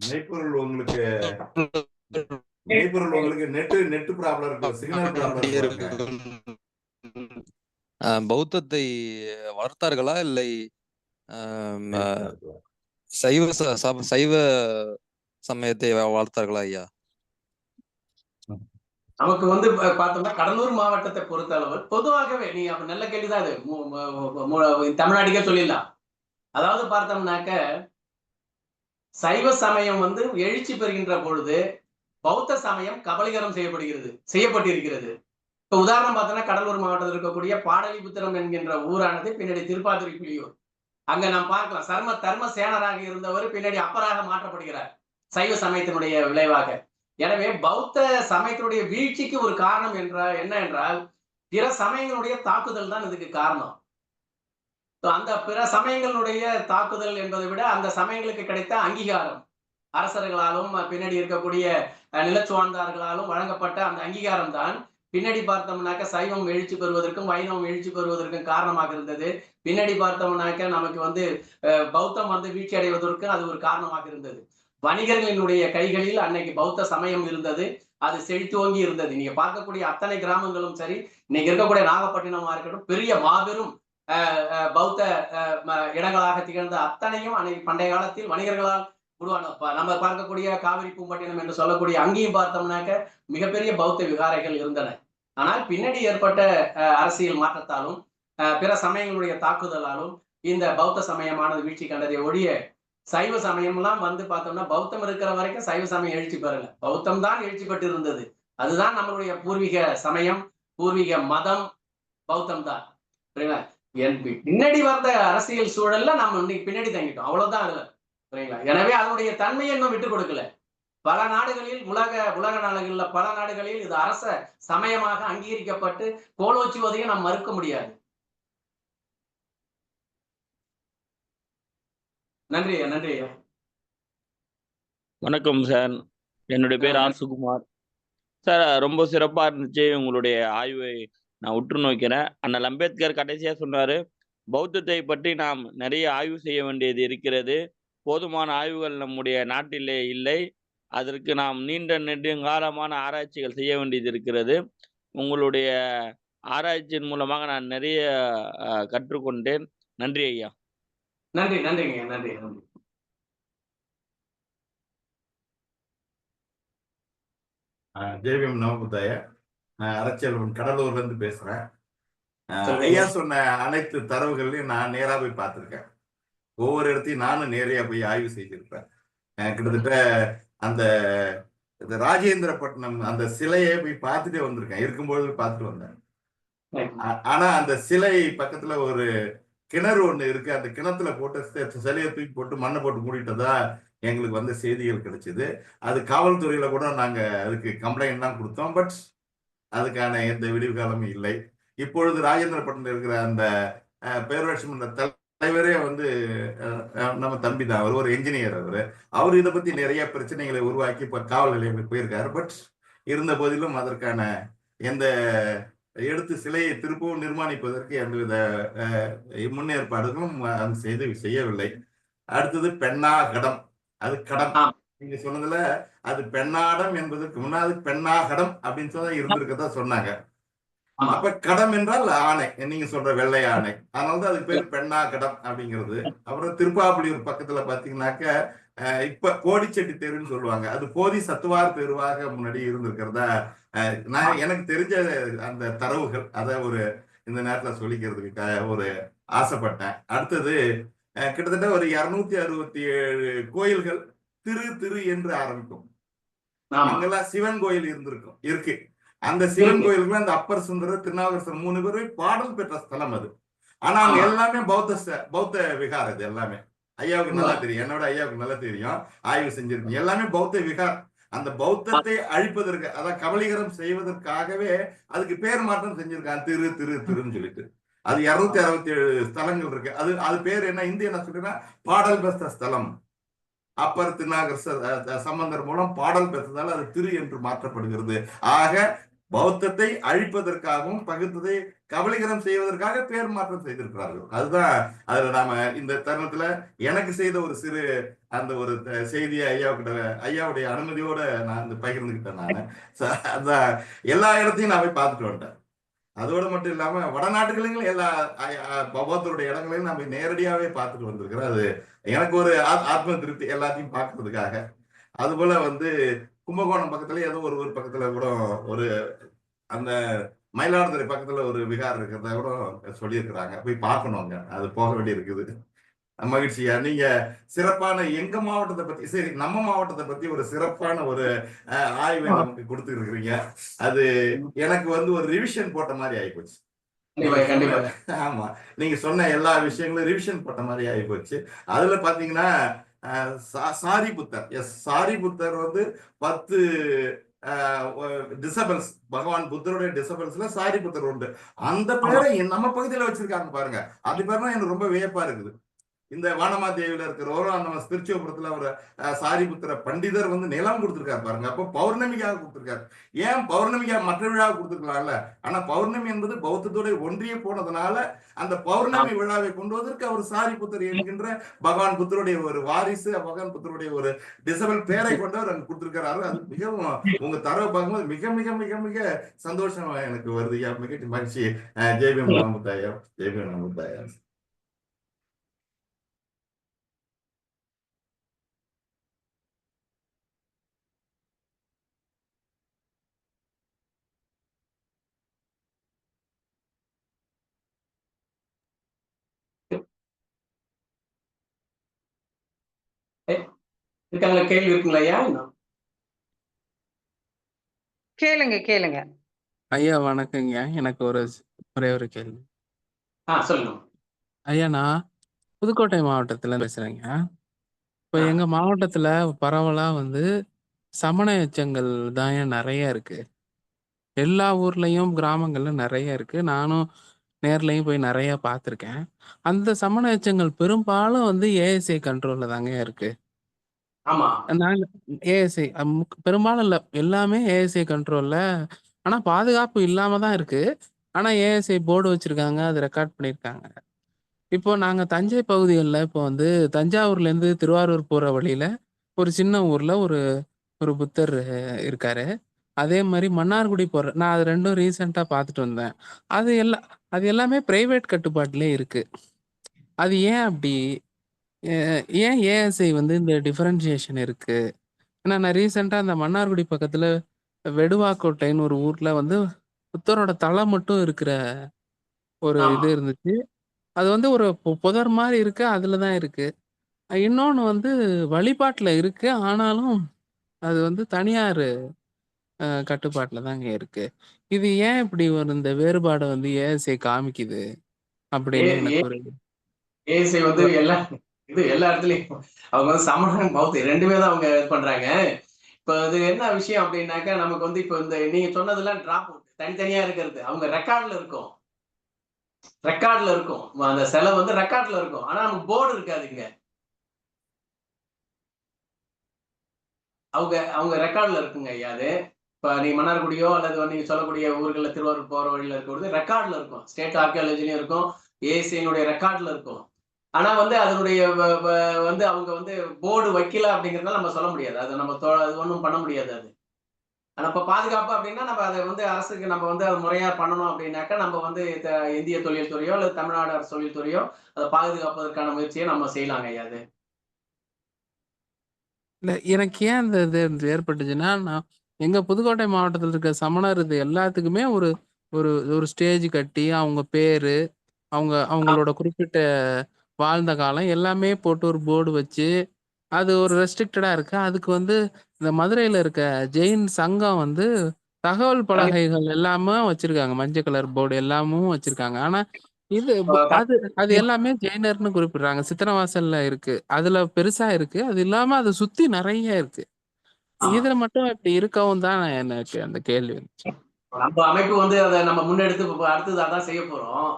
C: மெய்ப்பொருள் உங்களுக்கு நெட் ப்ராப்ளம் இருக்கு, சிக்னல் ப்ராப்ளம் இருக்கு.
G: பௌத்தத்தை வளர்த்தார்களா இல்லை சைவ சமயத்தை வளர்த்தார்களா ஐயா?
B: நமக்கு வந்து பார்த்தோம்னா கடலூர் மாவட்டத்தை பொறுத்த அளவு பொதுவாகவே நீ அப்ப நல்ல கேள்விதான் இது, தமிழ்நாட்டுக்கே சொல்லிடலாம். அதாவது பார்த்தோம்னாக்க சைவ சமயம் வந்து எழுச்சி பெறுகின்ற பொழுது பௌத்த சமயம் கபலீகரம் செய்யப்பட்டிருக்கிறது. இப்ப உதாரணம் பார்த்தோம்னா கடலூர் மாவட்டத்தில் இருக்கக்கூடிய பாடலிபுத்திரம் என்கின்ற ஊரானது பின்னாடி திருப்பாதுரை புலியூர். அங்க நாம் பார்க்கலாம் தர்ம சேனராக இருந்தவர் பின்னாடி அப்பராக மாற்றப்படுகிறார் சைவ சமயத்தினுடைய விளைவாக. எனவே பௌத்த சமயத்தினுடைய வீழ்ச்சிக்கு ஒரு காரணம் என்ன என்றால் பிற சமயங்களுடைய தாக்குதல் தான் இதுக்கு காரணம். அந்த பிற சமயங்களுடைய தாக்குதல் என்பதை விட அந்த சமயங்களுக்கு கிடைத்த அங்கீகாரம், அரசர்களாலும் பின்னாடி இருக்கக்கூடிய நிலச்சுவார்ந்தார்களாலும் வழங்கப்பட்ட அந்த அங்கீகாரம் தான் பின்னாடி பார்த்தோம்னாக்க சைவம் எழுச்சி பெறுவதற்கும் வைணவம் எழுச்சி பெறுவதற்கும் காரணமாக இருந்தது. பின்னாடி பார்த்தோம்னாக்க நமக்கு வந்து பௌத்தம் வந்து வீழ்ச்சி அடைவதற்கு அது ஒரு காரணமாக இருந்தது. வணிகர்களினுடைய கைகளில் அன்னைக்கு பௌத்த சமயம் இருந்தது, அது செழித்தோங்கி இருந்தது. நீங்க பார்க்கக்கூடிய அத்தனை கிராமங்களும் சரி, இன்னைக்கு இருக்கக்கூடிய நாகப்பட்டினமா இருக்கட்டும், பெரிய மாபெரும் பௌத்த இடங்களாக திகழ்ந்த அத்தனையும் அன்னைக்கு பண்டைய காலத்தில் வணிகர்களால் உருவான. நம்ம பார்க்கக்கூடிய காவிரி பூம்பட்டினம் என்று சொல்லக்கூடிய அங்கேயும் பார்த்தோம்னாக்க மிகப்பெரிய பௌத்த விகாரைகள் இருந்தன. ஆனால் பின்னாடி ஏற்பட்ட அரசியல் மாற்றத்தாலும் பிற சமயங்களுடைய தாக்குதலாலும் இந்த பௌத்த சமயமானது வீழ்ச்சி கண்டதை ஒழிய சைவ சமயம்லாம் வந்து பார்த்தோம்னா பௌத்தம் இருக்கிற வரைக்கும் சைவ சமயம் எழுச்சி பெறல, பௌத்தம் தான் எழுச்சி பெற்று இருந்தது. அதுதான் நம்மளுடைய பூர்வீக சமயம், பூர்வீக மதம் பௌத்தம் தான். சரிங்களா? பின்னாடி வந்த அரசியல் சூழல்ல நம்ம இன்னைக்கு பின்னாடி தங்கிட்டோம், அவ்வளவுதான் அதுல. சரிங்களா? எனவே அதனுடைய தன்மையை இன்னும் விட்டுக் கொடுக்கல. பல நாடுகளில் உலக நாடுகள்ல பல நாடுகளில் இது அரச சமயமாக அங்கீகரிக்கப்பட்டு கோலோச்சுவதையும் நாம் மறுக்க முடியாது. நன்றி நன்றி.
H: வணக்கம் சார், என்னுடைய பேர் ஆர் சுகுமார் சார். ரொம்ப சிறப்பா இருந்துச்சு உங்களுடைய ஆய்வை நான் உற்று நோக்கிறேன். அண்ணல் அம்பேத்கர் கடைசியா சொன்னாரு, பௌத்தத்தை பற்றி நாம் நிறைய ஆய்வு செய்ய வேண்டியது இருக்கிறது, போதுமான ஆய்வுகள் நம்முடைய நாட்டிலே இல்லை, அதற்கு நாம் நீண்ட நெடுங்காலமான ஆராய்ச்சிகள் செய்ய வேண்டியது இருக்கிறது. உங்களுடைய ஆராய்ச்சியின் மூலமாக நான் நிறைய கற்றுக்கொண்டேன். நன்றி ஐயா.
B: நன்றி நன்றிங்க நன்றி நன்றி.
C: ஜேவிஎம் நவமுத்தாய, அரசியல் கடலூர்ல இருந்து பேசுறேன். ஐயா சொன்ன அனைத்து தரவுகளையும் நான் நேரா போய் பார்த்திருக்கேன். ஒவ்வொரு இடத்தையும் நானும் நேரையா போய் ஆய்வு செய்திருப்பேன். கிட்டத்தட்ட அந்த ராஜேந்திரப்பட்டினம் அந்த சிலையை போய் பார்த்துட்டே வந்திருக்கேன், இருக்கும்போது பார்த்துட்டு வந்தேன். ஆனா அந்த சிலை பக்கத்துல ஒரு கிணறு ஒண்ணு இருக்கு, அந்த கிணத்துல போட்டு சிலையை தூக்கி போட்டு மண்ணை போட்டு மூடிட்டதா எங்களுக்கு வந்து செய்திகள் கிடைச்சது. அது காவல்துறையில கூட நாங்க அதுக்கு கம்ப்ளைண்ட் தான் கொடுத்தோம், பட் அதுக்கான எந்த விடிவு காலமும் இல்லை. இப்பொழுது ராஜேந்திரப்பட்டினம் இருக்கிற அந்த பேரூராட்சி மன்ற தலைவரே வந்து நம்ம தம்பி தான், அவர் ஒரு என்ஜினியர். அவர் இதை பத்தி நிறைய பிரச்சனைகளை உருவாக்கி இப்ப காவல் நிலையங்களுக்கு போயிருக்காரு. பட் இருந்த போதிலும் அதற்கான எந்த எடுத்து சிலையை திருப்பவும் நிர்மாணிப்பதற்கு எந்தவித முன்னேற்பாடுகளும் செய்யவில்லை. அடுத்தது பெண்ணாகடம், அது கடம் நீங்க சொன்னதுல அது பெண்ணாடம் என்பதற்கு முன்னாடி பெண்ணாகடம் அப்படின்னு சொன்னா இருந்திருக்கதா சொன்னாங்க. அப்ப கடம் என்றால் ஆணை, நீங்க சொல்ற வெள்ளை ஆணை, அதனாலதான் அதுக்கு பேர் பெண்ணாகடம் அப்படிங்கிறது. அப்புறம் திருப்பாப்புலியூர் பக்கத்துல பாத்தீங்கன்னாக்க இப்ப கோடிச்செட்டி தெருன்னு சொல்லுவாங்க, அது போதி சத்துவார் தெருவாக முன்னாடி இருந்திருக்கிறதா நான் எனக்கு தெரிஞ்ச அந்த தரவுகள் அதை ஒரு இந்த நேரத்துல சொல்லிக்கிறதுக்கு ஒரு ஆசைப்பட்டேன். அடுத்தது கிட்டத்தட்ட ஒரு 267 கோயில்கள் திரு என்று ஆரம்பிக்கும். அங்கெல்லாம் சிவன் கோயில் இருக்கு. அந்த சிவன் கோயிலுக்கு அந்த அப்பர் சுந்தரர், திருநாவுக்கரசர் 3 பேரும் பாடல் பெற்ற ஸ்தலம் அது. ஆனா அங்க எல்லாமே பௌத்த விகார். இது எல்லாமே ஐயாவுக்கு நல்லா தெரியும், என்னோட ஐயாவுக்கு நல்லா தெரியும், ஆய்வு செஞ்சிருக்கீங்க. எல்லாமே பௌத்த விகார். அந்த பௌத்தத்தை அழிப்பதற்கு, அதான் கபலீகரம் செய்வதற்காகவே அதுக்கு பேர் மாற்றம் செஞ்சிருக்காங்க, திருன்னு சொல்லிட்டு. அது 267 ஸ்தலங்கள் இருக்கு. அது பேர் என்ன, இந்திய என்ன சொல்றேன்னா பாடல் பெற்ற ஸ்தலம். அப்பர் திருநாகர் சம்பந்தர் மூலம் பாடல் பெற்றதால் அது திரு என்று மாற்றப்படுகிறது. ஆக பௌத்தத்தை அழிப்பதற்காகவும் பகுத்ததை கபலீகரம் செய்வதற்காக பேர் மாற்றம் செய்திருக்கிறார்கள். அதுதான் அதுல நாம இந்த தருணத்துல எனக்கு செய்த ஒரு சிறு அந்த ஒரு செய்தியை ஐயாவுடைய அனுமதியோட நான் இந்த பகிர்ந்துக்கிட்டேன். நான் அதான் எல்லா இடத்தையும் நான் போய் பார்த்துட்டு வந்துட்டேன். அதோடு மட்டும் இல்லாம வடநாட்டுகளிலும் எல்லா பௌத்தருடைய இடங்களையும் நம்ம நேரடியாவே பார்த்துட்டு வந்திருக்கிறோம். அது எனக்கு ஒரு ஆத்ம திருப்தி எல்லாத்தையும் பார்க்கறதுக்காக. அது போல கும்பகோணம் பக்கத்துல ஏதோ ஒரு ஊர் பக்கத்துல கூட ஒரு அந்த மயிலாடுதுறை பக்கத்துல ஒரு விகார் இருக்கிறதா கூட சொல்லியிருக்கிறாங்க. போய் பார்க்கணுங்க, அது போக வேண்டி இருக்குது. மகிழ்ச்சியா நீங்க சிறப்பான எங்க மாவட்டத்தை பத்தி, சரி நம்ம மாவட்டத்தை பத்தி ஒரு சிறப்பான ஒரு ஆய்வை நமக்கு கொடுத்து இருக்கிறீங்க. அது எனக்கு ஒரு ரிவிஷன் போட்ட மாதிரி ஆயிப்போச்சு. ஆமா, நீங்க சொன்ன எல்லா விஷயங்களும் ரிவிஷன் போட்ட மாதிரி ஆயிப்போச்சு. அதுல பாத்தீங்கன்னா சாரிபுத்தர், சாரிபுத்தர் 10 டிசபிள்ஸ், பகவான் புத்தருடைய டிசபிள்ஸ்ல சாரிபுத்தர் உண்டு. அந்த பேரை நம்ம பகுதியில வச்சிருக்காங்க பாருங்க. அது பேர் தான் எனக்கு ரொம்ப வியப்பா இருக்குது. இந்த வானமாதேவியில இருக்கிறவரும் அந்த திருச்சிவபுரத்துல ஒரு சாரிபுத்திர பண்டிதர் நிலம் கொடுத்திருக்காரு பாருங்க. அப்போ பௌர்ணமிக்காக கொடுத்திருக்காரு. ஏன் பௌர்ணமிக்காக மற்ற விழாவை கொடுத்துருக்கலாம்ல? ஆனா பௌர்ணமி என்பது பௌத்தத்தோட ஒன்றிய போனதுனால அந்த பௌர்ணமி விழாவை கொண்டு வதற்கு அவர் சாரிபுத்தர் என்கின்ற பகவான் புத்தருடைய ஒரு வாரிசு, பகவான் புத்தருடைய ஒரு டிசபிள் பேரை கொண்டவர் அங்க கொடுத்திருக்கிறாரு. அது மிகவும் உங்க தரவை பார்க்கும்போது மிக மிக மிக மிக சந்தோஷம் எனக்கு வருது. மிக மகிழ்ச்சி. ஜெய்பீம் ராமுத்தாயா, ஜெய்பீம் ராமுத்தாயா.
B: இருக்காங்களா? கேள்வி இருக்குங்களா ஐயா?
F: கேளுங்க கேளுங்க.
I: ஐயா வணக்கங்க. எனக்கு ஒரே ஒரு கேள்வி.
B: சொல்லுங்க
I: ஐயா. நான் புதுக்கோட்டை மாவட்டத்துல பேசுறேங்க. இப்போ எங்க மாவட்டத்துல பரவலா சமண எச்சங்கள் தான் நிறைய இருக்கு. எல்லா ஊர்லயும் கிராமங்கள்ல நிறைய இருக்கு. நானும் நேர்லயும் போய் நிறைய பார்த்துருக்கேன். அந்த சமண எச்சங்கள் பெரும்பாலும் ஏஎஸ்ஐ கண்ட்ரோல்ல தாங்க இருக்கு.
B: ஆமா,
I: நாங்க ஏஎஸ்ஐ பெரும்பாலும் இல்ல, எல்லாமே ஏஎஸ்ஐ கண்ட்ரோல்ல. ஆனா பாதுகாப்பு இல்லாம தான் இருக்கு. ஆனா ஏஎஸ்ஐ போர்டு வச்சிருக்காங்க, அது ரெக்கார்ட் பண்ணியிருக்காங்க. இப்போ நாங்க தஞ்சை பகுதிகள்ல இப்போ தஞ்சாவூர்ல இருந்து திருவாரூர் போற வழியில ஒரு சின்ன ஊர்ல ஒரு ஒரு புத்தர் இருக்காரு. அதே மாதிரி மன்னார்குடி நான் அது 2ம் ரீசெண்டா பார்த்துட்டு வந்தேன். அது எல்லாமே பிரைவேட் கட்டுப்பாட்டிலே இருக்கு. அது ஏன் அப்படி? ஏன் ஏஎஸ்ஐ இந்த டிஃபரன்ஷியேஷன் இருக்கு? ஏன்னா நான் ரீசெண்டா அந்த மன்னார்குடி பக்கத்துல வெடுவாக்கோட்டைன்னு ஒரு ஊர்ல புத்தரோட தலை மட்டும் இருக்கிற ஒரு இது இருந்துச்சு. அது ஒரு புதர் மாதிரி இருக்கு, அதுலதான் இருக்கு. இன்னொன்னு வழிபாட்டுல இருக்கு, ஆனாலும் அது தனியார் கட்டுப்பாட்டுல தாங்க இருக்கு. இது ஏன் இப்படி இந்த வேறுபாடை ஏஎஸ்ஐ காமிக்குது அப்படின்னு எனக்கு ஒரு
B: ஏஎஸ்ஐ எல்லா இடத்துலயும் அவங்க சமணம் பௌத்தம் 2மே தான் அவங்க இது பண்றாங்க. இப்ப இது என்ன விஷயம் அப்படின்னாக்கா, நமக்கு இப்ப இந்த நீங்க சொன்னதெல்லாம் டிராப் அவுட், தனித்தனியா இருக்கிறது. அவங்க ரெக்கார்ட்ல இருக்கும், அந்த செலவு ரெக்கார்ட்ல இருக்கும். ஆனா நமக்கு போர்டு இருக்காது. இங்க அவங்க ரெக்கார்ட்ல இருக்குங்க ஐயா. அது இப்ப நீங்க மன்னார்குடியோ அல்லது நீங்க சொல்லக்கூடிய ஊர்கள்ல திருவாரூர் போற வழியில இருக்கிறது ரெக்கார்ட்ல இருக்கும். ஸ்டேட் ஆர்கியாலஜிலயும் இருக்கும், ஏஎஸ்ஐனுடைய ரெக்கார்ட்ல இருக்கும். ஆனா அதனுடைய அவங்க போர்டு வைக்கல அப்படிங்கறத நம்ம சொல்ல முடியாது. அது நம்ம அது ஒண்ணும் பண்ண முடியாது. அது ஆனா இப்ப பாதுகாப்பு அப்படின்னா நம்ம அதை அரசுக்கு நம்ம அது முறையா பண்ணணும் அப்படின்னாக்கா நம்ம இந்திய தொழில் துறையோ அல்லது தமிழ்நாடு அரசு தொழில் துறையோ அதை பாதுகாப்பதற்கான முயற்சியை நம்ம செய்யலாங்க ஐயா. அது
I: இல்ல, எனக்கு ஏன் அந்த இது ஏற்பட்டுச்சுன்னா, நான் எங்க புதுக்கோட்டை மாவட்டத்துல இருக்க சமணர் இது எல்லாத்துக்குமே ஒரு ஒரு ஒரு ஸ்டேஜ் கட்டி, அவங்க பேரு, அவங்களோட குறிப்பிட்ட வாழ்ந்த காலம் எல்லாமே போட்டு ஒரு போர்டு வச்சு, அது ஒரு ரெஸ்ட்ரிக்டடா இருக்கு. அதுக்கு இந்த மதுரையில இருக்க ஜெயின் சங்கம் தகவல் பலகைகள் எல்லாமே வச்சிருக்காங்க. மஞ்சள் கலர் போர்டு எல்லாமும் வச்சிருக்காங்க. ஆனா இது அது எல்லாமே ஜெயினர்னு குறிப்பிடுறாங்க. சித்தனவாசல்ல இருக்கு, அதுல பெருசா இருக்கு. அது இல்லாம அதை சுத்தி நிறைய இருக்கு. இதுல மட்டும் இப்படி இருக்கவும் தான் எனக்கு அந்த கேள்வி வந்துச்சு.
B: நம்ம அமைப்பு அதை நம்ம முன்னெடுத்து அடுத்தது அதான் செய்ய போறோம்.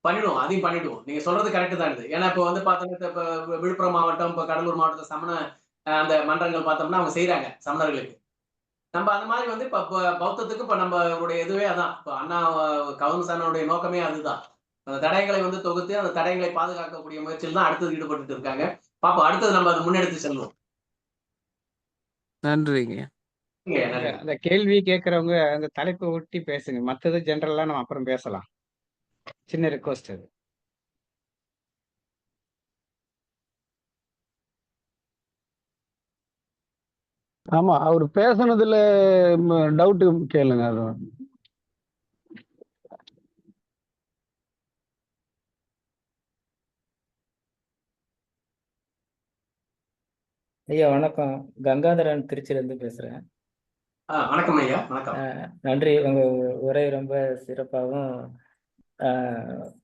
B: பண்ணிடுவோம், அதையும் பண்ணிடுவோம். நீங்க சொல்றது கரெக்ட் தான். இது ஏன்னா இப்ப பாத்தோம்னா இப்ப விழுப்புரம் மாவட்டம், இப்ப கடலூர் மாவட்டத்துல சமண அந்த மன்றங்கள் பார்த்தோம்னா அவங்க செய்யறாங்க சமணர்களுக்கு. நம்ம அந்த மாதிரி வந்து இப்ப பௌத்தத்துக்கு இப்ப நம்மளுடைய இதுவே அதான். இப்ப அண்ணா கவுன்சானுடைய நோக்கமே அதுதான். அந்த தடயங்களை வந்து தொகுத்து அந்த தடயங்களை பாதுகாக்கக்கூடிய முயற்சியில் தான் அடுத்தது ஈடுபட்டு இருக்காங்க. பாப்போம், அடுத்தது நம்ம அதை முன்னெடுத்து செல்வோம்.
I: நன்றிங்க.
A: அந்த கேள்வி கேட்கறவங்க அந்த தலைப்பை ஒட்டி பேசுங்க. மத்தது ஜெனரலா நம்ம அப்புறம் பேசலாம். சின்ன ரிக்வஸ்ட் அது.
J: ஆமா, அவர் பேசுனதுல டவுட் கேளுங்க. அது
K: ஐயா வணக்கம். கங்காதரன் திருச்சியிலேருந்து பேசுகிறேன்.
B: வணக்கம் ஐயா. வணக்கம்.
K: நன்றி. உங்கள் உரை ரொம்ப சிறப்பாகவும்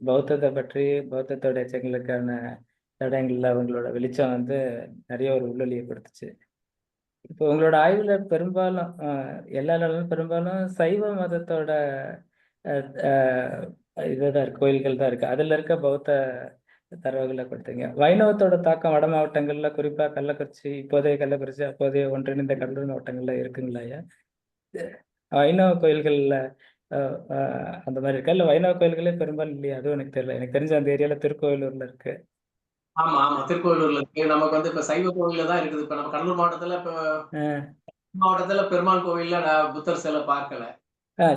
K: பௌத்தத்தை பற்றி பௌத்தத்தோட எச்சங்களுக்கான தடயங்களில் அவங்களோட வெளிச்சம் வந்து நிறைய ஒரு உள்ளொலியை கொடுத்துச்சு. இப்போ உங்களோட ஆய்வில் பெரும்பாலும் எல்லா நாளும் பெரும்பாலும் சைவ மதத்தோட இதுதான் இருக்கு, கோயில்கள் தான் இருக்கு. அதில் இருக்க பௌத்த தரவுகளை கொடுத்தீங்க. வைணவத்தோட தாக்கம் வட மாவட்டங்கள்ல, குறிப்பா கள்ளக்குறிச்சி, இப்போதைய கள்ளக்குறிச்சி, அப்போதைய ஒன்றிணைந்த கடலூர் மாவட்டங்கள்ல இருக்குங்களா ஐயா? வைணவ கோயில்கள்ல அந்த மாதிரி இருக்கா, இல்ல வைணவ கோயில்களே பெரும்பாலும் இல்லையா? அதுவும் எனக்கு தெரியல. எனக்கு தெரிஞ்ச அந்த ஏரியால திருக்கோயிலூர்ல இருக்கு.
B: ஆமா ஆமா, திருக்கோயிலூர்ல இருக்கு. நமக்கு வந்து இப்ப சைவ கோவில்ல தான் இருக்குது. இப்ப நம்ம கடலூர் மாவட்டத்துல மாவட்டத்துல பெருமாள் கோவில்ல புத்தர் சிலை பார்க்கல.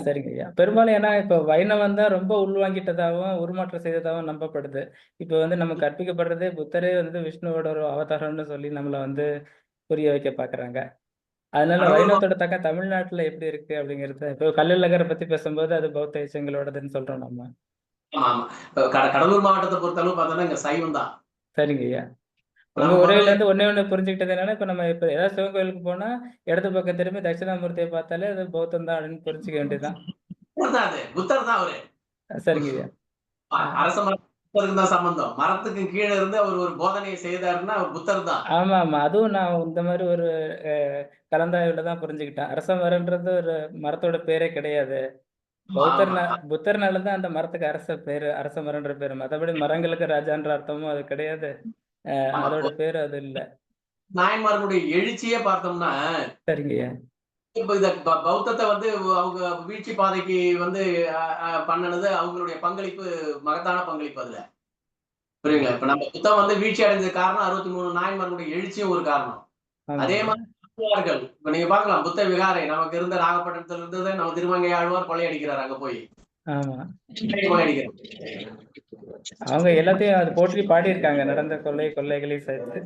K: சரிங்க ஐயா. பெரும்பாலும் ஏன்னா இப்போ வைணவம் தான் ரொம்ப உள்வாங்கிட்டதாகவும் உருமாற்றம் செய்ததாகவும் நம்பப்படுது. இப்போ வந்து நம்ம கற்பிக்கப்படுறதே புத்தரே வந்து விஷ்ணுவோட ஒரு அவதாரம்னு சொல்லி நம்மளை வந்து புரிய வைக்க பாக்குறாங்க. அதனால வைணவத்தோட தாக்கம் தமிழ்நாட்டுல எப்படி இருக்கு அப்படிங்கிறது, இப்போ கள்ளழகரை பத்தி பேசும்போது அது பௌத்த இசைங்களோடதுன்னு சொல்றோம் நம்ம.
B: ஆமா ஆமா, கடலூர் மாவட்டத்தை பொறுத்தளவு பார்த்தோம்னா இங்க சைவம் தான்.
K: சரிங்க ஐயா. உங்க உரையில இருந்து ஒண்ணு புரிஞ்சுக்கிட்டது என்னன்னா, இப்ப நம்ம இப்ப ஏதாவது சிவன் கோயிலுக்கு போனா இடது பக்கம் திரும்பி தட்சிணாமூர்த்தியை பார்த்தாலே அது பௌத்தம் தான் அப்படின்னு புரிஞ்சுக்க வேண்டியதுதான்.
B: புத்தர் தான் அவரு.
K: சரிங்க ஐயா.
B: அரச மரத்துக்கு தான் சம்பந்தம். மரத்துக்கு கீழே இருந்து அவர் ஒரு போதனையை செய்தாருன்னா அவர் புத்தர் தான்.
K: ஆமா ஆமா, அதுவும் நான் இந்த மாதிரி ஒரு கலந்தாய்வுல தான் புரிஞ்சுக்கிட்டேன். அரச மரம்ன்றது ஒரு மரத்தோட பேரே கிடையாது. புத்தர்னாலதான் அந்த மரத்துக்கு அரச மரம்ன்ற பேரு. மற்றபடி மரங்களுக்கு ராஜான்ற அர்த்தமும் அது கிடையாது. அதோட பேரு அது இல்ல.
B: நாயன்மார்களுடைய எழுச்சியே பார்த்தோம்னா,
K: சரிங்கய்யா,
B: இப்ப இத பௌத்தத்தை வந்து அவங்க வீழ்ச்சி பாதைக்கு வந்து பண்ணனது அவங்களுடைய பங்களிப்பு, மகத்தான பங்களிப்பு அதுல. புரியுங்களா? இப்ப நம்ம புத்தம் வந்து வீழ்ச்சி அடைஞ்சது காரணம் 63 நாயன்மார்களுடைய எழுச்சியும் ஒரு காரணம். அதே மாதிரி இப்ப நீங்க பாக்கலாம், புத்த விகாரை நமக்கு இருந்த நாகப்பட்டினத்துல இருந்தது நம்ம திருமங்கை ஆழ்வார் கொள்ளையடிக்கிறார் அங்க போய். கொள்ளையடிக்கிறார்.
K: அவங்க எல்லாத்தையும் அது போற்றி பாடியிருக்காங்க, நடந்த கொள்ளைகளை சேர்த்து.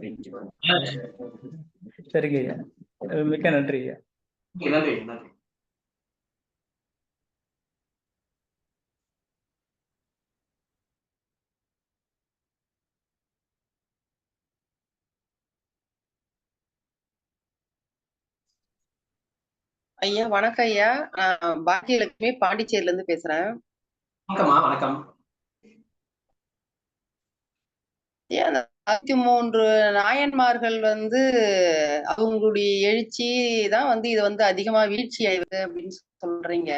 K: சரிங்க ஐயா, மிக்க நன்றி ஐயா.
B: நன்றி நன்றி.
L: ஐயா வணக்கம் ஐயா. நான் பாக்கியலட்சுமி பாண்டிச்சேரியில இருந்து பேசுறேன்.
B: வணக்கம்மா. வணக்கம்.
L: 63 நாயன்மார்கள் வந்து அவங்களுடைய எழுச்சி தான் வந்து இது வந்து அதிகமா வீழ்ச்சி ஆயிடுது அப்படின்னு சொல்றீங்க.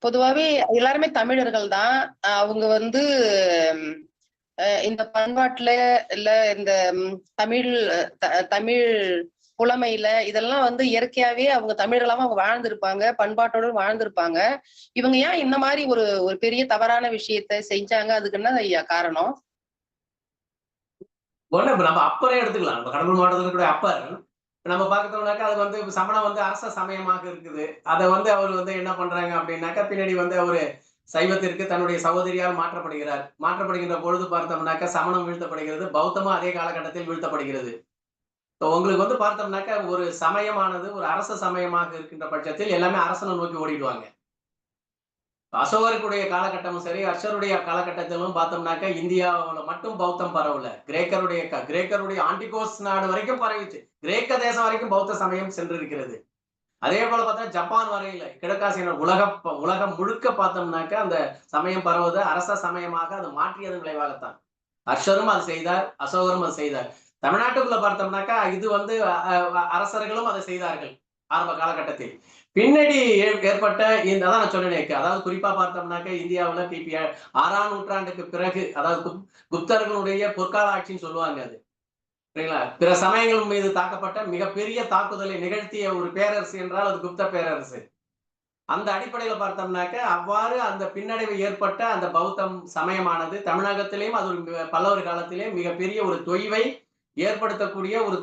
L: பொதுவாவே எல்லாருமே தமிழர்கள் தான். அவங்க வந்து இந்த பண்பாட்டுல இல்ல இந்த தமிழ் புலமையில இதெல்லாம் வந்து இயற்கையாவே அவங்க தமிழர்களாவும் அவங்க வாழ்ந்திருப்பாங்க, பண்பாட்டோடு வாழ்ந்திருப்பாங்க. இவங்க ஏன் இந்த மாதிரி ஒரு பெரிய தவறான விஷயத்த செஞ்சாங்க? அதுக்கு என்ன ஐயா காரணம்?
B: நம்ம அப்பரே எடுத்துக்கலாம். நம்ம கடலூர் மாவட்டத்தில் கூட அப்பர் நம்ம பார்க்கறோம்னாக்கா அது வந்து சமணம் வந்து அரச சமயமாக இருக்குது. அதை வந்து அவர் வந்து என்ன பண்றாங்க அப்படின்னாக்கா, பின்னாடி வந்து அவரு சைவத்திற்கு தன்னுடைய சகோதரியால் மாற்றப்படுகின்ற பொழுது பார்த்தோம்னாக்கா சமணம் வீழ்த்தப்படுகிறது, பௌத்தமும் அதே காலகட்டத்தில் வீழ்த்தப்படுகிறது. உங்களுக்கு வந்து பார்த்தோம்னாக்கா ஒரு சமயமானது ஒரு அரச சமயமாக இருக்கின்ற பட்சத்தில் எல்லாமே அரசனை நோக்கி ஓடிடுவாங்க. அசோகருடைய காலகட்டமும் சரி, அர்ஷருடைய காலகட்டத்திலும் பார்த்தோம்னாக்கா இந்தியாவில் மட்டும் பௌத்தம் பரவல. கிரேக்கருடைய ஆண்டிகோஸ் நாடு வரைக்கும் பரவிச்சு. கிரேக்க தேசம் வரைக்கும் பௌத்த சமயம் சென்றிருக்கிறது. அதே போல பார்த்தா ஜப்பான் வரையில கிழக்காசிய உலகம் முழுக்க பார்த்தோம்னாக்கா அந்த சமயம் பரவுவது அரச சமயமாக அது மாற்றியதன் விளைவாகத்தான். அர்ஷரும் அது செய்தார், அசோகரும் அது செய்தார். தமிழ்நாட்டுக்குள்ள பார்த்தோம்னாக்கா இது வந்து அரசர்களும் அதை செய்தார்கள் ஆரம்ப காலகட்டத்தில். பின்னாடி ஏற்பட்ட அதான் நான் சொன்னேன், அதாவது குறிப்பா பார்த்தோம்னாக்கா இந்தியாவுல கிபி 6ஆம் நூற்றாண்டுக்கு பிறகு, அதாவது குப்தர்களுடைய பொற்கால ஆட்சின்னு சொல்லுவாங்க. அது சரிங்களா? பிற சமயங்கள் மீது தாக்கப்பட்ட மிகப்பெரிய தாக்குதலை நிகழ்த்திய ஒரு பேரரசு என்றால் அது குப்த பேரரசு. அந்த அடிப்படையில பார்த்தோம்னாக்க அவ்வாறு அந்த பின்னடைவு ஏற்பட்ட அந்த பௌத்தம் சமயமானது தமிழகத்திலேயும் அது ஒரு பல்லவர் காலத்திலே மிகப்பெரிய ஒரு தொய்வை ஏற்படுத்தக்கூடிய ஒரு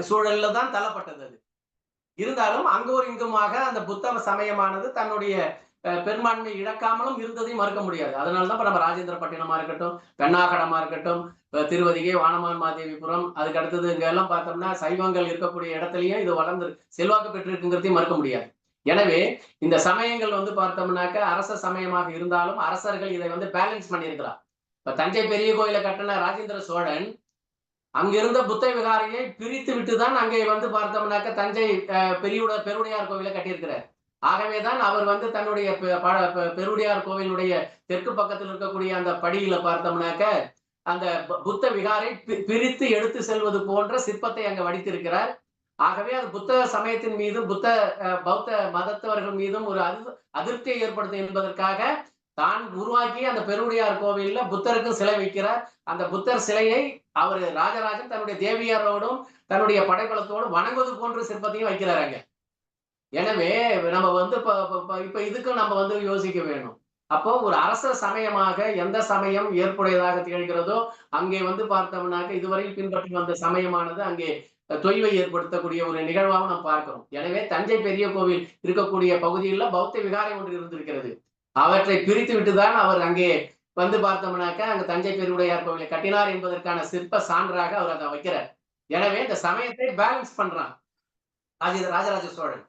B: சூழல்ல தான் தள்ளப்பட்டது அது. இருந்தாலும் அங்கோர் இங்குமாக அந்த புத்த சமயமானது தன்னுடைய பெரும்பான்மை இழக்காமலும் இருந்ததையும் மறுக்க முடியாது. அதனாலதான் இப்ப நம்ம ராஜேந்திரப்பட்டினமா இருக்கட்டும், பெண்ணாகடமா இருக்கட்டும், திருவதிகை, வானமான் மாதேவிபுரம், அதுக்கு அடுத்தது இங்க எல்லாம் பார்த்தோம்னா சைவங்கள் இருக்கக்கூடிய இடத்துலயும் இது வளர்ந்து செல்வாக்கு பெற்றிருக்குங்கிறதையும் மறுக்க முடியாது. எனவே இந்த சமயங்கள் வந்து பார்த்தோம்னாக்க அரச சமயமாக இருந்தாலும் அரசர்கள் இதை வந்து பேலன்ஸ் பண்ணியிருக்கிறார். இப்ப தஞ்சை பெரிய கோயிலை கட்டின ராஜேந்திர சோழன் அங்கிருந்த புத்த விகாரையை பிரித்து விட்டுதான் அங்கே வந்து பார்த்தோம்னாக்க தஞ்சை பெருவுடையார் கோவிலை கட்டியிருக்கிறார். ஆகவேதான் அவர் வந்து தன்னுடைய பெருவுடையார் கோவிலுடைய தெற்கு பக்கத்தில் இருக்கக்கூடிய அந்த படியில பார்த்தோம்னாக்க அந்த புத்த விகாரை பிரித்து எடுத்து செல்வது போன்ற சிற்பத்தை அங்க வடித்திருக்கிறார். ஆகவே அது புத்த சமயத்தின் மீதும் பௌத்த மதத்தவர்கள் மீதும் ஒரு அதிருப்தியை ஏற்படுத்தும் என்பதற்காக தான் உருவாக்கி அந்த பெருவுடையார் கோவில்ல புத்தருக்கு சிலை வைக்கிறார். அந்த புத்தர் சிலையை அவர் ராஜராஜன் தன்னுடைய தேவியாரோடும் தன்னுடைய படைபலத்தோடும் வணங்குவது போன்ற சிற்பத்தையும் வைக்கிறாங்க. எனவே நம்ம வந்து இப்ப இதுக்கும் நம்ம வந்து யோசிக்க வேணும். அப்போ ஒரு அரச சமயமாக எந்த சமயம் ஏற்புடையதாக திகழ்கிறதோ அங்கே வந்து பார்த்தோம்னாக்க இதுவரையில் பின்பற்றி வந்த சமயமானது அங்கே தொய்வை ஏற்படுத்தக்கூடிய ஒரு நிகழ்வாகவும் நாம் பார்க்கிறோம். எனவே தஞ்சை பெரிய கோவில் இருக்கக்கூடிய பகுதியில் பௌத்த விகாரை ஒன்று இருந்திருக்கிறது. அவற்றை பிரித்து விட்டுதான் அவர் அங்கே வந்து பார்த்தோம்னாக்க அங்க தஞ்சை பெருவுடையார் கோவிலை கட்டினார் என்பதற்கான சிற்ப சான்றாக அவர் அதை வைக்கிறார். எனவே இந்த சமயத்தை பேலன்ஸ் பண்றான் ராஜராஜ சோழன்.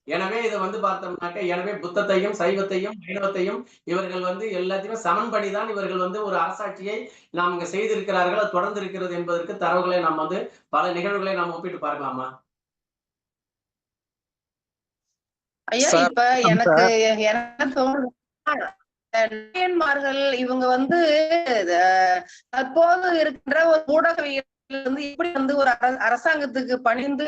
B: எனவே இதை வந்து பார்த்தோம்னாக்க எனவே புத்தத்தையும் சைவத்தையும் வைணவத்தையும் இவர்கள் வந்து எல்லாத்தையுமே சமன்படிதான் இவர்கள் வந்து ஒரு அரசாட்சியை நாம் இங்க செய்திருக்கிறார்கள், அது தொடர்ந்து இருக்கிறது என்பதற்கு தரவுகளை நாம் வந்து பல நிகழ்வுகளை நாம் ஒப்பிட்டு பார்க்கலாமா?
L: ஐயா இப்ப எனக்கு என்ன தோணுது, நாயன்மார்கள் இவங்க வந்து தற்போது இருக்கின்ற ஒரு ஊடகவியல் வந்து இப்படி வந்து ஒரு அரசாங்கத்துக்கு பணிந்து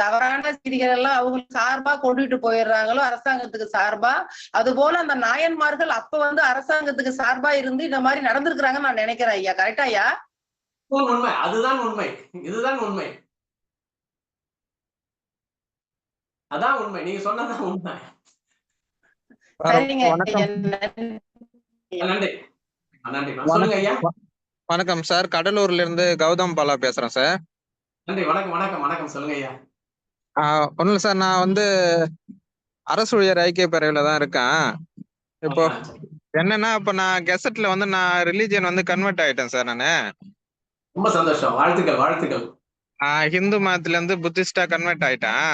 L: தவறான செய்திகள் எல்லாம் அவங்க சார்பா கொண்டுட்டு போயிடுறாங்களோ அரசாங்கத்துக்கு சார்பா, அது போல அந்த நாயன்மார்கள் அப்ப வந்து அரசாங்கத்துக்கு சார்பா இருந்து இந்த மாதிரி நடந்திருக்கிறாங்கன்னு நான் நினைக்கிறேன் ஐயா. கரெக்டா ஐயா?
B: உண்மை, அதுதான் உண்மை, இதுதான் உண்மை, அதான் உண்மை, நீங்க சொன்னதான் உண்மை.
L: சரிங்க,
B: நன்றி நன்றி. சொல்லுங்க ஐயா.
M: வணக்கம் சார், கடலூர்ல இருந்து கௌதம் பாலா பேசுறேன் சார்.
B: நன்றி. வணக்கம் வணக்கம் வணக்கம். சொல்லுங்க ஐயா.
M: ஒண்ணும் இல்லை சார், நான் வந்து அரசு ஊழியர் ஐக்கிய பேரவையில தான் இருக்கேன். இப்போ என்னன்னா, இப்ப நான் கெசட்ல வந்து நான் ரிலீஜியன் வந்து கன்வெர்ட் ஆயிட்டேன் சார். நானு
B: ரொம்ப சந்தோஷம், வாழ்த்துக்கள் வாழ்த்துக்கள்.
M: ஹிந்து மதத்துல இருந்து புத்திஸ்டா கன்வெர்ட் ஆயிட்டேன்.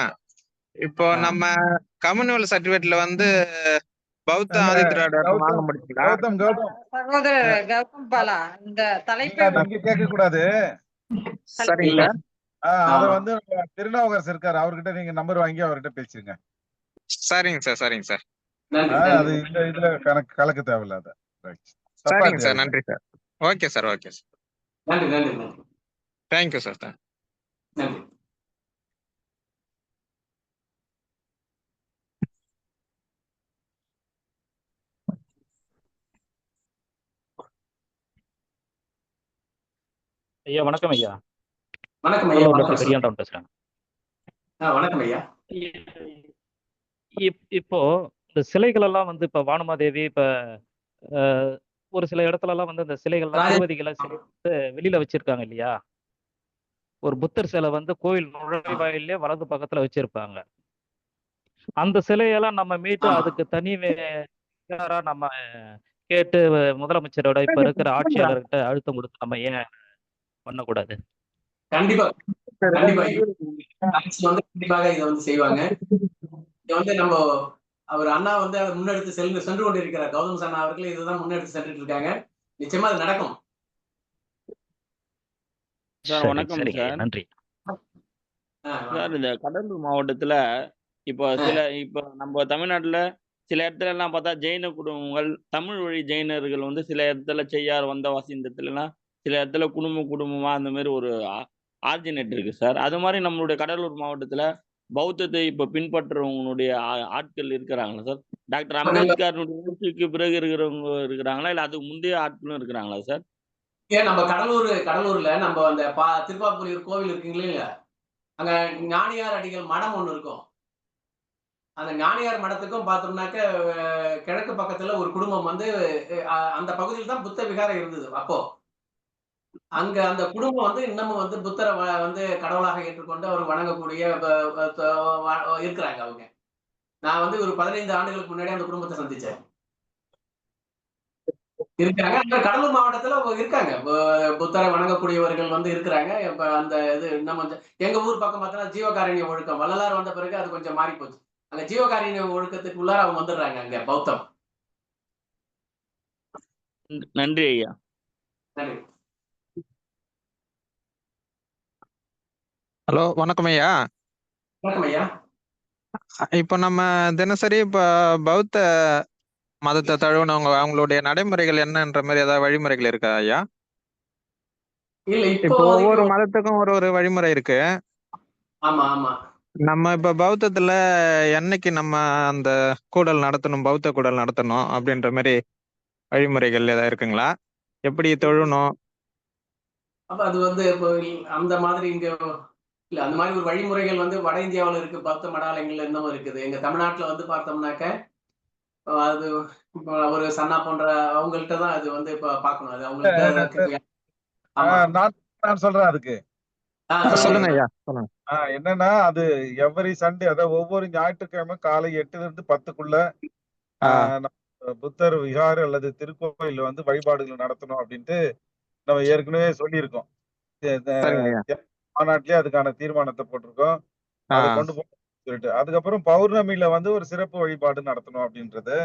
M: இப்போ நம்ம கம்யூனல் சர்டிபிகேட்ல வந்து பௌத்த ஆதி திராவிடர் வாங்க முடியுங்களா?
F: சகோதரர் கௌதம் பாலா, இந்த தலைப்பை
E: கேட்க கூடாது.
M: சரிங்க சார்.
E: அத வந்து திருநாவுக்கரசர் இருக்காரு, அவர்கிட்ட நீங்க நம்பர் வாங்கி அவர்கிட்ட பேசுங்க.
M: சரிங்க சார், சரிங்க சார்.
E: அது இதுல கலக்க தேவையில்ல. அத
M: சரிங்க சார், நன்றி sir. Okay sir, okay sir.
B: நன்றி நன்றி நன்றி.
M: Thank you sir.
B: நன்றி.
N: ஐயா வணக்கம் ஐயா.
B: வணக்கம் ஐயா.
N: பெரியாண்டவன் பேசுறேன்.
B: வணக்கம் ஐயா.
N: இப்போ இந்த சிலைகள் எல்லாம் வந்து இப்ப வானமாதேவி, இப்ப ஒரு சில இடத்துல எல்லாம் வந்து அந்த சிலைகள்லாம் திருவதிகளை வெளியில வச்சிருக்காங்க இல்லையா? ஒரு புத்தர் சிலை வந்து கோயில் நுழைவாயிலே வலது பக்கத்துல வச்சிருப்பாங்க. அந்த சிலையெல்லாம் நம்ம மீட்டு அதுக்கு தனி நம்ம கேட்டு முதலமைச்சரோட இப்ப இருக்கிற ஆட்சியாளர்கிட்ட அழுத்தம் கொடுத்து நம்ம ஏன் பண்ணக்கூடாது?
B: கண்டிப்பா கண்டிப்பா வந்து கண்டிப்பாக இதை வந்து செய்வாங்க. இதை வந்து நம்ம அவர் அண்ணா வந்து அதை முன்னெடுத்து சென்று கொண்டிருக்கிறார். கௌதம் அண்ணா அவர்கள் இதுதான் முன்னெடுத்து சென்றுட்டு இருக்காங்க. நிச்சயமா அது நடக்கும்.
H: சார் வணக்கம் சார்.
N: நன்றி
H: சார். இந்த கடலூர் மாவட்டத்துல இப்போ இப்போ நம்ம தமிழ்நாட்டுல சில இடத்துல எல்லாம் பார்த்தா ஜெயின குடும்பங்கள், தமிழ் வழி ஜெயினர்கள் வந்து சில இடத்துல செய்யார் வந்தவாசி இந்த இடத்துலலாம் சில இடத்துல குடும்பமா அந்த மாதிரி ஒரு ஆர்ஜினேட் இருக்கு சார். அது மாதிரி நம்மளுடைய கடலூர் மாவட்டத்துல பௌத்தத்தை இப்ப பின்பற்றுறவங்களுடைய ஆட்கள் இருக்கிறாங்களா சார்? டாக்டர் அம்பேத்கர் பிறகு இருக்கிறவங்க இருக்கிறாங்களா, இல்ல அதுக்கு முந்தைய ஆட்களும் இருக்கிறாங்களா சார்?
B: ஏன் நம்ம கடலூர்ல நம்ம அந்த திருப்பாப்புலியூர் கோவில் இருக்குங்களா, அங்க ஞானியார் அடிகள் மடம் ஒண்ணு இருக்கும். அந்த ஞானியார் மடத்துக்கும் பார்த்தோம்னாக்க கிழக்கு பக்கத்துல ஒரு குடும்பம் வந்து அந்த பகுதியில் தான் புத்த விகாரம் இருந்தது அப்போ. அங்க அந்த குடும்பம் வந்து இன்னமும் வந்து புத்தரை வந்து கடவுளாக ஏற்றுக்கொண்டு அவர் வணங்கக்கூடிய இருக்கிறாங்க அவங்க. நான் வந்து ஒரு 15 ஆண்டுகளுக்கு முன்னாடி அந்த குடும்பத்தை சந்திச்சேன். இருக்காங்க. அங்க கடலூர் மாவட்டத்துல இருக்காங்க. புத்தரை வணங்கக்கூடியவர்கள் வந்து இருக்கிறாங்க. இப்ப அந்த இது இன்னும் கொஞ்சம் எங்க ஊர் பக்கம் பார்த்தோம்னா ஜீவகாருண்ய ஒழுக்கம் வள்ளலார் வந்த பிறகு அது கொஞ்சம் மாறி போச்சு. அங்க ஜீவகாருண்ய ஒழுக்கத்துக்கு உள்ளார அவங்க வந்துடுறாங்க அங்க பௌத்தம்.
H: நன்றி ஐயா.
B: நன்றி.
M: ஹலோ, வணக்கம் ஐயா.
B: வணக்கம் ஐயா.
M: இப்போ நம்ம தினசரி இப்போ பௌத்த மதத்தை தழுவினவங்க அவங்களுடைய நடைமுறைகள் என்னன்ற மாதிரி ஏதாவது வழிமுறைகள் இருக்கா ஐயா?
B: இல்ல
M: இப்போ ஒவ்வொரு மதத்துக்கும் ஒரு ஒரு வழிமுறை இருக்கு.
B: ஆமா ஆமா.
M: நம்ம இப்ப பௌத்தத்துல என்னைக்கு நம்ம அந்த கூடல் நடத்தணும், பௌத்த கூடல் நடத்தணும் அப்படின்ற மாதிரி வழிமுறைகள் ஏதாவது இருக்குங்களா? எப்படி தொழணும்?
B: அப்ப அது வந்து இப்போ அந்த மாதிரி இங்க இல்ல அந்த மாதிரி ஒரு வழிமுறைகள் வந்து வட இந்தியாவில் இருக்கு. பௌத்த மடாலயங்கள்ல இன்னமும் இருக்குது. எங்க தமிழ்நாட்டுல வந்து பார்த்தோம்னாக்க அது ஒரு சன்னா போன்ற அவங்கள்ட்ட தான் அது வந்து இப்ப பார்க்கணும். அது அவங்கள்ட்ட
E: நான் சொல்றேன் அதுக்கு.
M: சொல்லுங்க ஐயா, சொல்லுங்க.
E: என்னன்னா அது எவரி சண்டே, அதாவது ஒவ்வொரு ஞாயிற்றுக்கிழமை காலை 8ல இருந்து 10க்குள்ள புத்தர் விகார் அல்லது திருக்கோயில் வந்து வழிபாடுகள் நடத்தணும் அப்படின்ட்டு நம்ம ஏற்கனவே சொல்லியிருக்கோம். மாநாட்டிலே அதுக்கான தீர்மானத்தை போட்டிருக்கோம். அதை கொண்டு போக சொல்லிட்டு அதுக்கப்புறம் பௌர்ணமியில வந்து ஒரு சிறப்பு வழிபாடு நடத்தணும் அப்படின்றது.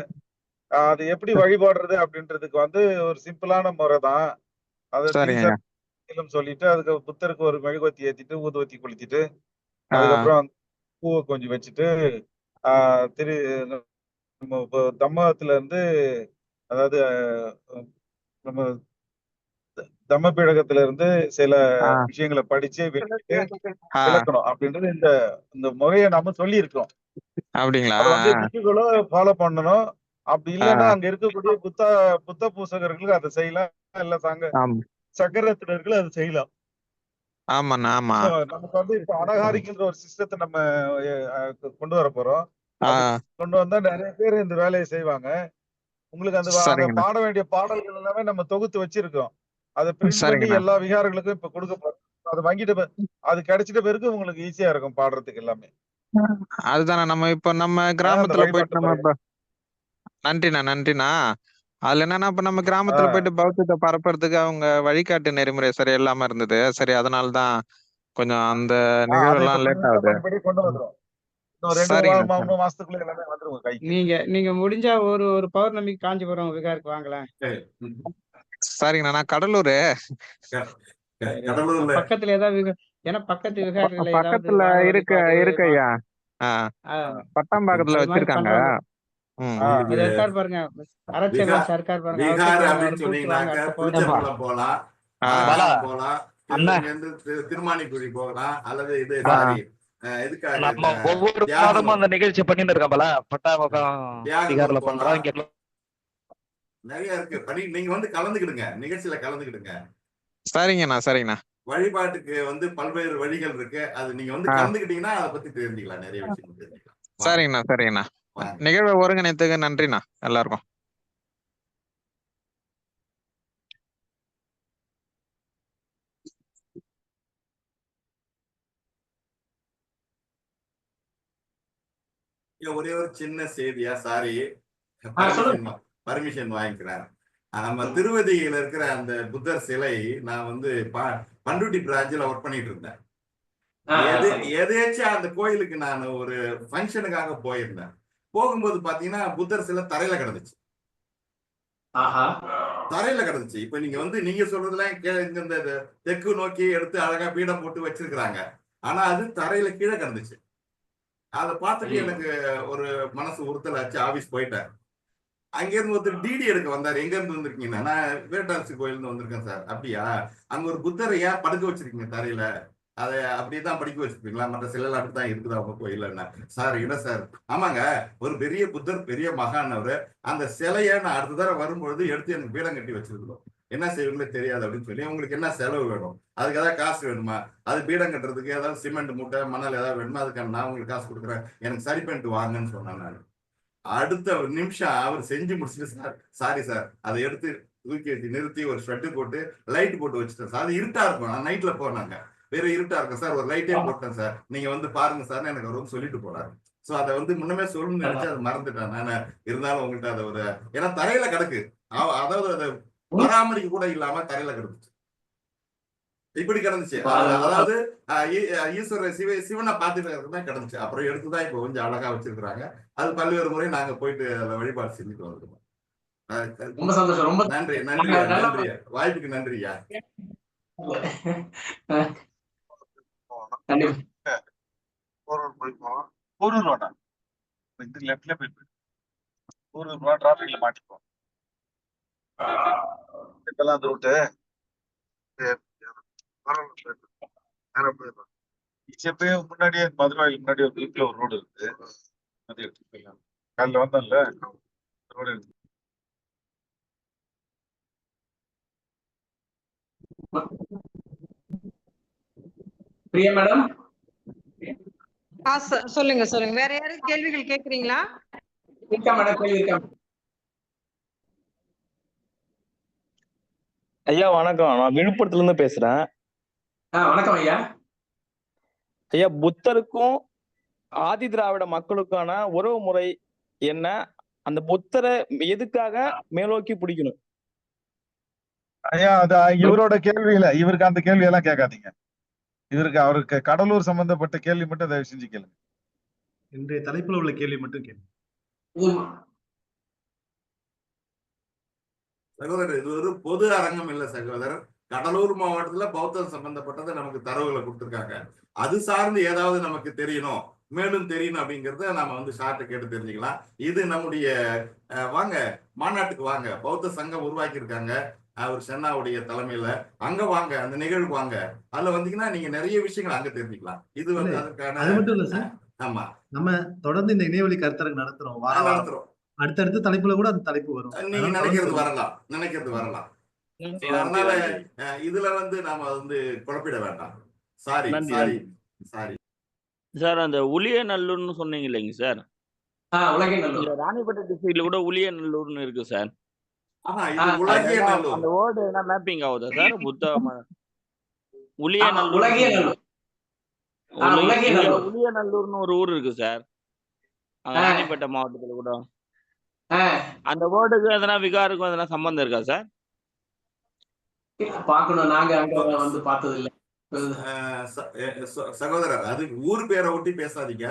E: அது எப்படி வழிபாடுறது அப்படின்றதுக்கு வந்து ஒரு சிம்பிளான முறை தான். அதை சொல்லிட்டு அதுக்கு புத்தருக்கு ஒரு மெழுகுவத்தி ஏத்திட்டு ஊதுவத்தி கொளுத்திட்டு அதுக்கப்புறம் பூவை கொஞ்சம் வச்சுட்டு நம்ம தம்மத்துல இருந்து, அதாவது நம்ம தம்மபீடகத்துல இருந்து சில விஷயங்களை படிச்சு விளக்கணும் அப்படின்றது இந்த முறையை நாம சொல்லி இருக்கோம்.
M: அப்படிங்களா?
E: அதை வந்து புக்குகளும் ஃபாலோ பண்ணணும். அப்படி இல்லைன்னா அங்க இருக்கக்கூடிய புத்த பூசகர்களுக்கு அதை செய்யலாம், இல்ல சக்கரத்தினர்கள் அதை செய்யலாம்.
M: ஆமாண்ணா, ஆமா.
E: நமக்கு வந்து இப்ப அனகாரிக்கின்ற ஒரு சிஸ்டத்தை நம்ம கொண்டு வர போறோம். கொண்டு வந்தா நிறைய பேர் இந்த வேலையை செய்வாங்க. உங்களுக்கு அந்த பாட வேண்டிய பாடல்கள் எல்லாமே நம்ம தொகுத்து வச்சிருக்கோம். அதை பிரிண்ட் பண்ணி எல்லா விகாரங்களுக்கும் இப்ப கொடுக்க போறோம். அதை வாங்கிட்டு அது கிடைச்சிட்ட பிறகு உங்களுக்கு ஈஸியா இருக்கும் பாடுறதுக்கு எல்லாமே.
M: அதுதானே நம்ம இப்ப நம்ம கிராமத்துல போயிட்டு நம்ம இப்ப நன்றிண்ணா. அதுல என்னன்னா இப்ப நம்ம கிராமத்துல போயிட்டு பௌத்தத்தை பரப்புறதுக்கு அவங்க வழிகாட்டு நெறிமுறை சரி இல்லாம இருந்தது. சரி, அதனாலதான் கொஞ்சம் அந்த நிகழ்வு எல்லாம் லேட் ஆகுது.
A: நீங்க முடிஞ்சா ஒரு பௌர்ணமிக்கு காஞ்சிபுரம் விகாருக்கு வாங்கலாம்.
M: சரிங்கண்ணா, நான் கடலூர்
A: பக்கத்துல ஏதாவது ஏன்னா பக்கத்து விகாரத்துல
M: பக்கத்துல இருக்கு ஐயா. பட்டாம்பாக்கத்துல வச்சிருக்காங்க.
A: பாருங்க, சர்க்கார் பாருங்க.
C: திருமானிக்குழி போகலாம் அல்லது இது
N: நம்ம ஒவ்வொரு மாதமும் அந்த நிகழ்ச்சி பண்ணிட்டு இருக்கோம்ல. பட்டாம்பாக்கம் பண்றோம்.
C: நிறைய இருக்கு. நீங்க வந்து கலந்துக்கிடுங்க, நிகழ்ச்சியில கலந்துக்கிடுங்க.
M: சரிங்கண்ணா.
C: வழிபாட்டுக்கு வந்து பல்வேறு வழிகள் இருக்கு. அது நீங்க வந்து கலந்துக்கிட்டீங்கன்னா அதை பத்தி தெரிஞ்சுக்கலாம், நிறைய விஷயம் தெரிஞ்சுக்கலாம்.
M: சரிங்கண்ணா. நிகழ்வை ஒருங்கிணைத்துக்கு நன்றிண்ணா எல்லாருக்கும்.
C: ஒரே ஒரு சின்ன செய்தியா, சாரி, பர்மிஷன் வாங்கிக்கிறேன். நம்ம திருவதியில இருக்கிற அந்த புத்தர் சிலை நான் வந்து பண்ருட்டி பிரான்ச்ல ஒர்க் பண்ணிட்டு இருந்தேன். எதேச்சும் அந்த கோயிலுக்கு நான் ஒரு ஃபங்க்ஷனுக்காக போயிருந்தேன். போகும்போது பாத்தீங்கன்னா புத்தர் சிலை தரையில கிடந்துச்சு. இப்ப நீங்க வந்து நீங்க சொல்றதுலாம் இந்த தெற்கு நோக்கி எடுத்து அழகா பீடம் போட்டு வச்சிருக்கிறாங்க. ஆனா அது தரையில கீழே கிடந்துச்சு. அதை பார்த்துட்டு எனக்கு ஒரு மனசு உறுத்தல் ஆச்சு. ஆபீஸ் போயிட்டேன். அங்கிருந்து ஒருத்தர் டிடி எடுக்க வந்தாரு. எங்க இருந்து வந்திருக்கீங்கன்னா, நான் வேட்டாசி கோயில இருந்து வந்திருக்கேன் சார். அப்படியா? அங்க ஒரு புத்தரை ஏன் படுக்க வச்சிருக்கீங்க தரையில? அதை அப்படியேதான் படிக்க வச்சிருப்பீங்களா? மற்ற சிலைகள் அப்படித்தான் இருக்குதா அவங்க கோயில்ல? சார் இல்ல சார். ஆமாங்க, ஒரு பெரிய புத்தர், பெரிய மகான் அவரு. அந்த சிலைய நான் அடுத்த தடவை வரும்பொழுது எடுத்து எனக்கு பீடம் கட்டி வச்சிருக்கோம். என்ன செய்வீங்களே தெரியாது அப்படின்னு சொல்லி, உங்களுக்கு என்ன செலவு வேணும், அதுக்கு ஏதாவது காசு வேணுமா, அது பீடம் கட்டுறதுக்கு ஏதாவது சிமெண்ட் மூட்டை மணல் ஏதாவது வேணுமா, அதுக்கான நான் உங்களுக்கு காசு கொடுக்குறேன், எனக்கு சரி பண்ணிட்டு வாங்கன்னு சொன்னேன் நான். அடுத்த நிமிஷம் அவர் செஞ்சு முடிச்சுட்டு, சாரி சார், அதை எடுத்து தூக்கி வச்சு நிறுத்தி ஒரு ஷெட்டு போட்டு லைட் போட்டு வச்சுட்டேன் சார். அது இருட்டா இருக்கும், நான் நைட்ல போனாங்க, வேற இருட்டா இருக்கும் சார், ஒரு லைட்டே போட்டேன் சார், நீங்க வந்து பாருங்க சார் எனக்கு அவர் சொல்லிட்டு போறாரு. சோ அதை வந்து முன்னமே சொல்லணும்னு நினைச்சு அதை மறந்துட்டேன் நான். இருந்தாலும் உங்கள்கிட்ட அதை ஒரு, ஏன்னா தரையில கிடக்கு, அதாவது அதை பராமரிக்க கூட இல்லாம தரையில கிடந்துச்சு, இப்படி கிடந்துச்சு. அதாவது ஈஸ்வர சிவனை பார்த்துட்டு தான் கிடந்துச்சு. அப்புறம் எடுத்துதான் இப்போ கொஞ்சம் அழகா வச்சிருக்கிறாங்க. அது பல்வேறு முறை நாங்க போயிட்டு அதை வழிபாடு செஞ்சுட்டு வந்துருக்கோம்.
B: ரொம்ப சந்தோஷம். ரொம்ப
C: நன்றி நன்றி, வாய்ப்புக்கு நன்றியா.
E: போரூர் ரோடா இது லெஃப்ட்ல போயிட்டு போரூர் ரோட் டிராபிக்ல மாட்டிப்போம். இப்பெல்லாம் அந்த ரூட்டு முன்னாடியே மதுராயில் முன்னாடி ஒரு வீட்டுல ஒரு ரோடு இருக்கு, அது எடுத்து போயிடலாம். காலைல வந்தோம்ல ரோடு இருக்கு.
B: பிரியா மேடம்.
F: சொல்லுங்க சொல்லுங்க. வேற யாராவது கேள்விகள் கேக்குறீங்களா?
B: இருக்கா மேடம், கேள்வி இருக்கா?
O: ஐயா வணக்கம், நான் விழுப்புரத்துல இருந்து பேசுறேன்.
B: வணக்கம் ஐயா.
O: ஐயா, புத்தருக்கும் ஆதி திராவிட மக்களுக்கான உறவு முறை என்ன? அந்த புத்தரை எதுக்காக மேலோக்கி பிடிக்கணும்?
E: ஐயா அது இவரோட கேள்வி இல்ல, இவருக்கு அந்த கேள்வி எல்லாம் கேட்காதீங்க. அவருக்கு கடலூர் சம்பந்தப்பட்ட கேள்வி மட்டும் தயவு செஞ்சு கேளுங்க.
D: இன்றைய தலைப்புல உள்ள கேள்வி மட்டும் கேளுங்க.
C: சகோதரர், இது ஒரு பொது அரங்கம் இல்ல சகோதரர். கடலூர் மாவட்டத்துல பௌத்தம் சம்பந்தப்பட்டதை நமக்கு தரவுகளை கொடுத்துருக்காங்க. அது சார்ந்து ஏதாவது நமக்கு தெரியணும், மேலும் தெரியணும் அப்படிங்கறத நாம வந்து ஷார்ட்டை கேட்டு தெரிஞ்சுக்கலாம். இது நம்முடைய வாங்க மாநாட்டுக்கு வாங்க, பௌத்த சங்கம் உருவாக்கி இருக்காங்க அவர் சென்னாவுடைய தலைமையில. அங்க வாங்க, அந்த நிகழ்வுக்கு வாங்க, அதுல வந்தீங்கன்னா நீங்க நிறைய விஷயங்கள் அங்க தெரிஞ்சுக்கலாம். இது வந்து அதுக்கான
D: அது மட்டும் இல்ல சார்,
C: ஆமா,
D: நம்ம தொடர்ந்து இந்த இணையவழி கருத்தரங்கு நடத்துறோம். அடுத்தடுத்த தலைப்புல கூட அந்த தலைப்பு வரும்.
C: நீங்க நினைக்கிறது வரலாம். அதனால இதுல வந்து நாம வந்து குழப்பிட வேண்டாம். Sorry
H: sir. அந்த உளியநல்லூர்னு சொன்னீங்க இல்லைங்க சார், ராணிப்பேட்டை டிஸ்ட்ரிக்ட்ல கூட உளியநல்லூர்னு இருக்கு சார். அந்த வேர்டு என்ன மேப்பிங் ஆகுதா சார்? உளியநல்லூர்னு ஒரு ஊர் இருக்கு சார், ராணிப்பேட்டை மாவட்டத்துல கூட. அந்த வேர்டுக்கு எதனா விகாருக்கும் எதனா சம்பந்தம் இருக்கா சார்?
B: பாக்கணும், நாங்க அங்க வந்து பார்த்தது இல்ல
C: சகோதரர். அது ஊர் பேரை ஒட்டி பேசாதீங்க.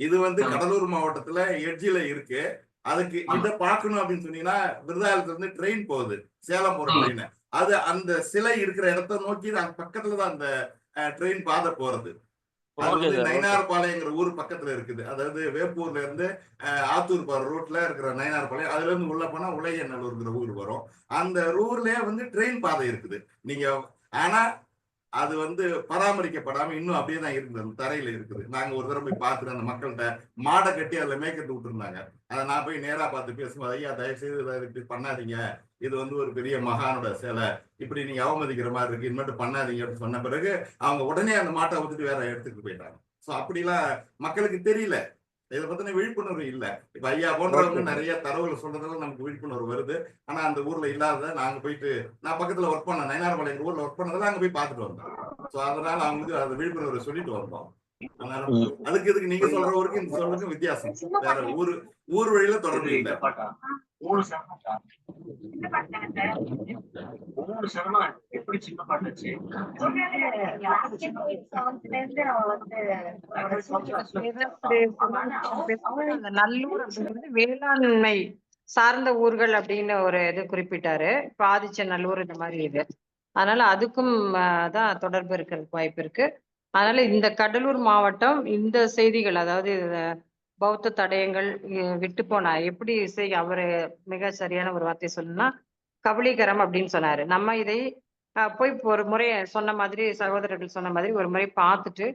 C: இது வந்து கடலூர் மாவட்டத்துல எட்ஜில இருக்கு. அதுக்கு இதை பார்க்கணும் அப்படின்னு சொன்னீங்கன்னா விருதாலயத்துல இருந்து ட்ரெயின் போகுது, சேலம் போற ட்ரெயின். அது அந்த சிலை இருக்கிற இடத்த நோக்கி பக்கத்துலதான் அந்த ட்ரெயின் பாதை போறது. அது வந்து நயினார்பாளையங்கிற ஊர் பக்கத்துல இருக்குது. அதாவது வேப்பூர்ல இருந்து ஆத்தூர் போற ரூட்ல இருக்கிற நயினார்பாளையம், அதுல இருந்து உள்ள போனா உலகையநல்லூர்ங்கிற ஊர் வரும். அந்த ஊர்லயே வந்து ட்ரெயின் பாதை இருக்குது. நீங்க ஆனா அது வந்து பராமரிக்கப்படாம இன்னும் அப்படியே தான் இருக்குது, அந்த தரையில இருக்குது. நாங்க ஒரு தடவை போய் பார்த்துட்டு அந்த மக்கள்கிட்ட மாடை கட்டி அதுல மேய்க்கிறது விட்டுருந்தாங்க. அதை நான் போய் நேரா பார்த்து பேசும்போது, ஐயா தயவு செய்து இதை இப்படி பண்ணாதீங்க, இது வந்து ஒரு பெரிய மகானோட சிலை, இப்படி நீங்க அவமதிக்கிற மாதிரி இருக்கு, இனிமேட்டு பண்ணாதீங்க அப்படின்னு சொன்ன பிறகு அவங்க உடனே அந்த மாட்டை விட்டுட்டு வேற எடுத்துட்டு போயிட்டாங்க. ஸோ அப்படிலாம் மக்களுக்கு தெரியல, இதை பத்தின விழிப்புணர்வு இல்ல. இப்ப ஐயா போன்றவங்க நிறைய தரவுகள் சொல்றதுல நமக்கு விழிப்புணர்வு வருது. ஆனா அந்த ஊர்ல இல்லாத நாங்க போயிட்டு, நான் பக்கத்துல ஒர்க் பண்ணேன், நயினார்பாளையம் ஊர்ல ஒர்க் பண்ணதெல்லாம் அங்க போய் பார்த்துட்டு வந்தோம். ஸோ அதனால அவங்களுக்கு அந்த விழிப்புணர்வு சொல்லிட்டு வந்தோம். அதுக்கு இதுக்கு நீங்க சொல்ற ஊருக்கு இந்த சொல்றதுக்கு வித்தியாசம். வேற ஊர் வழியில தொடர்பு இல்லை.
F: நல்லூர் அப்படிங்கிறது வேளாண்மை சார்ந்த ஊர்கள் அப்படின்னு ஒரு இது குறிப்பிட்டாரு. இப்ப ஆதிச்சநல்லூர் இந்த மாதிரி இது, அதனால அதுக்கும் தான் தொடர்பு இருக்கிறதுக்கு வாய்ப்பு இருக்கு. அதனால இந்த கடலூர் மாவட்டம் இந்த செய்திகள், அதாவது பௌத்த தடயங்கள் விட்டு போனா எப்படி அவரு மிக சரியான ஒரு வார்த்தை சொல்லணும்னா கபலீகரம் அப்படின்னு சொன்னாரு. நம்ம இதை போய் ஒரு முறை சொன்ன மாதிரி, சகோதரர்கள் சொன்ன மாதிரி ஒரு முறை பார்த்துட்டு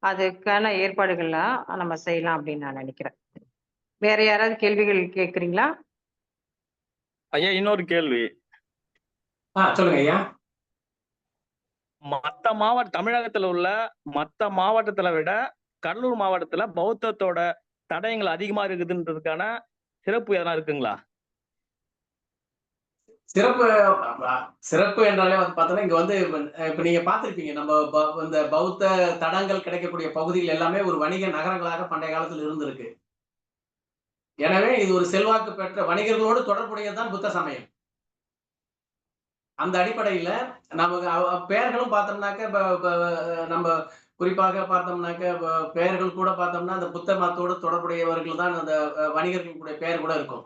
F: அதுக்கான ஏற்பாடுகள்லாம் நம்ம செய்யலாம் அப்படின்னு நான் நினைக்கிறேன். வேற யாராவது கேள்விகள் கேட்குறீங்களா?
O: ஐயா இன்னொரு கேள்வி.
B: சொல்லுங்க ஐயா.
O: மத்த மாவட்ட தமிழகத்துல உள்ள மத்த மாவட்டத்துல விட கடலூர் மாவட்டத்துல பௌத்தத்தோட தடயங்கள் அதிகமா இருக்குதுன்றதுக்கான சிறப்பு எதனா இருக்குங்களா?
B: சிறப்பு என்றாலே வந்து பார்த்தோன்னா இங்க வந்து இப்ப நீங்க பார்த்திருப்பீங்க நம்ம இந்த பௌத்த தடங்கள் கிடைக்கக்கூடிய பகுதிகள் எல்லாமே ஒரு வணிக நகரங்களாக பண்டைய காலத்தில் இருந்திருக்கு. எனவே இது ஒரு செல்வாக்கு பெற்ற வணிகர்களோடு தொடர்புடையதுதான் புத்த சமயம். அந்த அடிப்படையில நமக்கு பெயர்களும் பார்த்தோம்னாக்க நம்ம குறிப்பாக பார்த்தோம்னாக்க பெயர்கள் கூட பார்த்தோம்னா அந்த புத்த மதத்தோடு தொடர்புடையவர்கள் தான் அந்த வணிகர்களுடைய பெயர் கூட இருக்கும்.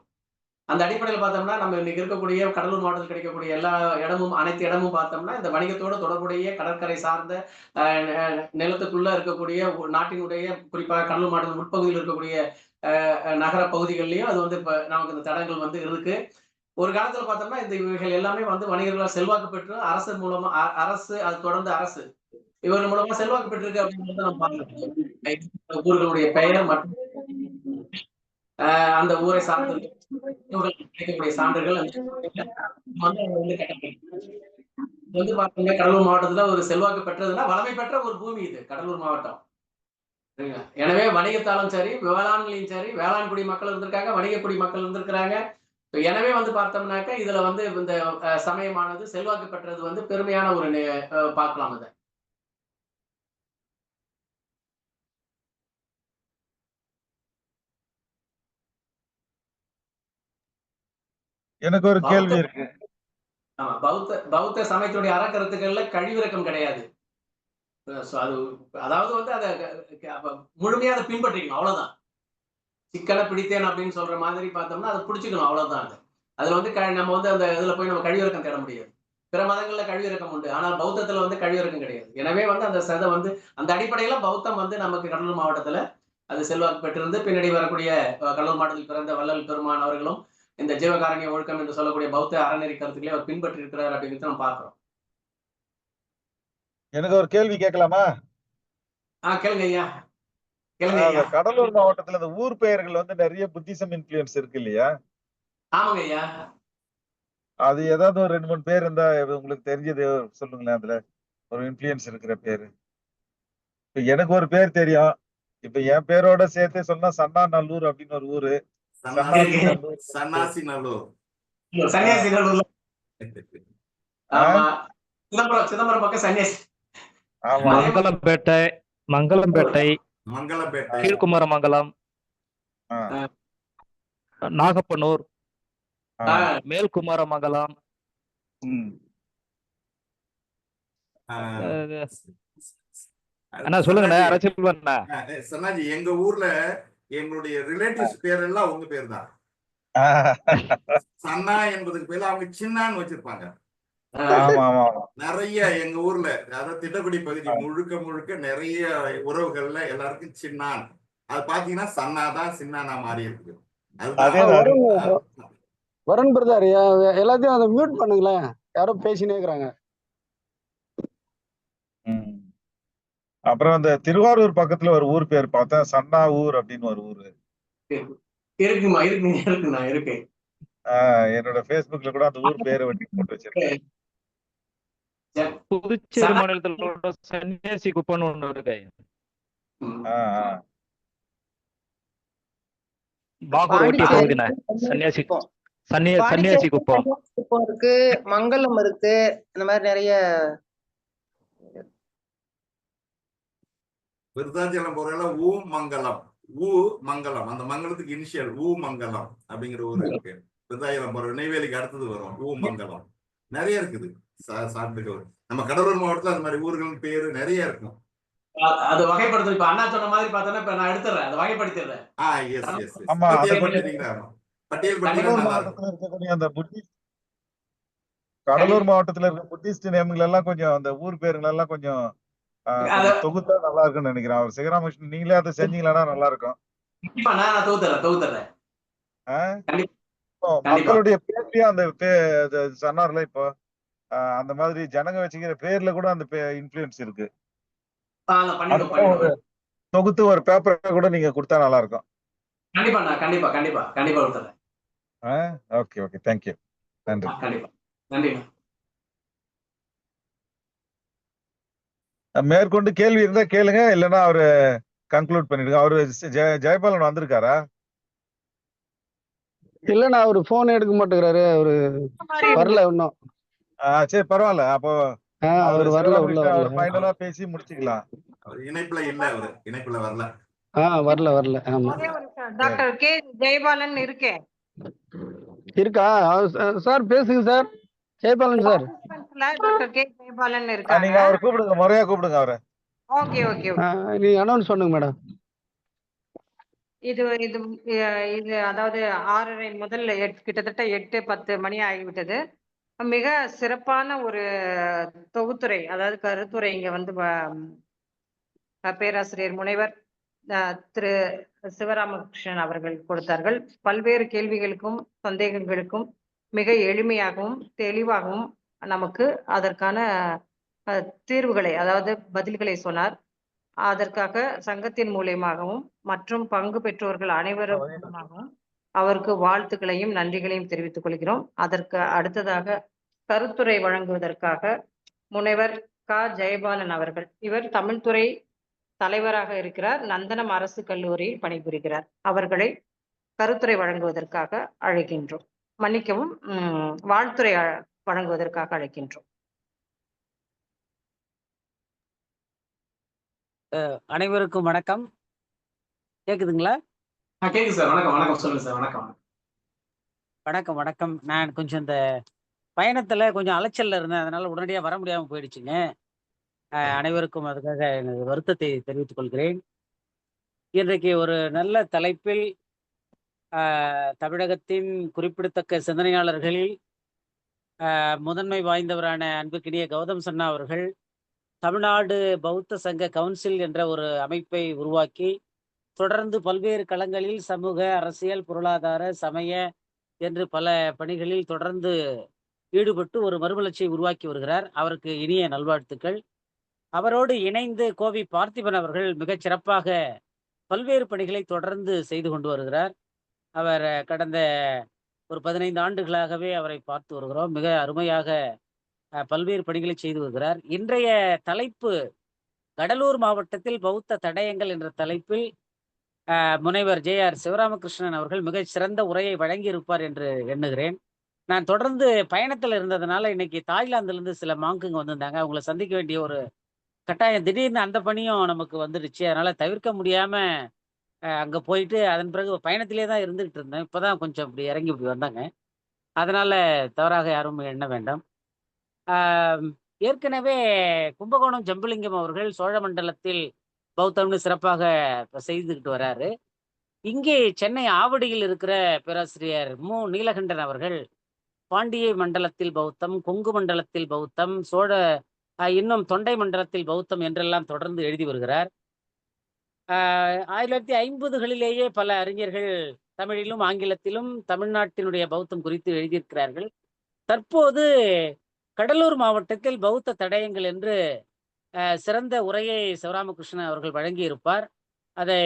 B: அந்த அடிப்படையில் பார்த்தோம்னா நம்ம இன்னைக்கு இருக்கக்கூடிய கடலூர் மாவட்டத்தில் கிடைக்கக்கூடிய எல்லா இடமும் அனைத்து இடமும் பார்த்தோம்னா இந்த வணிகத்தோடு தொடர்புடைய கடற்கரை சார்ந்த நிலத்துக்குள்ள இருக்கக்கூடிய நாட்டினுடைய குறிப்பாக கடலூர் மாவட்டத்தின் உட்பகுதியில் இருக்கக்கூடிய நகர பகுதிகளிலையும் அது வந்து இப்ப நமக்கு இந்த தடங்கள் வந்து இருக்கு. ஒரு காலத்துல பார்த்தோம்னா இந்த இவைகள் எல்லாமே வந்து வணிகர்களால் செல்வாக்கு பெற்று அரசு மூலமா அரசு அது தொடர்ந்து அரசு இவர்கள் மூலமா செல்வாக்கு பெற்றிருக்கு அப்படிங்கிறத நம்ம பார்க்கிறோம். ஊர்களுடைய பெயர் மற்றும் அந்த ஊரை சார்ந்த கிடைக்கக்கூடிய சான்றுகள் வந்து பாத்தீங்கன்னா கடலூர் மாவட்டத்துல ஒரு செல்வாக்கு பெற்றதுன்னா வளமை பெற்ற ஒரு பூமி இது கடலூர் மாவட்டம். எனவே வணிகத்தாலும் சரி வேளாண்மையும் சரி வேளாண்குடி மக்கள் இருந்திருக்காங்க, வணிகக்குடி மக்கள் இருந்திருக்கிறாங்க. எனவே வந்து பார்த்தோம்னாக்க இதுல வந்து இந்த சமயமானது செல்வாக்கு பெற்றது வந்து பெருமையான ஒரு பார்க்கலாம் இதை.
E: எனக்கு ஒரு கேள்வி இருக்கு.
B: பௌத்த சமயத்துடைய அறக்கருத்துக்கள்ல கழிவிறக்கம் கிடையாது. அது அதாவது வந்து அதை முழுமையா அதை பின்பற்றிக்கணும், அவ்வளவுதான். சிக்கனை பிடித்தேன் அப்படின்னு சொல்ற மாதிரி பார்த்தோம்னா அதை பிடிச்சிக்கணும், அவ்வளவுதான். அதுல வந்து நம்ம வந்து அந்த இதுல போய் நம்ம கழிவிறக்கம் தேட முடியாது. பிற மதங்கள்ல கழிவிறக்கம் உண்டு, ஆனால் பௌத்தத்துல வந்து கழிவிறக்கம் கிடையாது. எனவே வந்து அந்த சதை வந்து அந்த அடிப்படையில பௌத்தம் வந்து நமக்கு கடலூர் மாவட்டத்துல அது செல்வாக்கு பெற்றிருந்து பின்னாடி வரக்கூடிய கடலூர் மாவட்டத்தில் பிறந்த வள்ளல் பெருமான் அவர்களும் இந்த ஜீவகாரண்ய ஒழுக்கம் என்று சொல்லக்கூடிய பௌத்த அறநெறி கருத்துக்களை அவர் பின்பற்றி இருக்கிறார் அப்படிங்கிறது நம்ம பார்க்கிறோம்.
E: எனக்கு ஒரு கேள்வி கேட்கலாமா?
B: கேளுங்க ஐயா.
E: கடலூர் மாவட்டத்துல இந்த ஊர் பெயர்கள் வந்து நிறைய புத்திசம் இன்ஃப்ளூயன்ஸ் இருக்கு இல்லையா?
B: ஆமாங்க ஐயா.
E: அது ஏதாவது ஒரு 2-3 பேர் இருந்தா உங்களுக்கு தெரிஞ்சது சொல்லுங்களேன். அதுல ஒரு இன்ஃப்ளூயன்ஸ் இருக்கிற பேரு. இப்ப எனக்கு ஒரு பேர் தெரியும். இப்ப என் பேரோட சேர்த்து சொன்னா சன்னா நல்லூர் அப்படின்னு ஒரு ஊரு.
C: சன்னாசி நல்லூர்.
B: சிதம்பரம் பக்கம் சன்னியாசி.
N: மங்களம்பேட்டை, மங்களம்பேட்டை,
C: மங்களம்பேட்டை,
N: கீழ்குமாரமங்கலம், நாகப்பனூர், மேல்குமாரமங்கலம், அண்ணா சொல்லுங்கண்ணா. அரசியல்
C: சன்னாஜி, எங்க ஊர்ல எங்களுடைய ரிலேட்டிவ்ஸ் பேர் எல்லாம் உங்க பேர் தான். சன்னா என்பதுக்கு பேர் அவங்க சின்னான்னு வச்சிருப்பாங்க. நிறைய எங்க ஊர்ல அதாவது திட்டக்குடி பகுதி முழுக்க முழுக்க நிறைய உறவுகள்ல எல்லாருக்கும் சின்னான். அது பாத்தீங்கன்னா சன்னாதான் சின்னானா மாறி இருக்கு.
J: வருண் பிரதர், எல்லாத்தையும் அதை மியூட் பண்ணுங்களேன், யாரோ பேசினே இருக்கிறாங்க.
E: அப்புறம் அந்த திருவாரூர் பக்கத்துல ஒரு ஊர் பேர் பார்த்தேன், சன்னா ஊர் அப்படின்னு ஒரு ஊரு
B: இருக்குமா? இருக்குண்ணா, இருக்கு.
E: என்னோட Facebookல கூட அந்த ஊர் பேரை வட்டி போட்டு வச்சிருக்கேன்.
N: புதுச்சேரி மாநிலத்துல சன்னியாசி குப்பம்னு ஒண்ணு இருக்கு. பாகூர் ஒட்டிய பகுதினா சன்னியாசி சன்னியாசி குப்பம்
L: இருக்கு, மங்கலம் இருக்கு, இந்த மாதிரி நிறைய.
C: விருத்தாச்சலம் போறதெல்லாம் ஊ மங்கலம், ஊ மங்கலம், அந்த மங்கலத்துக்கு இனிஷியல் ஊ மங்கலம் அப்படிங்கிற ஊர் இருக்கு. விருத்தாச்சலம் போற நெய்வேலிக்கு அடுத்தது வரும் ஊ மங்கலம். நிறைய இருக்குது சான்றுகள். நம்ம கடலூர் மாவட்டத்துல அந்த மாதிரி ஊர்கள் பேரு நிறைய இருக்கும்.
B: அது வகைப்படுத்து. இப்ப அண்ணா சொன்ன மாதிரி பார்த்தோன்னா இப்ப நான் எடுத்துறேன், அதை வகைப்படுத்திடுறேன்.
E: கடலூர் மாவட்டத்துல இருக்க புத்திஸ்ட் நேம்கள் எல்லாம் கொஞ்சம் அந்த ஊர் பேருங்கள் எல்லாம் கொஞ்சம் தொகுத்தா நல்லா இருக்குன்னு நினைக்கிறேன். அவர் சிவராமகிருஷ்ணன் நீங்களே அதை செஞ்சீங்களா நல்லா இருக்கும். மக்களுடைய பேர்லயும் அந்த சொன்னார்ல இப்போ அந்த மாதிரி ஜனங்க வச்சுக்கிற பேர்ல கூட அந்த இன்ஃப்ளூயன்ஸ் இருக்கு. தொகுத்து ஒரு பேப்பர் கூட நீங்க கொடுத்தா நல்லா இருக்கும். ஓகே, தேங்க்யூ, நன்றி. மேற்கொண்டு கேள்வி இருந்தா கேளுங்க, இல்லைன்னா அவரு கன்க்ளூட் பண்ணிடுங்க. அவரு ஜெயபாலன் வந்திருக்காரா?
J: இல்லண்ணா அவரு போன் எடுக்க மாட்டேங்கிறாரு, அவரு வரல இன்னும்.
E: சரி பரவாயில்ல. அப்போ
J: அவர் வரல, உள்ள வரல.
E: அவர் ஃபைனலா பேசி முடிச்சுக்கலாம்.
C: இணைப்புல இல்ல, அவரு இணைப்புல வரல.
J: வரல. ஆமா
F: டாக்டர் கே ஜெயபாலன் இருக்கே
J: இருக்கா? சார் பேசுங்க sir, Jayapalan sir.
F: Doctor K Jayapalan
E: நீங்க
F: இருக்காங்க.
E: அவரை கூப்பிடுங்க, முறையா கூப்பிடுங்க அவரை.
F: ஓகே ஓகே
J: நீங்க அனௌன்ஸ் பண்ணுங்க மேடம்.
F: இது இது இது அதாவது 6:30 முதல் கிட்டத்தட்ட 8-10 மணி ஆகிவிட்டது. மிக சிறப்பான ஒரு தொகுத்துரை, அதாவது கருத்துரை இங்க வந்து பேராசிரியர் முனைவர் திரு சிவராமகிருஷ்ணன் அவர்கள் கொடுத்தார்கள். பல்வேறு கேள்விகளுக்கும் சந்தேகங்களுக்கும் மிக எளிமையாகவும் தெளிவாகவும் நமக்கு அதற்கான தீர்வுகளை, அதாவது பதில்களை சொன்னார். அதற்காக சங்கத்தின் மூலியமாகவும் மற்றும் பங்கு பெற்றோர்கள் அனைவரும் மூலமாகவும் அவருக்கு வாழ்த்துக்களையும் நன்றிகளையும் தெரிவித்துக் கொள்கிறோம். அதற்கு அடுத்ததாக கருத்துரை வழங்குவதற்காக முனைவர் க ஜெயபாலன் அவர்கள், இவர் தமிழ்துறை தலைவராக இருக்கிறார், நந்தனம் அரசு கல்லூரியில் பணிபுரிகிறார். அவர்களை கருத்துரை வழங்குவதற்காக அழைக்கின்றோம். மன்னிக்கவும், வாழ்த்துரை வழங்குவதற்காக அழைக்கின்றோம்.
P: அனைவருக்கும் வணக்கம். கேக்குதுங்களா?
B: கேக்குது சார். வணக்கம் வணக்கம். சொல்லுங்க சார். வணக்கம்
P: வணக்கம் வணக்கம். நான் கொஞ்சம் இந்த பயணத்துல கொஞ்சம் அலைச்சல்ல இருந்தேன், அதனால உடனடியா வர முடியாம போயிடுச்சுங்க. அனைவருக்கும் அதுக்காக எனது வருத்தத்தை தெரிவித்துக் கொள்கிறேன். இன்றைக்கு ஒரு நல்ல தலைப்பில் தமிழகத்தின் குறிப்பிடத்தக்க சிந்தனையாளர்களில் முதன்மை வாய்ந்தவரான அன்புக்கினிய கௌதம் சன்னா அவர்கள் தமிழ்நாடு பௌத்த சங்க கவுன்சில் என்ற ஒரு அமைப்பை உருவாக்கி தொடர்ந்து பல்வேறு களங்களில் சமூக, அரசியல், பொருளாதார, சமய என்று பல பணிகளில் தொடர்ந்து ஈடுபட்டு ஒரு மறுமலர்ச்சியை உருவாக்கி வருகிறார். அவருக்கு இனிய நல்வாழ்த்துக்கள். அவரோடு இணைந்து கோவி பார்த்திபன் அவர்கள் மிகச் சிறப்பாக பல்வேறு பணிகளை தொடர்ந்து செய்து கொண்டு வருகிறார். அவர் கடந்த ஒரு 15 ஆண்டுகளாகவே அவரை பார்த்து வருகிறோம். மிக அருமையாக பல்வேறு பணிகளை செய்து வருகிறார். இன்றைய தலைப்பு கடலூர் மாவட்டத்தில் பௌத்த தடயங்கள் என்ற தலைப்பில் முனைவர் JR சிவராமகிருஷ்ணன் அவர்கள் மிக சிறந்த உரையை வழங்கி இருப்பார் என்று எண்ணுகிறேன். நான் தொடர்ந்து பயணத்தில் இருந்ததுனால இன்னைக்கு தாய்லாந்துலேருந்து சில மாங்குங்க வந்திருந்தாங்க. அவங்களை சந்திக்க வேண்டிய ஒரு கட்டாயம், திடீர்னு அந்த பணியும் நமக்கு வந்துடுச்சு. அதனால தவிர்க்க முடியாம அங்க போயிட்டு அதன் பிறகு பயணத்திலே தான் இருந்துகிட்டு இருந்தேன். இப்பதான் கொஞ்சம் இப்படி இறங்கி இப்படி வந்தாங்க. அதனால தவறாக யாரும் எண்ண வேண்டாம். ஏற்கனவே கும்பகோணம் ஜம்புலிங்கம் அவர்கள் சோழ மண்டலத்தில் பௌத்தம்னு சிறப்பாக செய்துக்கிட்டு வராரு. இங்கே சென்னை ஆவடியில் இருக்கிற பேராசிரியர் மு நீலகண்டன் அவர்கள் பாண்டிய மண்டலத்தில் பௌத்தம், கொங்கு மண்டலத்தில் பௌத்தம், சோழ இன்னும் தொண்டை மண்டலத்தில் பௌத்தம் என்றெல்லாம் தொடர்ந்து எழுதி வருகிறார். 1950களிலேயே பல அறிஞர்கள் தமிழிலும் ஆங்கிலத்திலும் தமிழ்நாட்டினுடைய பௌத்தம் குறித்து எழுதியிருக்கிறார்கள். தற்போது கடலூர் மாவட்டத்தில் பௌத்த தடயங்கள் என்று சிறந்த உரையை சிவராமகிருஷ்ணன் அவர்கள் வழங்கியிருப்பார். அதை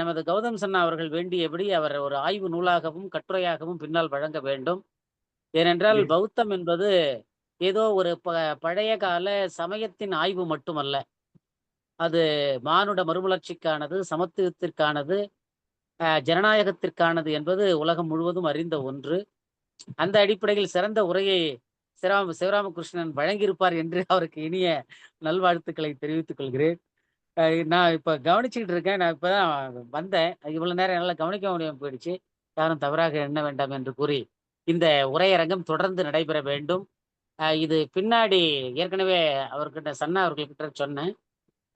P: நமது கௌதம் சன்னா அவர்கள் வேண்டியபடி அவர் ஒரு ஆய்வு நூலாகவும் கட்டுரையாகவும் பின்னால் வழங்க வேண்டும். ஏனென்றால் பௌத்தம் என்பது ஏதோ ஒரு பழைய கால சமயத்தின் ஆய்வு மட்டுமல்ல. அது மானுட மறுமலர்ச்சிக்கானது, சமத்துவத்திற்கானது, ஜனநாயகத்திற்கானது என்பது உலகம் முழுவதும் அறிந்த ஒன்று. அந்த அடிப்படையில் சிறந்த உரையை சிவராமகிருஷ்ணன் வழங்கியிருப்பார் என்று அவருக்கு இனிய நல்வாழ்த்துக்களை தெரிவித்துக் கொள்கிறேன். நான் இப்ப கவனிச்சுக்கிட்டு இருக்கேன். நான் இப்பதான் வந்தேன். இவ்வளவு நேரம் என்னால் கவனிக்க முடியாமல் போயிடுச்சு. யாரும் தவறாக எண்ண வேண்டாம் என்று கூறி இந்த உரையரங்கம் தொடர்ந்து நடைபெற வேண்டும். இது பின்னாடி ஏற்கனவே அவர்கிட்ட சன்னா அவர்கிட்ட சொன்னேன்.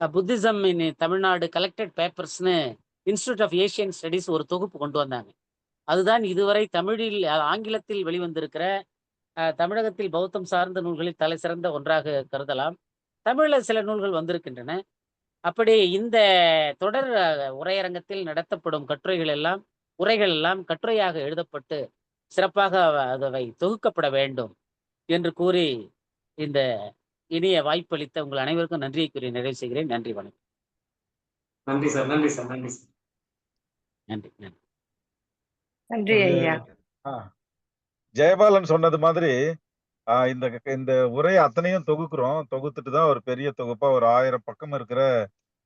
P: Buddhism in Tamil Nadu collected பேப்பர்ஸ்னு institute of Asian studies ஒரு தொகுப்பு கொண்டு வந்தாங்க. அதுதான் இதுவரை தமிழில் ஆங்கிலத்தில் வெளிவந்திருக்கிற தமிழகத்தில் பௌத்தம் சார்ந்த நூல்களில் தலை சிறந்த ஒன்றாக கருதலாம். தமிழில் சில நூல்கள் வந்திருக்கின்றன. அப்படி இந்த தொடர் உரையரங்கத்தில் நடத்தப்படும் உரைகள் எல்லாம் கட்டுரையாக எழுதப்பட்டு சிறப்பாக அவை தொகுக்கப்பட வேண்டும் என்று கூறி இந்த இனிய வாய்ப்பளித்த உங்கள் அனைவருக்கும் நன்றியை கூறி நிறைவு செய்கிறேன். நன்றி, வணக்கம்.
B: நன்றி சார். நன்றி சார். நன்றி சார்.
P: நன்றி நன்றி
F: நன்றி ஐயா.
E: ஜெயபாலன் சொன்னது மாதிரி இந்த இந்த உரை அத்தனையும் தொகுக்கிறோம். தொகுத்துட்டு தான் ஒரு பெரிய தொகுப்பா ஒரு 1000 பக்கம் இருக்கிற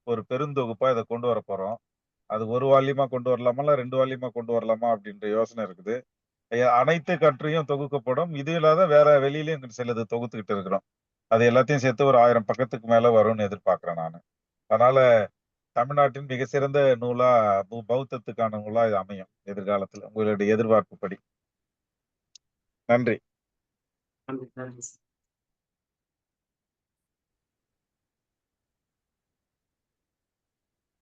E: ஒரு பெருந்தொகுப்பா இதை கொண்டு வர போறோம். அது ஒரு வால்யூமா கொண்டு வரலாமா இல்ல 2 வால்யூமா கொண்டு வரலாமா அப்படின்ற யோசனை இருக்குது. அனைத்து கட்டுரையும் தொகுக்கப்படும். இது இல்லாத வேற வெளியிலயும் சிலது தொகுத்துக்கிட்டு இருக்கிறோம். அது எல்லாத்தையும் சேர்த்து ஒரு 1000 பக்கத்துக்கு மேல வரும்னு எதிர்பார்க்கிறேன் நானு. அதனால தமிழ்நாட்டின் மிக சிறந்த நூலா பௌத்தத்துக்கான நூலா இது அமையும் எதிர்காலத்துல உங்களுடைய எதிர்பார்ப்புப்படி. நன்றி.
B: நன்றி.